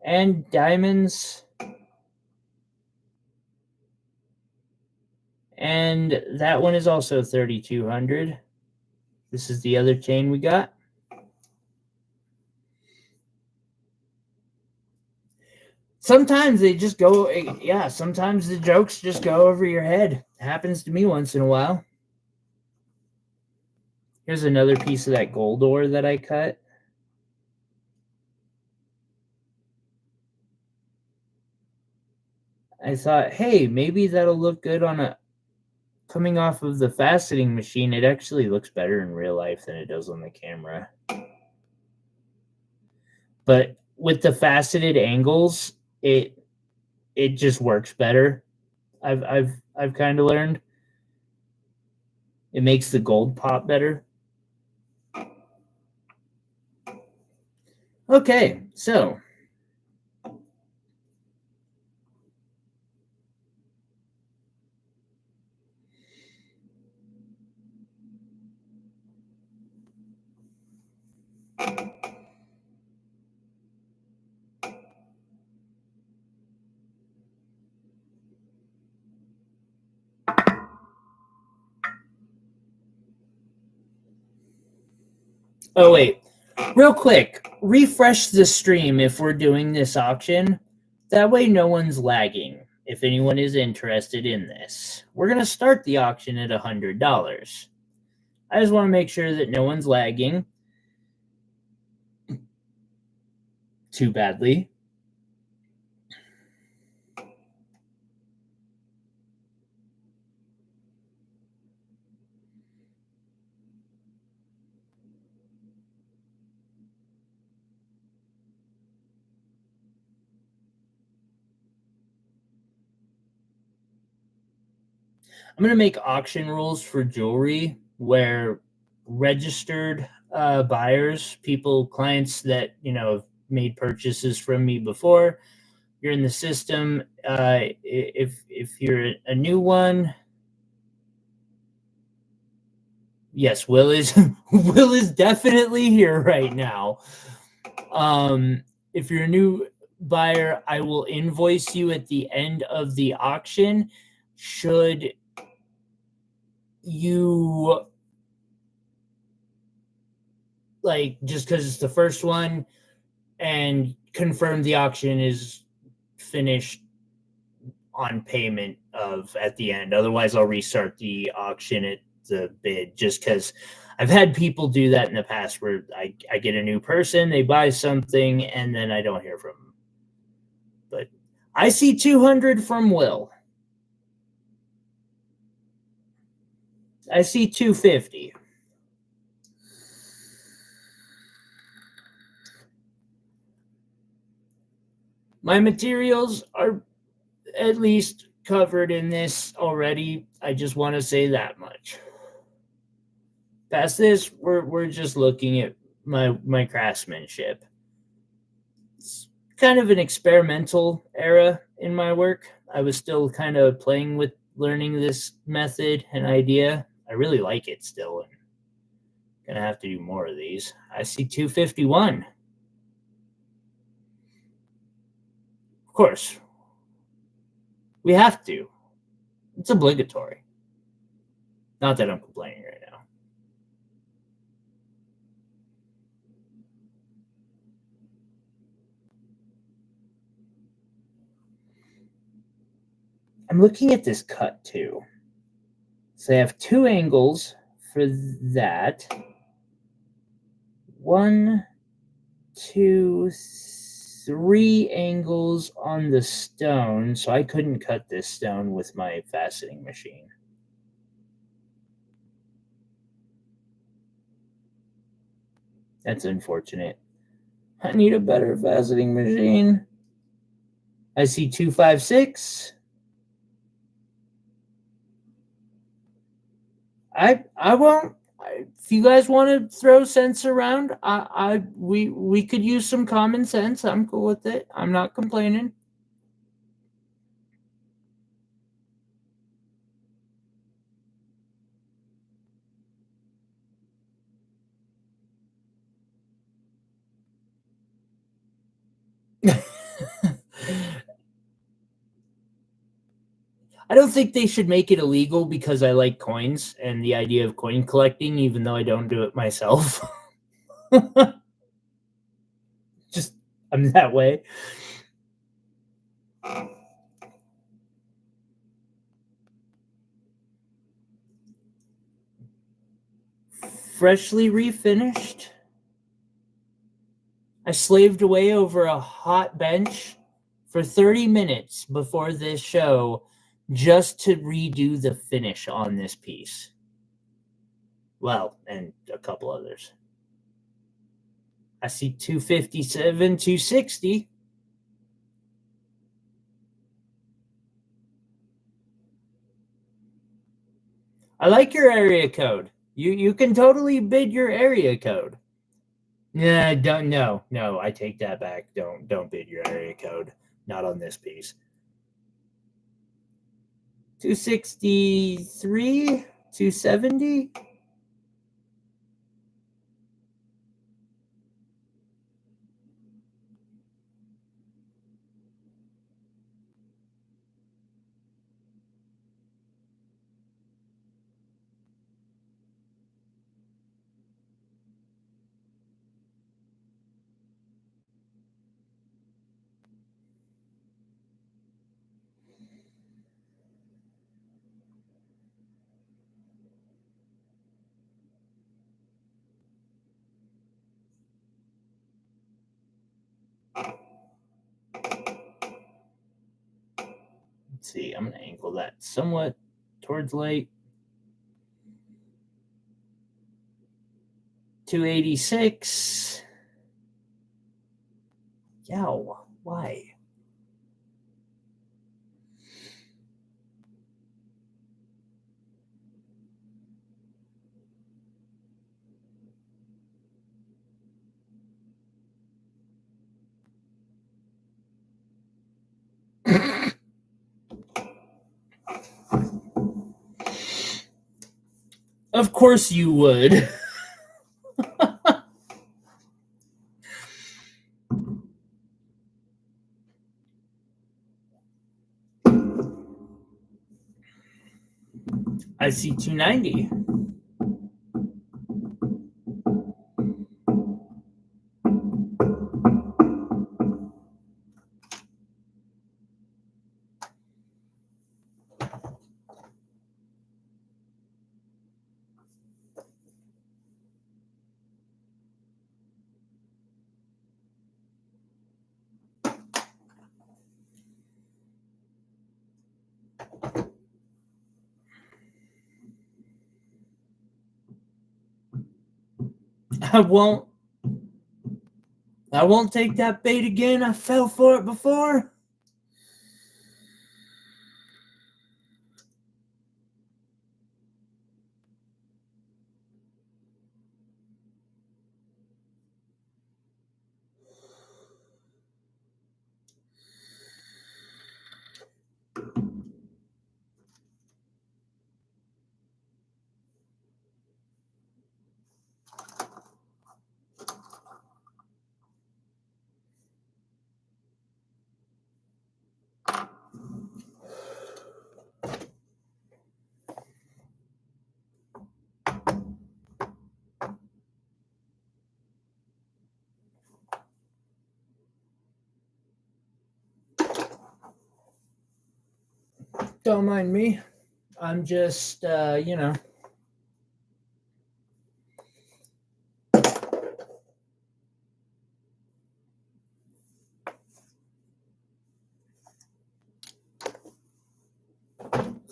and diamonds. And that one is also $3,200. This is the other chain we got. Sometimes they just go, yeah, sometimes the jokes just go over your head. It happens to me once in a while. Here's another piece of that gold ore that I cut. I thought, hey, maybe that'll look good on a, coming off of the faceting machine. It actually looks better in real life than it does on the camera. But with the faceted angles, it just works better. I've kind of learned. It makes the gold pop better. Okay, so Oh, wait. Real quick, refresh the stream if we're doing this auction. That way no one's lagging if anyone is interested in this. We're going to start the auction at $100. I just want to make sure that no one's lagging too badly. I'm going to make auction rules for jewelry where registered buyers, people, clients that, have made purchases from me before, you're in the system. If you're a new one, yes, Will is Will is definitely here right now. If you're a new buyer, I will invoice you at the end of the auction. Should you just because it's the first one and confirm the auction is finished on payment of at the end. Otherwise, I'll restart the auction at the bid just because I've had people do that in the past where I get a new person, they buy something, and then I don't hear from them. But I see 200 from Will. I see 250. My materials are at least covered in this already. I just want to say that much. Past this, we're just looking at my craftsmanship. It's kind of an experimental era in my work. I was still kind of playing with learning this method and idea. I really like it still, and gonna have to do more of these. I see 251. Of course, we have to. It's obligatory. Not that I'm complaining right now. I'm looking at this cut too. So I have two angles for that. 1, 2, 3 angles on the stone, so I couldn't cut this stone with my faceting machine. That's unfortunate. I need a better faceting machine. I see 256. I won't. If you guys want to throw cents around, we could use some common sense. I'm cool with it. I'm not complaining. I don't think they should make it illegal because I like coins and the idea of coin collecting, even though I don't do it myself. Just, I'm that way. Freshly refinished. I slaved away over a hot bench for 30 minutes before this show just to redo the finish on this piece. Well, and a couple others. I see 257, 260. I like your area code. You can totally bid your area code. Yeah, don't no. I take that back. Don't bid your area code. Not on this piece. 263, 270. Let's see, I'm going to angle that somewhat towards light. 286. Yow, why? Of course you would. I see 290. I won't take that bait again. I fell for it before. Don't mind me. I'm just,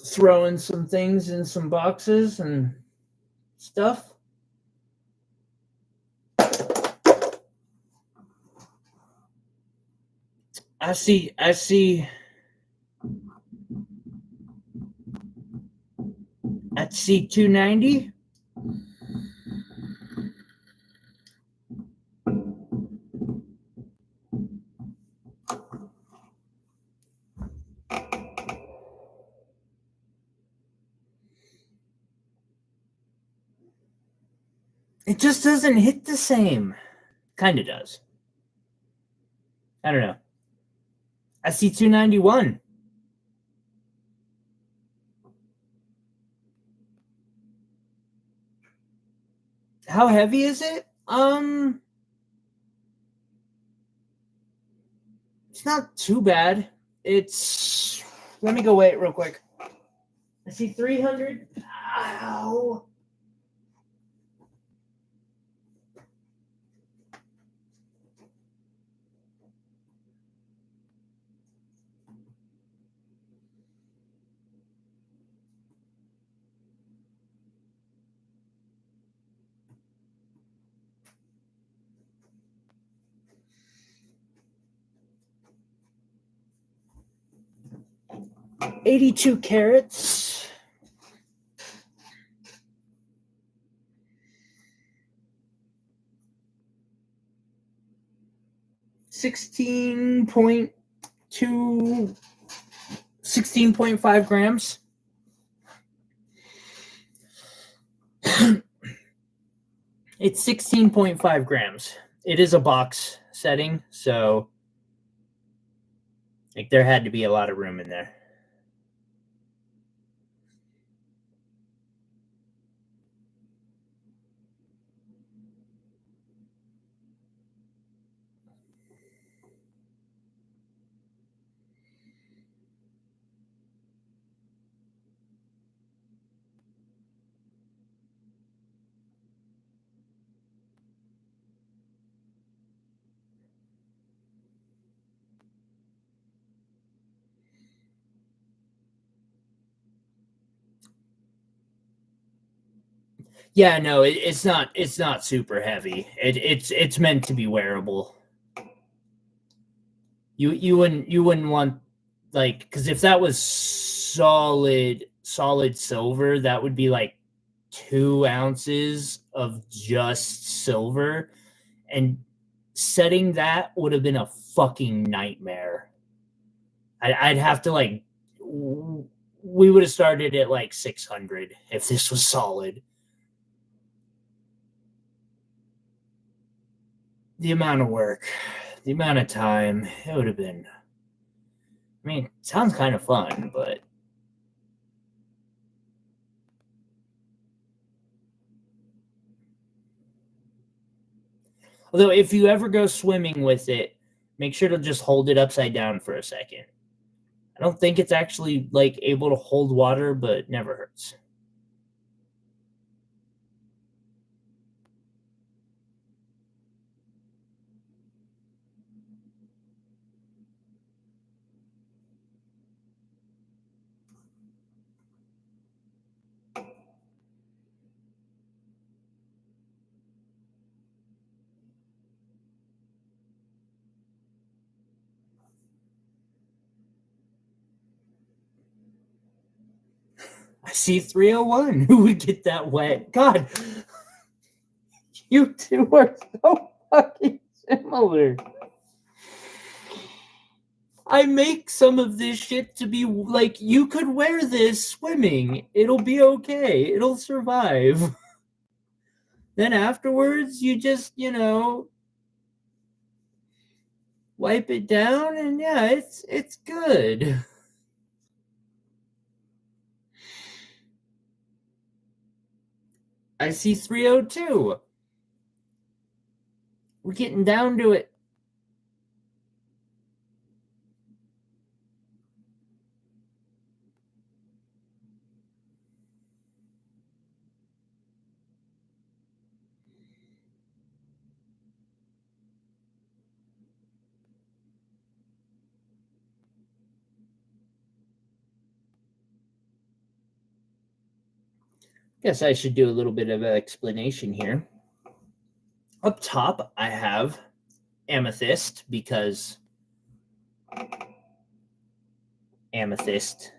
throwing some things in some boxes and stuff. I see 290. It just doesn't hit the same. Kind of does. I don't know. I see 291. How heavy is it? It's not too bad. It's, let me go weigh it real quick. I see 300. Ow. $82 carats. $16.5 grams. It's 16.5 grams. It is a box setting, so like there had to be a lot of room in there. Yeah, no, it's not. It's not super heavy. It's meant to be wearable. You wouldn't want, like, because if that was solid silver, that would be like 2 ounces of just silver, and setting that would have been a fucking nightmare. I'd have to like we would have started at like 600 if this was solid. The amount of work, the amount of time, it would have been. I mean, it sounds kind of fun, but although if you ever go swimming with it, make sure to just hold it upside down for a second. I don't think it's actually like able to hold water, but it never hurts. I see 301. Who would get that wet? God, you two are so fucking similar. I make some of this shit to be like, you could wear this swimming. It'll be okay. It'll survive. Then afterwards, you just, wipe it down, and yeah, it's good. I see 302. We're getting down to it. Guess I should do a little bit of an explanation here. Up top, I have amethyst because amethyst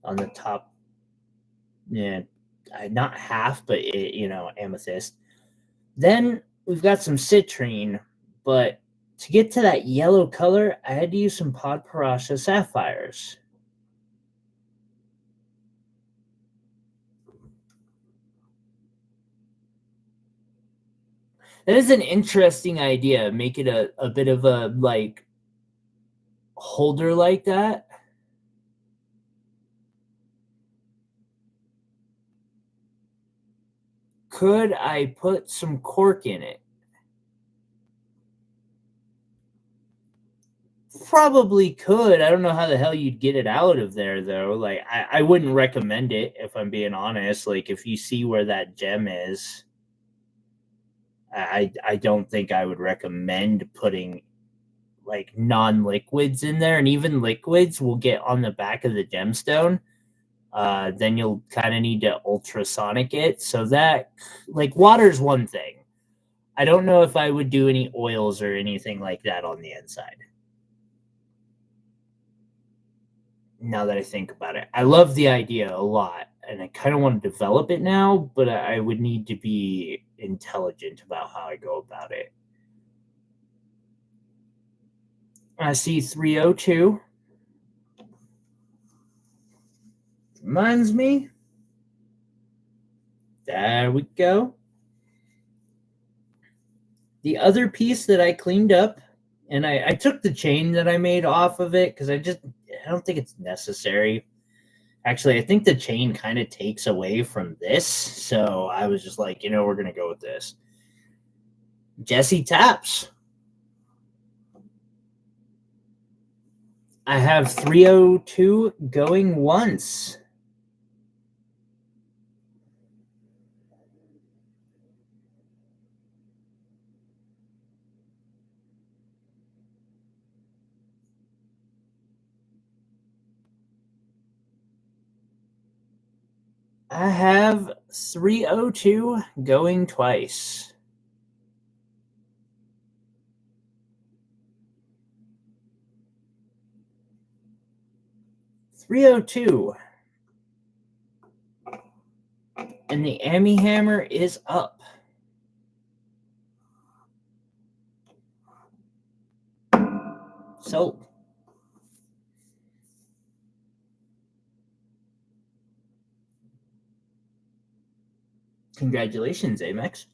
on the top. Yeah, not half, but amethyst. Then we've got some citrine, but to get to that yellow color, I had to use some podparasha sapphires. That is an interesting idea. Make it a bit of a like holder like that. Could I put some cork in it? Probably could. I don't know how the hell you'd get it out of there though. Like I wouldn't recommend it if I'm being honest. Like if you see where that gem is, I don't think I would recommend putting like non-liquids in there, and even liquids will get on the back of the gemstone. Then you'll kind of need to ultrasonic it. So that, like, water's one thing. I don't know if I would do any oils or anything like that on the inside. Now that I think about it, I love the idea a lot, and I kind of want to develop it now, but I would need to be intelligent about how I go about it. I see 302. Reminds me. There we go. The other piece that I cleaned up, and I took the chain that I made off of it because I don't think it's necessary. Actually, I think the chain kind of takes away from this. So I was just like, we're going to go with this. Jesse taps. I have 302 going once. I have 302 going twice. .302. And the Ami hammer is up. Sold. Congratulations, Amex.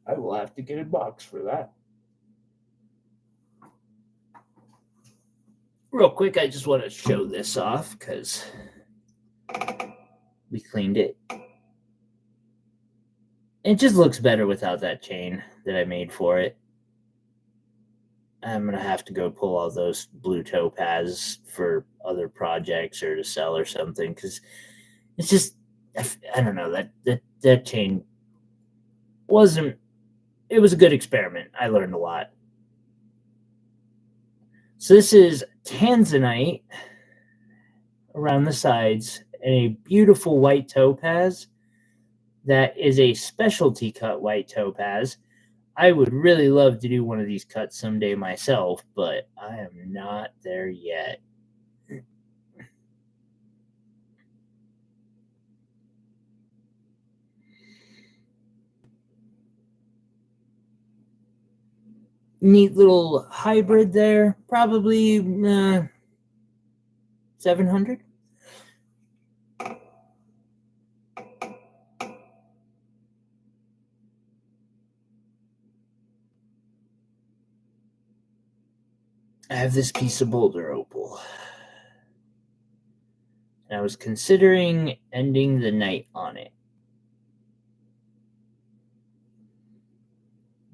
I will have to get a box for that. Real quick, I just want to show this off because we cleaned it. It just looks better without that chain that I made for it. I'm going to have to go pull all those blue topaz for other projects or to sell or something because it's just, I don't know, that chain wasn't, it was a good experiment. I learned a lot. So this is tanzanite around the sides and a beautiful white topaz that is a specialty cut white topaz. I would really love to do one of these cuts someday myself, but I am not there yet. Neat little hybrid there, probably 700. I have this piece of boulder opal. And I was considering ending the night on it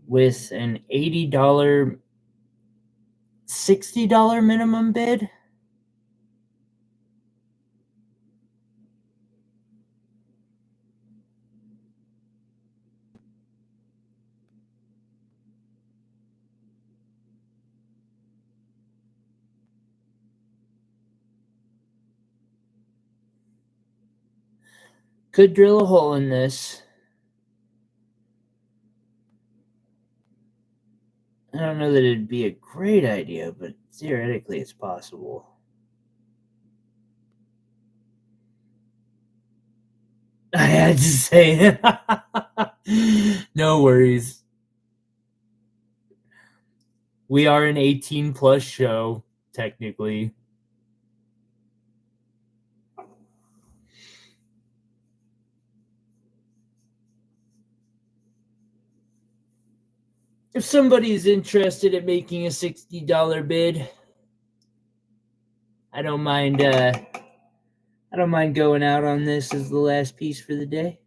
with an $80, $60 minimum bid. Could drill a hole in this. I don't know that it'd be a great idea, but theoretically it's possible. I had to say it. No worries. We are an 18 plus show, technically. If somebody is interested in making a $60 bid, I don't mind going out on this as the last piece for the day.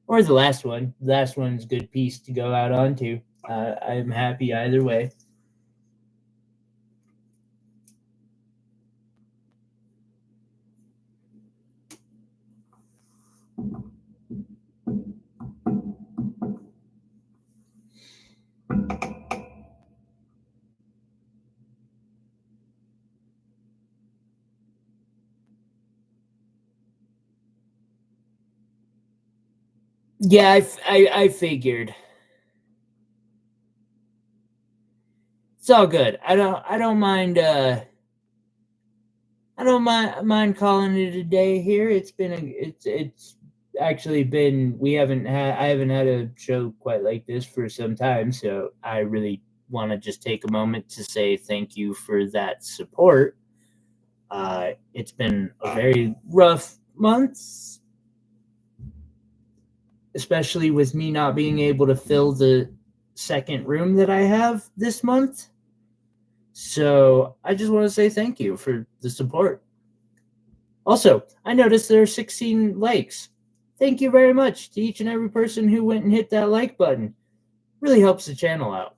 Or the last one. The last one's a good piece to go out onto. I'm happy either way. Yeah, I figured. It's all good. I don't mind mind calling it a day here. It's actually been I haven't had a show quite like this for some time, so I really want to just take a moment to say thank you for that support. It's been a very rough month, especially with me not being able to fill the second room that I have this month. So I just want to say thank you for the support. Also, I noticed there are 16 likes. Thank you very much to each and every person who went and hit that like button. Really helps the channel out.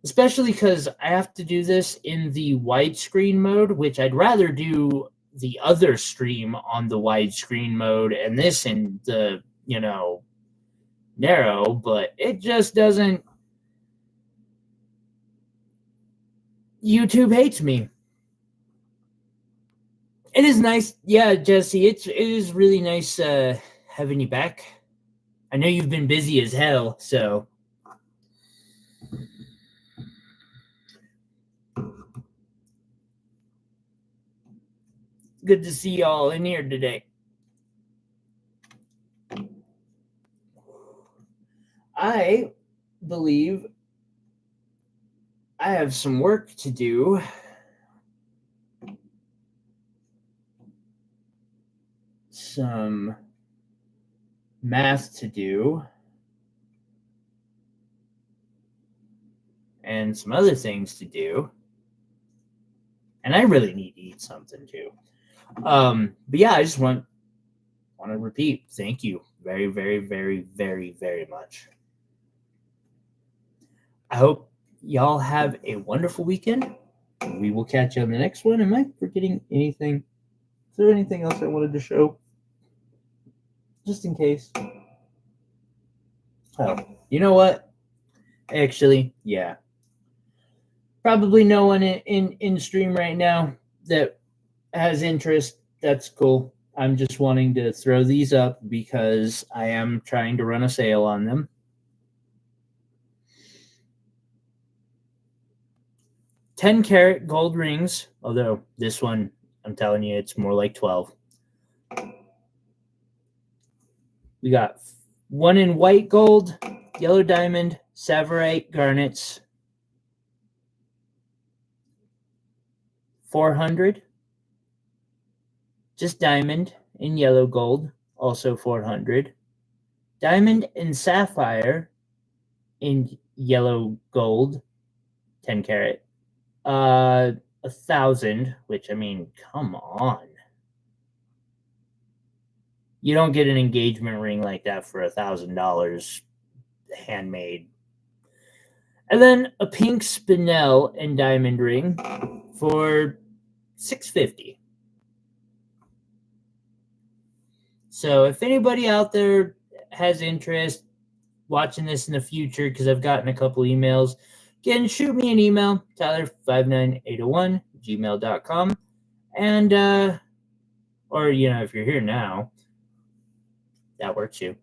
Especially because I have to do this in the widescreen mode, which I'd rather do the other stream on the widescreen mode and this in the, narrow, but it just doesn't. YouTube hates me. It is nice. Yeah, Jesse, it is really nice having you back. I know you've been busy as hell, so. Good to see y'all in here today. I believe I have some work to do. Some math to do. And some other things to do. And I really need to eat something too. But yeah, I just want to repeat, thank you very, very, very, very, very much. I hope y'all have a wonderful weekend. We will catch you on the next one. Am I forgetting anything? Is there anything else I wanted to show? Just in case. Oh, you know what? Actually, yeah. Probably no one in stream right now that has interest. That's cool. I'm just wanting to throw these up because I am trying to run a sale on them. 10-carat gold rings, although this one, I'm telling you, it's more like 12. We got one in white gold, yellow diamond, tsavorite garnets, 400. Just diamond in yellow gold, also 400. Diamond and sapphire in yellow gold, 10 carat. 1,000, which, I mean, come on. You don't get an engagement ring like that for $1,000 handmade. And then a pink spinel and diamond ring for $650. So if anybody out there has interest watching this in the future, because I've gotten a couple emails, again, shoot me an email, tyler59801@gmail.com. And, or, if you're here now, that works too.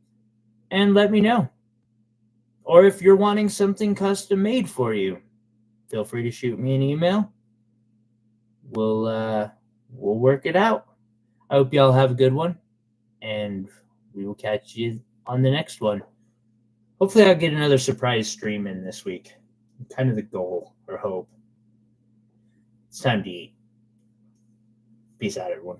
And let me know. Or if you're wanting something custom made for you, feel free to shoot me an email. We'll work it out. I hope y'all have a good one, and we will catch you on the next one. Hopefully I'll get another surprise stream in this week. Kind of the goal or hope. It's time to eat. Peace out, everyone.